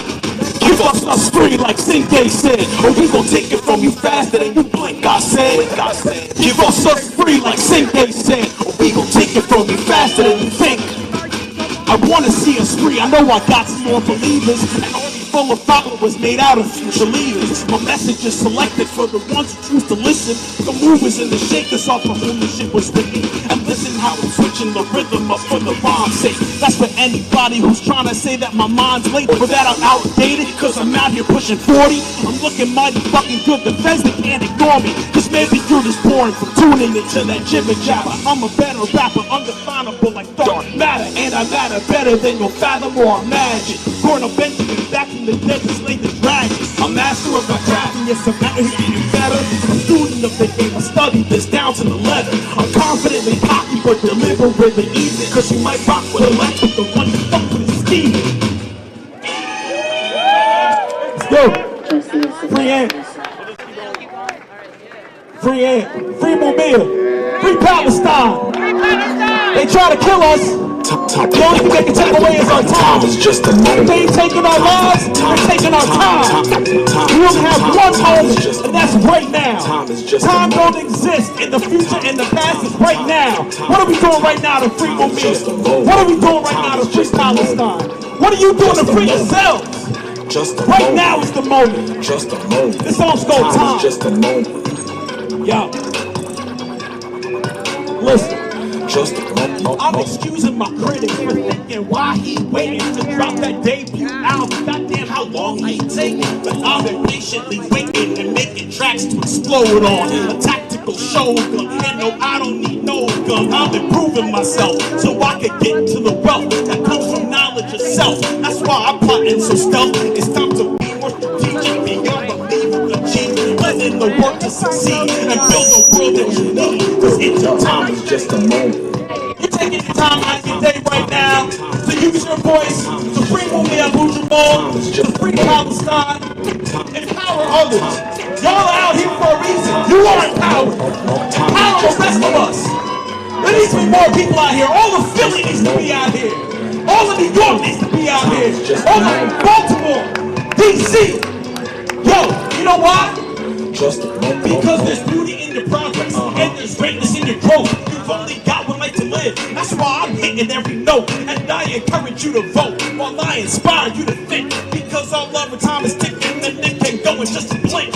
Give us free, like Sinke said, or we gon' take it from you faster than you blink, I said. Give us free, like Sinke said, or we gon' take it from you faster than you think. I wanna see us free, I know I got some more believers, and only full of followers made out of future leaders. My message is selected for the ones who choose to listen, the movers and the shakers off of whom the shit was written. And listen how I'm switching the rhythm up for the rhyme's sake. That's for anybody who's trying to say that my mind's late, or that I'm outdated, cause I'm out here pushing 40. I'm looking mighty fucking good, the feds they can't ignore me, cause maybe you're just boring from tuning into that jibber jabber. I'm a better rapper, undefinable like dark matter, and I matter better than you'll fathom or imagine. Cornel Benjamin back in the dead to slay the dragon. I'm master of my craft, and yes, I'm out here getting better. I'm a student of the game, I studied this down to the letter. I'm confidently cocky, but deliberately easy, cause you might rock with a left with the one you fuck with is scheming. Let's go. Free Ant. Free Ant. Free Mumia. Free Palestine. They try to kill us. The only thing they can take away is our time. They ain't taking our lives, they're taking our time. We only have one moment, and that's right now. Time don't exist in the future, and the past is right now. What are we doing right now to free Mumia? What are we doing right now to free Palestine? What are you doing to free yourselves? Right now is the moment. This song's called Time. Yo. Listen. I'm excusing my critics for thinking why he waiting to drop that debut album. Goddamn, how long he taking? But I've been patiently waiting and making tracks to explode on. A tactical shogun, and no, I don't need no gun. I'm improving myself so I can get to the wealth that comes from knowledge of self. That's why I'm plotting so stealth. It's time to be more strategic, beyond belief and achieve. Letting the work to succeed and build a world that you need. Cause it's your time, it's just a moment. You're taking your time out of your day right now to use your voice to free Mumia Abu Jamal, to free Palestine, empower others. Y'all are out here for a reason. You are empowered. Empower the rest of us. There needs to be more people out here. All of Philly needs to be out here. All of New York needs to be out here. All of Baltimore, DC. Yo, you know why? Because there's beauty in your progress, and there's greatness in your growth. You've only got one life to live. That's why I'm hitting every note, and I encourage you to vote, while I inspire you to think. Because our love and time is ticking, and it can go in just a blink.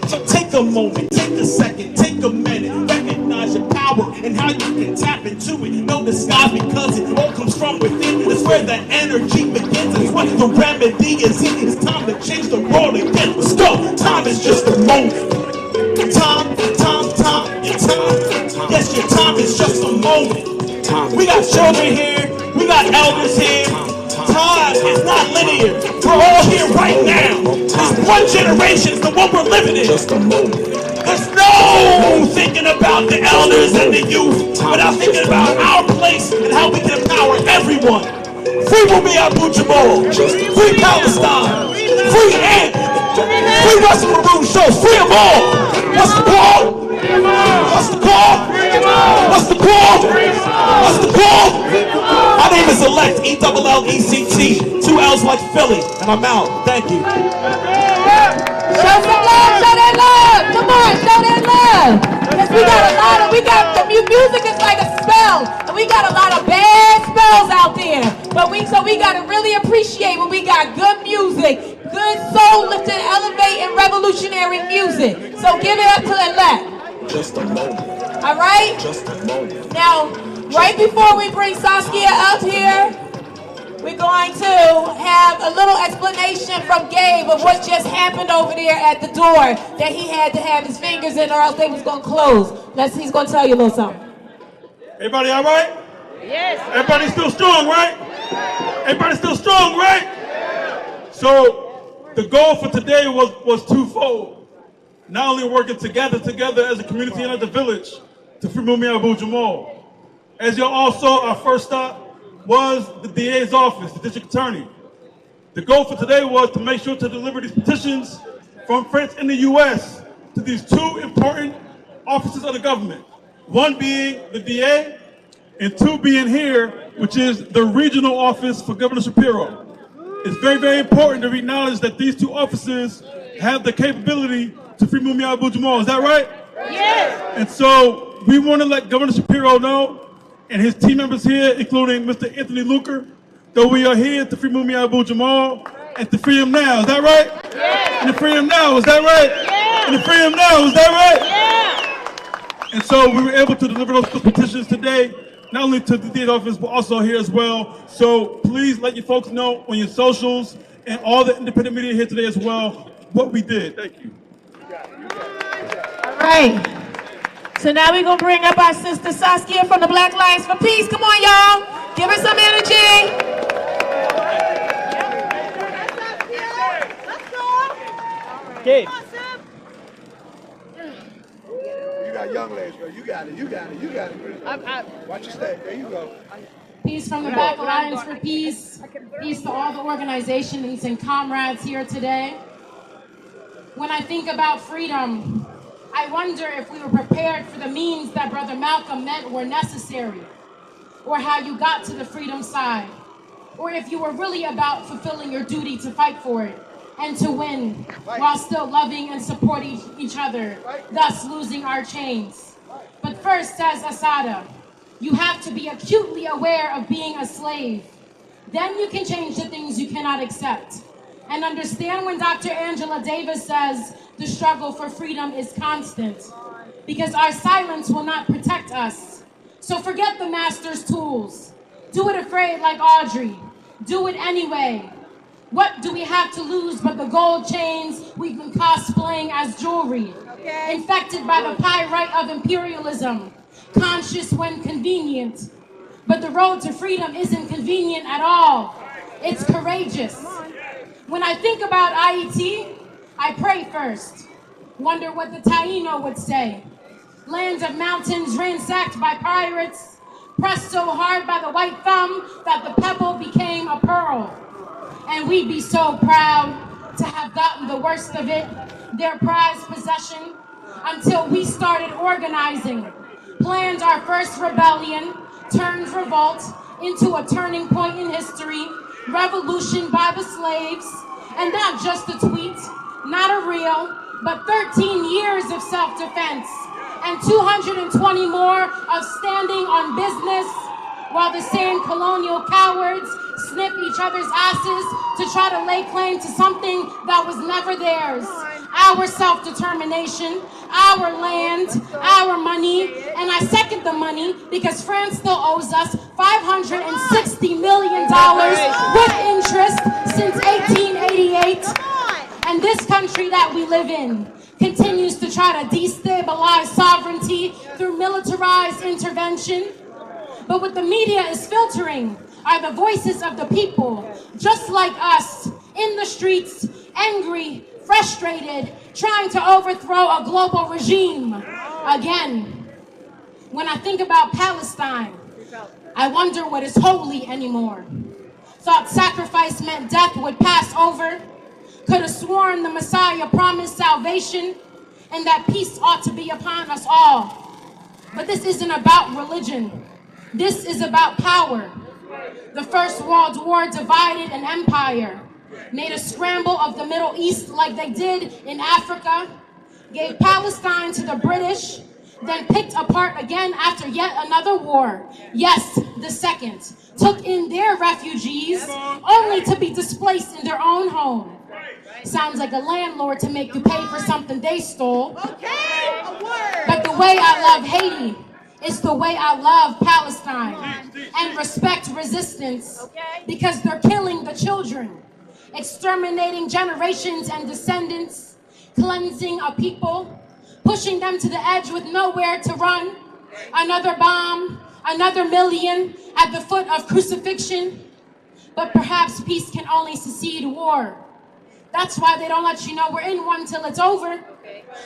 So take a moment, take a second, take a minute, recognize your power and how you can tap into it. No disguise, because it all comes from within. It's where the energy begins. It's what the remedy is in. It's time to change the world again. Let's go. Time is just a moment. Time, your time. Yes, your time is just a moment. We got children here. We got elders here. Time is not linear. We're all here right now. This one generation is the one we're living in. Just a moment. There's no thinking about the elders and the youth without thinking about our place and how we can empower everyone. Free Mumia Abu Jamal. Free Palestine. Free Ant. Free Russell Maroon Show. Free them all. What's the call? What's the call? What's the call? What's the call? My name is Alexa. elect, E-double-L-E-C-T, 2 L's like Philly, and I'm out. Thank you. Show some love, show that love. Come on, show that love. Because the music is like a spell. And we got a lot of bad spells out there. So we got to really appreciate when we got good music, good soul lifting, elevating, revolutionary music. So give it up to elect. Just a moment. All right? Just a moment. Now, right before we bring Saskia up here, we're going to have a little explanation from Gabe of what just happened over there at the door that he had to have his fingers in or else they was going to close. He's going to tell you a little something. Everybody all right? Yes. Everybody still strong, right? Everybody still strong, right? So the goal for today was twofold. Not only working together as a community and as a village to free Mumia Abu Jamal. As you all saw, our first stop was the DA's office, the district attorney. The goal for today was to make sure to deliver these petitions from France and the US to these two important offices of the government. One being the DA, and two being here, which is the regional office for Governor Shapiro. It's very, very important to acknowledge that these two offices have the capability to free Mumia Abu Jamal. Is that right? Yes. And so we want to let Governor Shapiro know, and his team members here, including Mr. Anthony Luker, that we are here to free Mumia Abu Jamal and to free him now. Is that right? Yeah. And to free him now. Is that right? Yeah. And to free him now. Is that right? Yeah. And so we were able to deliver those petitions today, not only to the DA's office, but also here as well. So please let your folks know on your socials and all the independent media here today as well what we did. Thank you. All right. So now we're going to bring up our sister Saskia from the Black Lions for Peace. Come on, y'all. Give her some energy. Gabe. You got young ladies, girl. You got it. You got it. You got it. Watch your step. There you go. Peace from the Black Lions for Peace. Peace to all the organizations and comrades here today. When I think about freedom, I wonder if we were prepared for the means that Brother Malcolm meant were necessary, or how you got to the freedom side, or if you were really about fulfilling your duty to fight for it and to win while still loving and supporting each other, thus losing our chains. But first, says Asada, you have to be acutely aware of being a slave. Then you can change the things you cannot accept. And understand when Dr. Angela Davis says the struggle for freedom is constant, because our silence will not protect us. So forget the master's tools. Do it afraid like Audrey. Do it anyway. What do we have to lose but the gold chains we've been cosplaying as jewelry? Infected by the pyrite of imperialism, conscious when convenient. But the road to freedom isn't convenient at all. It's courageous. When I think about IET, I pray first. Wonder what the Taino would say. Lands of mountains ransacked by pirates, pressed so hard by the white thumb that the pebble became a pearl. And we'd be so proud to have gotten the worst of it, their prized possession, until we started organizing, planned our first rebellion, turned revolt into a turning point in history, revolution by the slaves, and not just a tweet, not a reel, but 13 years of self-defense, and 220 more of standing on business, while the same colonial cowards sniff each other's asses to try to lay claim to something that was never theirs. Our self-determination, our land, our money, and I second the money because France still owes us $560 million with interest since 1888. And this country that we live in continues to try to destabilize sovereignty through militarized intervention. But what the media is filtering are the voices of the people, just like us, in the streets, angry, frustrated, trying to overthrow a global regime. Again, when I think about Palestine, I wonder what is holy anymore. Thought sacrifice meant death would pass over. Could have sworn the Messiah promised salvation and that peace ought to be upon us all. But this isn't about religion. This is about power. The First World War divided an empire, made a scramble of the Middle East like they did in Africa, gave Palestine to the British, then picked apart again after yet another war. Yes, the second. Took in their refugees, only to be displaced in their own home. Sounds like a landlord to make you pay for something they stole. Okay, a word. But the way I love Haiti is the way I love Palestine and respect resistance, because they're killing the children, exterminating generations and descendants, cleansing a people, pushing them to the edge with nowhere to run. Another bomb, another million at the foot of crucifixion. But perhaps peace can only succeed war. That's why they don't let you know we're in one till it's over.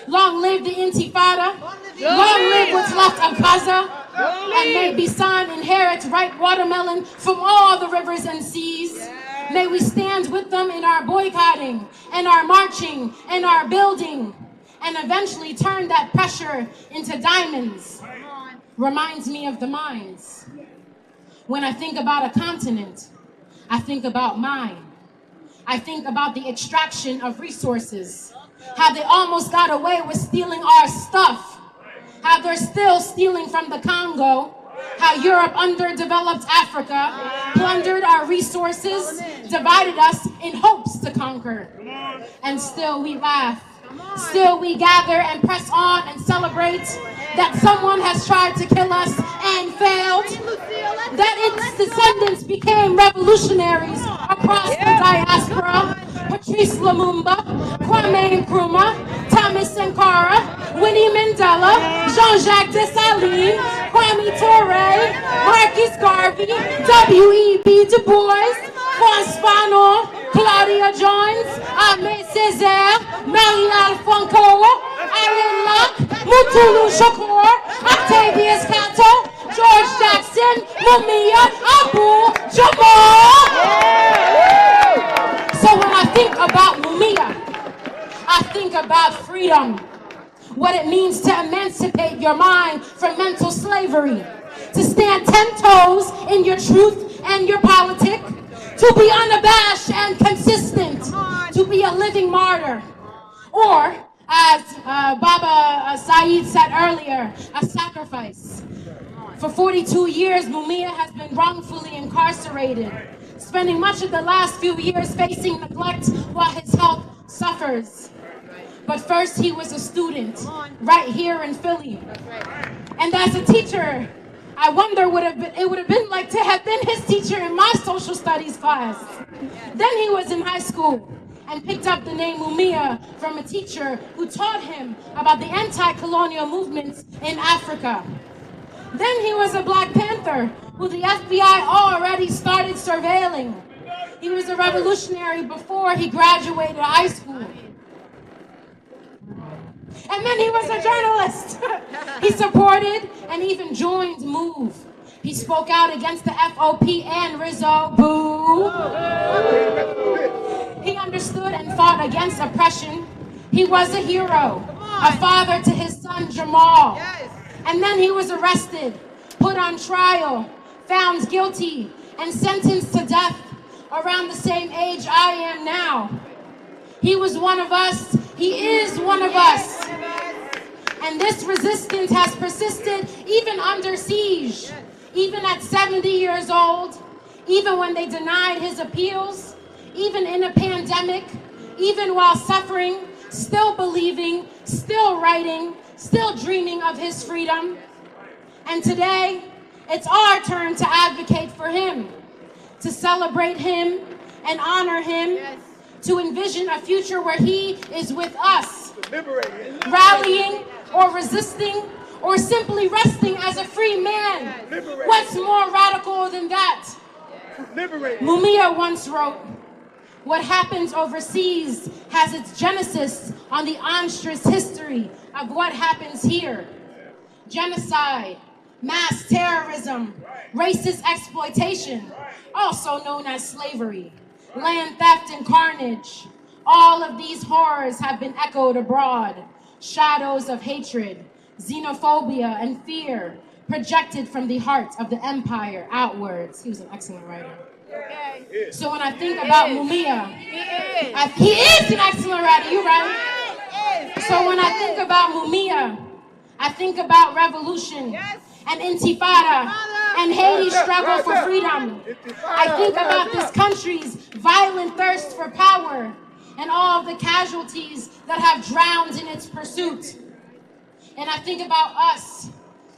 Long live the Intifada. Long live what's left of Gaza. And may Bisan inherit ripe watermelon from all the rivers and seas. May we stand with them in our boycotting and our marching and our building, and eventually turn that pressure into diamonds. Reminds me of the mines. When I think about a continent, I think about mine. I think about the extraction of resources, how they almost got away with stealing our stuff, how they're still stealing from the Congo, how Europe underdeveloped Africa, plundered our resources, divided us in hopes to conquer. And still we laugh. Still we gather and press on and celebrate that someone has tried to kill us and failed, that its descendants became revolutionaries across the diaspora. Patrice Lumumba, Kwame Nkrumah, Thomas Sankara, Winnie Mandela, Jean-Jacques Dessalines, Kwame Ture, Marcus Garvey, W.E.B. Du Bois, Franz Fanon, Claudia Jones, Ahmed Césaire, Marie Alfonso, Alain Locke, Mutulu Shakur, Octavius Catto, George Jackson, Mumia Abu Jamal. So when I think about Mumia, I think about freedom, what it means to emancipate your mind from mental slavery, to stand 10 toes in your truth and your politic, to be unabashed and consistent, to be a living martyr, or as Baba Saeed said earlier, a sacrifice. For 42 years, Mumia has been wrongfully incarcerated, spending much of the last few years facing neglect while his health suffers. But first he was a student right here in Philly. And as a teacher, I wonder what it would have been like to have been his teacher in my social studies class. Then he was in high school and picked up the name Mumia from a teacher who taught him about the anti-colonial movements in Africa. Then he was a Black Panther who the FBI already started surveilling. He was a revolutionary before he graduated high school. And then he was a journalist. He supported and even joined MOVE. He spoke out against the FOP and Rizzo. Boo! He understood and fought against oppression. He was a hero, a father to his son Jamal. And then he was arrested, put on trial, found guilty, and sentenced to death around the same age I am now. He was one of us. He is one of us. And this resistance has persisted even under siege, even at 70 years old, even when they denied his appeals, even in a pandemic, even while suffering, still believing, still writing, still dreaming of his freedom. And today, it's our turn to advocate for him, to celebrate him and honor him, to envision a future where he is with us, rallying or resisting or simply resting as a free man. What's more radical than that? Mumia once wrote, "What happens overseas has its genesis on the monstrous history of what happens here. Genocide, mass terrorism, racist exploitation, also known as slavery, land theft and carnage. All of these horrors have been echoed abroad. Shadows of hatred, xenophobia and fear, projected from the heart of the empire outwards. He was an excellent writer. Okay. So when I think about Mumia, he is an excellent writer, you're right. So when I think about Mumia, I think about revolution and intifada and Haiti's struggle for freedom. I think about this country's violent thirst for power and all of the casualties that have drowned in its pursuit. And I think about us,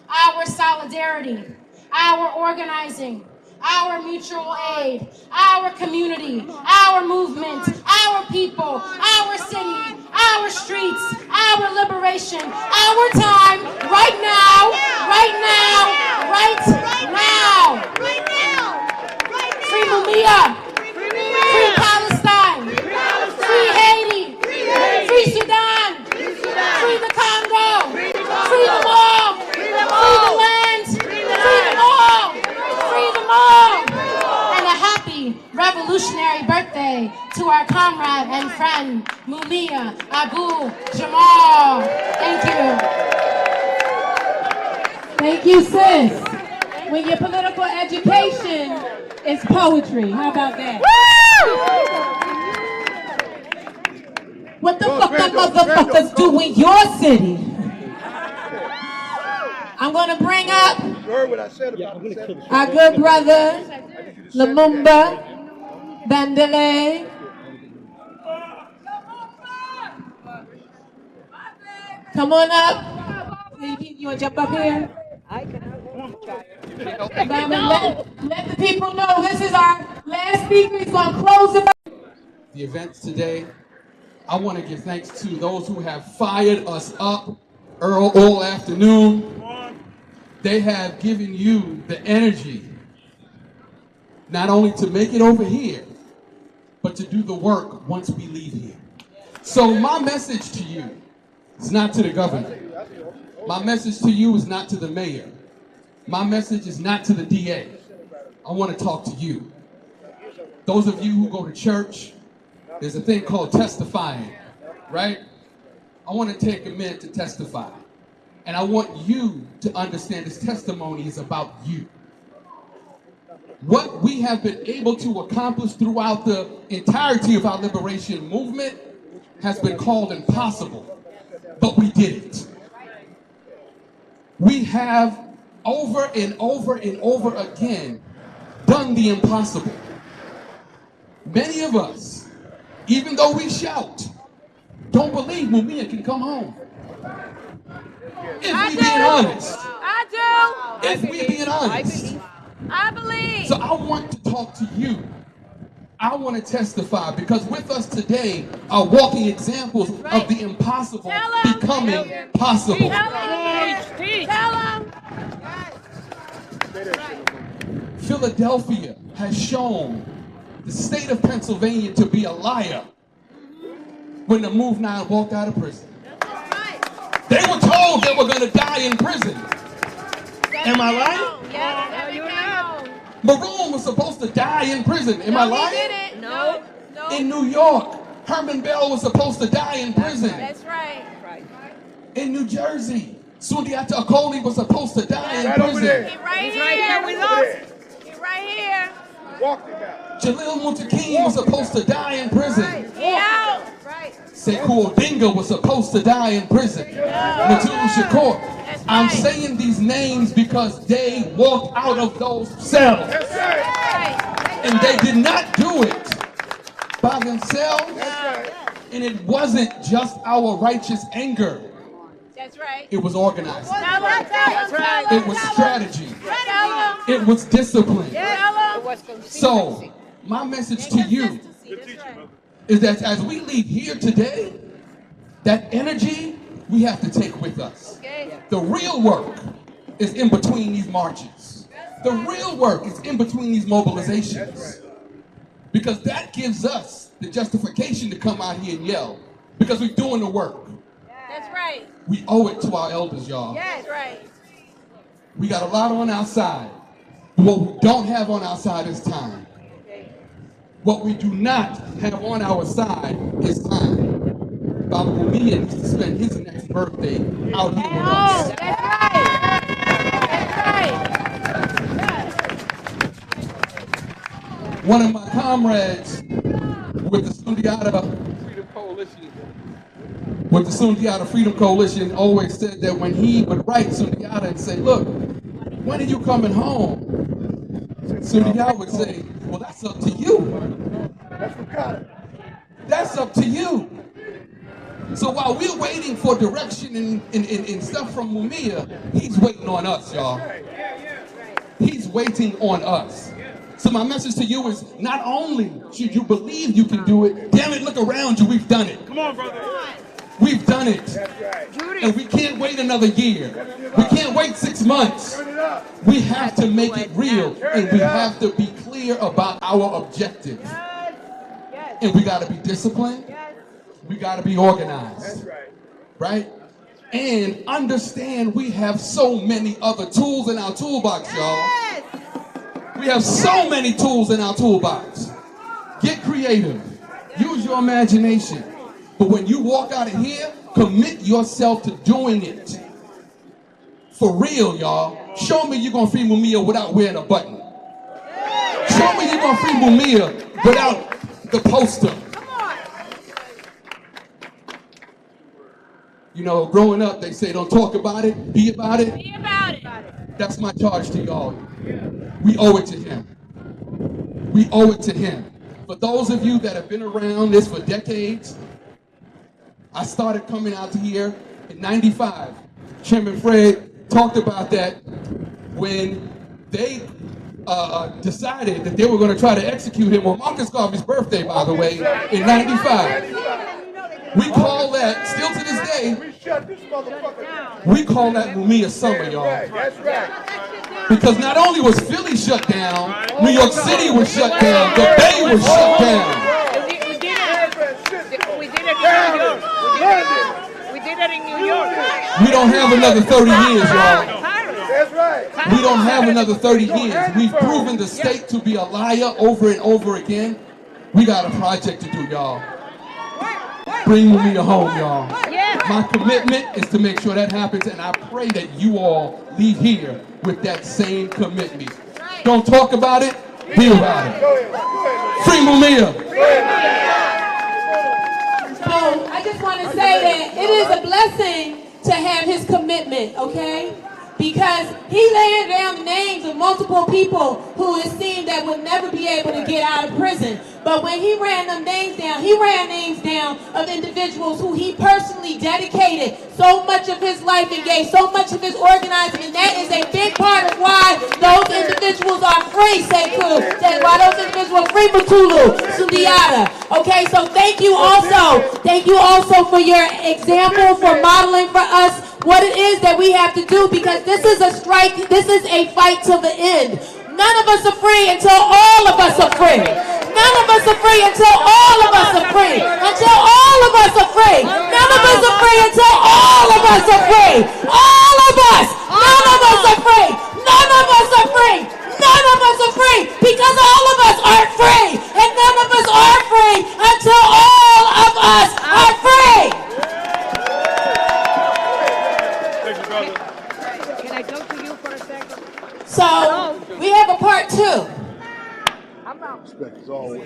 our solidarity, our organizing, our mutual aid, our community, our movement, our people, our city, our streets, our liberation, our time, right now, right now, right now. Free Mumia, free Palestine, free Haiti, free Sudan, free the Congo, free them all, free the land, free them all, free them all. And a happy revolutionary birthday to our comrade and friend, Mumia Abu Jamal. Thank you. Thank you, sis. When your political education is poetry, how about that? What the fuck that motherfuckers do in your city? I'm gonna bring up our good brother, Lumumba Bandele. Come on up. You wanna jump up here? Let the people know this is our last speaker. He's gonna close it. The events today, I want to give thanks to those who have fired us up all afternoon. They have given you the energy, not only to make it over here, but to do the work once we leave here. So my message to you is not to the governor. My message to you is not to the mayor. My message is not to the DA. I want to talk to you. Those of you who go to church, there's a thing called testifying, right? I want to take a minute to testify. And I want you to understand this testimony is about you. What we have been able to accomplish throughout the entirety of our liberation movement has been called impossible, but we did it. We have over and over and over again done the impossible. Many of us, even though we shout, don't believe Mumia can come home. If we being honest. I do. If we being honest. I believe. So I want to talk to you. I want to testify because with us today are walking examples of the impossible becoming possible. Tell them. Philadelphia has shown the state of Pennsylvania to be a liar when the Move 9 walked out of prison. They were told they were going to die in prison. Am I lying? Maroon was supposed to die in prison. Am I lying? No. In New York, Herman Bell was supposed to die in prison. That's right. In New Jersey, Sundiata Acoli was supposed to die in prison. He's right here. We lost. He's right here. Jalil Muntaqim was supposed to die in prison. He out. Sekou Odinga was supposed to die in prison. Mutulu Shakur. I'm saying these names because they walked out of those cells. And they did not do it by themselves. And it wasn't just our righteous anger. That's right. It was organized. That's right. It was strategy. It was discipline. So, my message to you is that as we leave here today, that energy we have to take with us. The real work is in between these marches. The real work is in between these mobilizations. Because that gives us the justification to come out here and yell. Because we're doing the work. That's right. We owe it to our elders, y'all. That's right. We got a lot on our side. But what we don't have on our side is time. What we do not have on our side is time. Baba Mumia needs to spend his next birthday out here with us. That's right. one of my comrades with the Sundiata Freedom Coalition, Freedom Coalition always said that when he would write Sundiata and say, look, when are you coming home? Sundiata would say, well, that's up to you. That's up to you. So while we're waiting for direction and stuff from Mumia, he's waiting on us, y'all. He's waiting on us. So my message to you is, not only should you believe you can do it, damn it, look around you, we've done it. Come on, brother. We've done it. And we can't wait another year. We can't wait 6 months. We have to make it real, and we have to be clear about our objective. And we got to be disciplined. We got to be organized. Right? And understand we have so many other tools in our toolbox, y'all. We have so many tools in our toolbox. Get creative. Use your imagination. But when you walk out of here, commit yourself to doing it. For real, y'all. Show me you're going to free Mumia without wearing a button. Show me you're going to free Mumia without the poster. You know, growing up, they say, don't talk about it, be about it. Be about it. That's my charge to y'all. We owe it to him. We owe it to him. For those of you that have been around this for decades, I started coming out here in '95. Chairman Fred talked about that when they decided that they were going to try to execute him on Marcus Garvey's birthday, by the way, in '95. We call that, still to this day, we call that Mumia Summer, y'all. Because not only was Philly shut down, New York City was shut down, the Bay was shut down. We did it in New York. We did it in New York. We don't have another 30 years, y'all. We don't have another 30 years. We've proven the state to be a liar over and over again. We got a project to do, y'all. Bring Mumia home, y'all. My commitment is to make sure that happens, and I pray that you all leave here with that same commitment. Don't talk about it, be about it. Free Mumia. So I just want to say that it is a blessing to have his commitment, okay? Because he laid down names of multiple people who it seemed that would never be able to get out of prison. But when he ran them names down, he ran names down of individuals who he personally dedicated so much of his life and gave so much of his organizing, and that is a big part of why those individuals are free, Sekou. That's why those individuals are free, Mutulu, Sundiata. Okay, so thank you also for your example, for modeling for us what it is that we have to do, because this is a strike, this is a fight till the end. None of us are free until all of us are free. None of us are free until all of us are free. Until all of us are free. None of us are free until all of us are free. All of us. None of us are free. None of us are free. None of us are free because all of us aren't free. And none of us are free until all of us are free. Can I talk to you for a second? So, we have a part 2.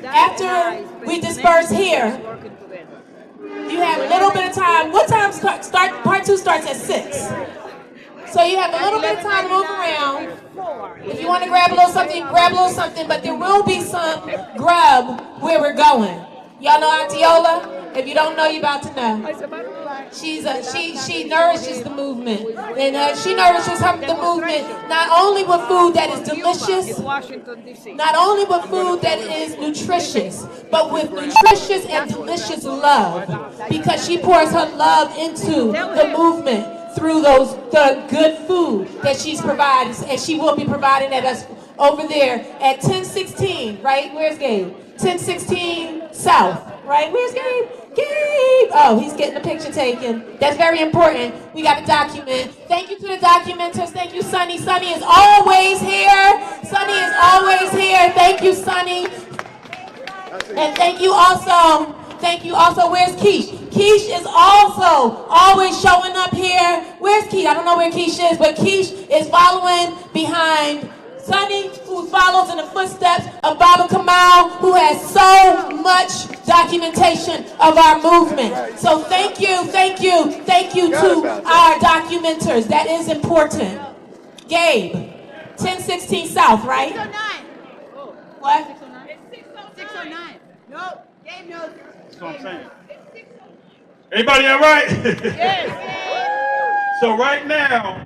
After we disperse here, you have a little bit of time. What time part 2 starts at 6. So you have a little bit of time to move around. If you want to grab a little something, grab a little something, but there will be some grub where we're going. Y'all know Antiola? If you don't know, you're about to know. She nourishes the movement, and she nourishes the movement not only with food that is delicious, not only with food that is nutritious, but with nutritious and delicious love, because she pours her love into the movement through the good food that she's providing, and she will be providing at us over there at 1016, right? Where's Gabe? 1016 South, right? Where's Gabe? Gabe! Oh, he's getting a picture taken. That's very important. We got a document. Thank you to the documenters. Thank you, Sonny. Sonny is always here. Sonny is always here. Thank you, Sonny. And thank you also, where's Keish? Keish is also always showing up here. Where's Keish? I don't know where Keish is, but Keish is following behind Sonny, who follows in the footsteps of Baba Kamal, who has so much documentation of our movement. So thank you to our documenters. That is important. Gabe, 1016 South, right? 609. What? It's 609. No, Gabe knows. That's what I'm saying. Everybody all right? Yes. So right now,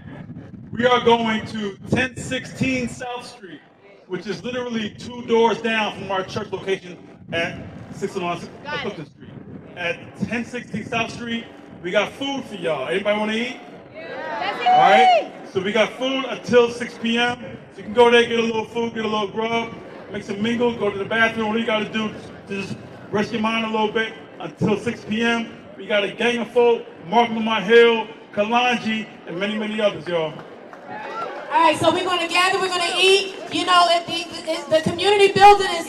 we are going to 1016 South Street, which is literally 2 doors down from our church location at 609 Clifton Street. At 1016 South Street, we got food for y'all. Anybody want to eat? Yeah. All right. So we got food until 6 p.m. So you can go there, get a little food, get a little grub, make some mingle, go to the bathroom. What you got to do is just rest your mind a little bit until 6 p.m. We got a gang of folk, Mark Lamont Hill, Kalanji, and many, many others, y'all. All right, so we're going to gather, we're going to eat. You know, the community building is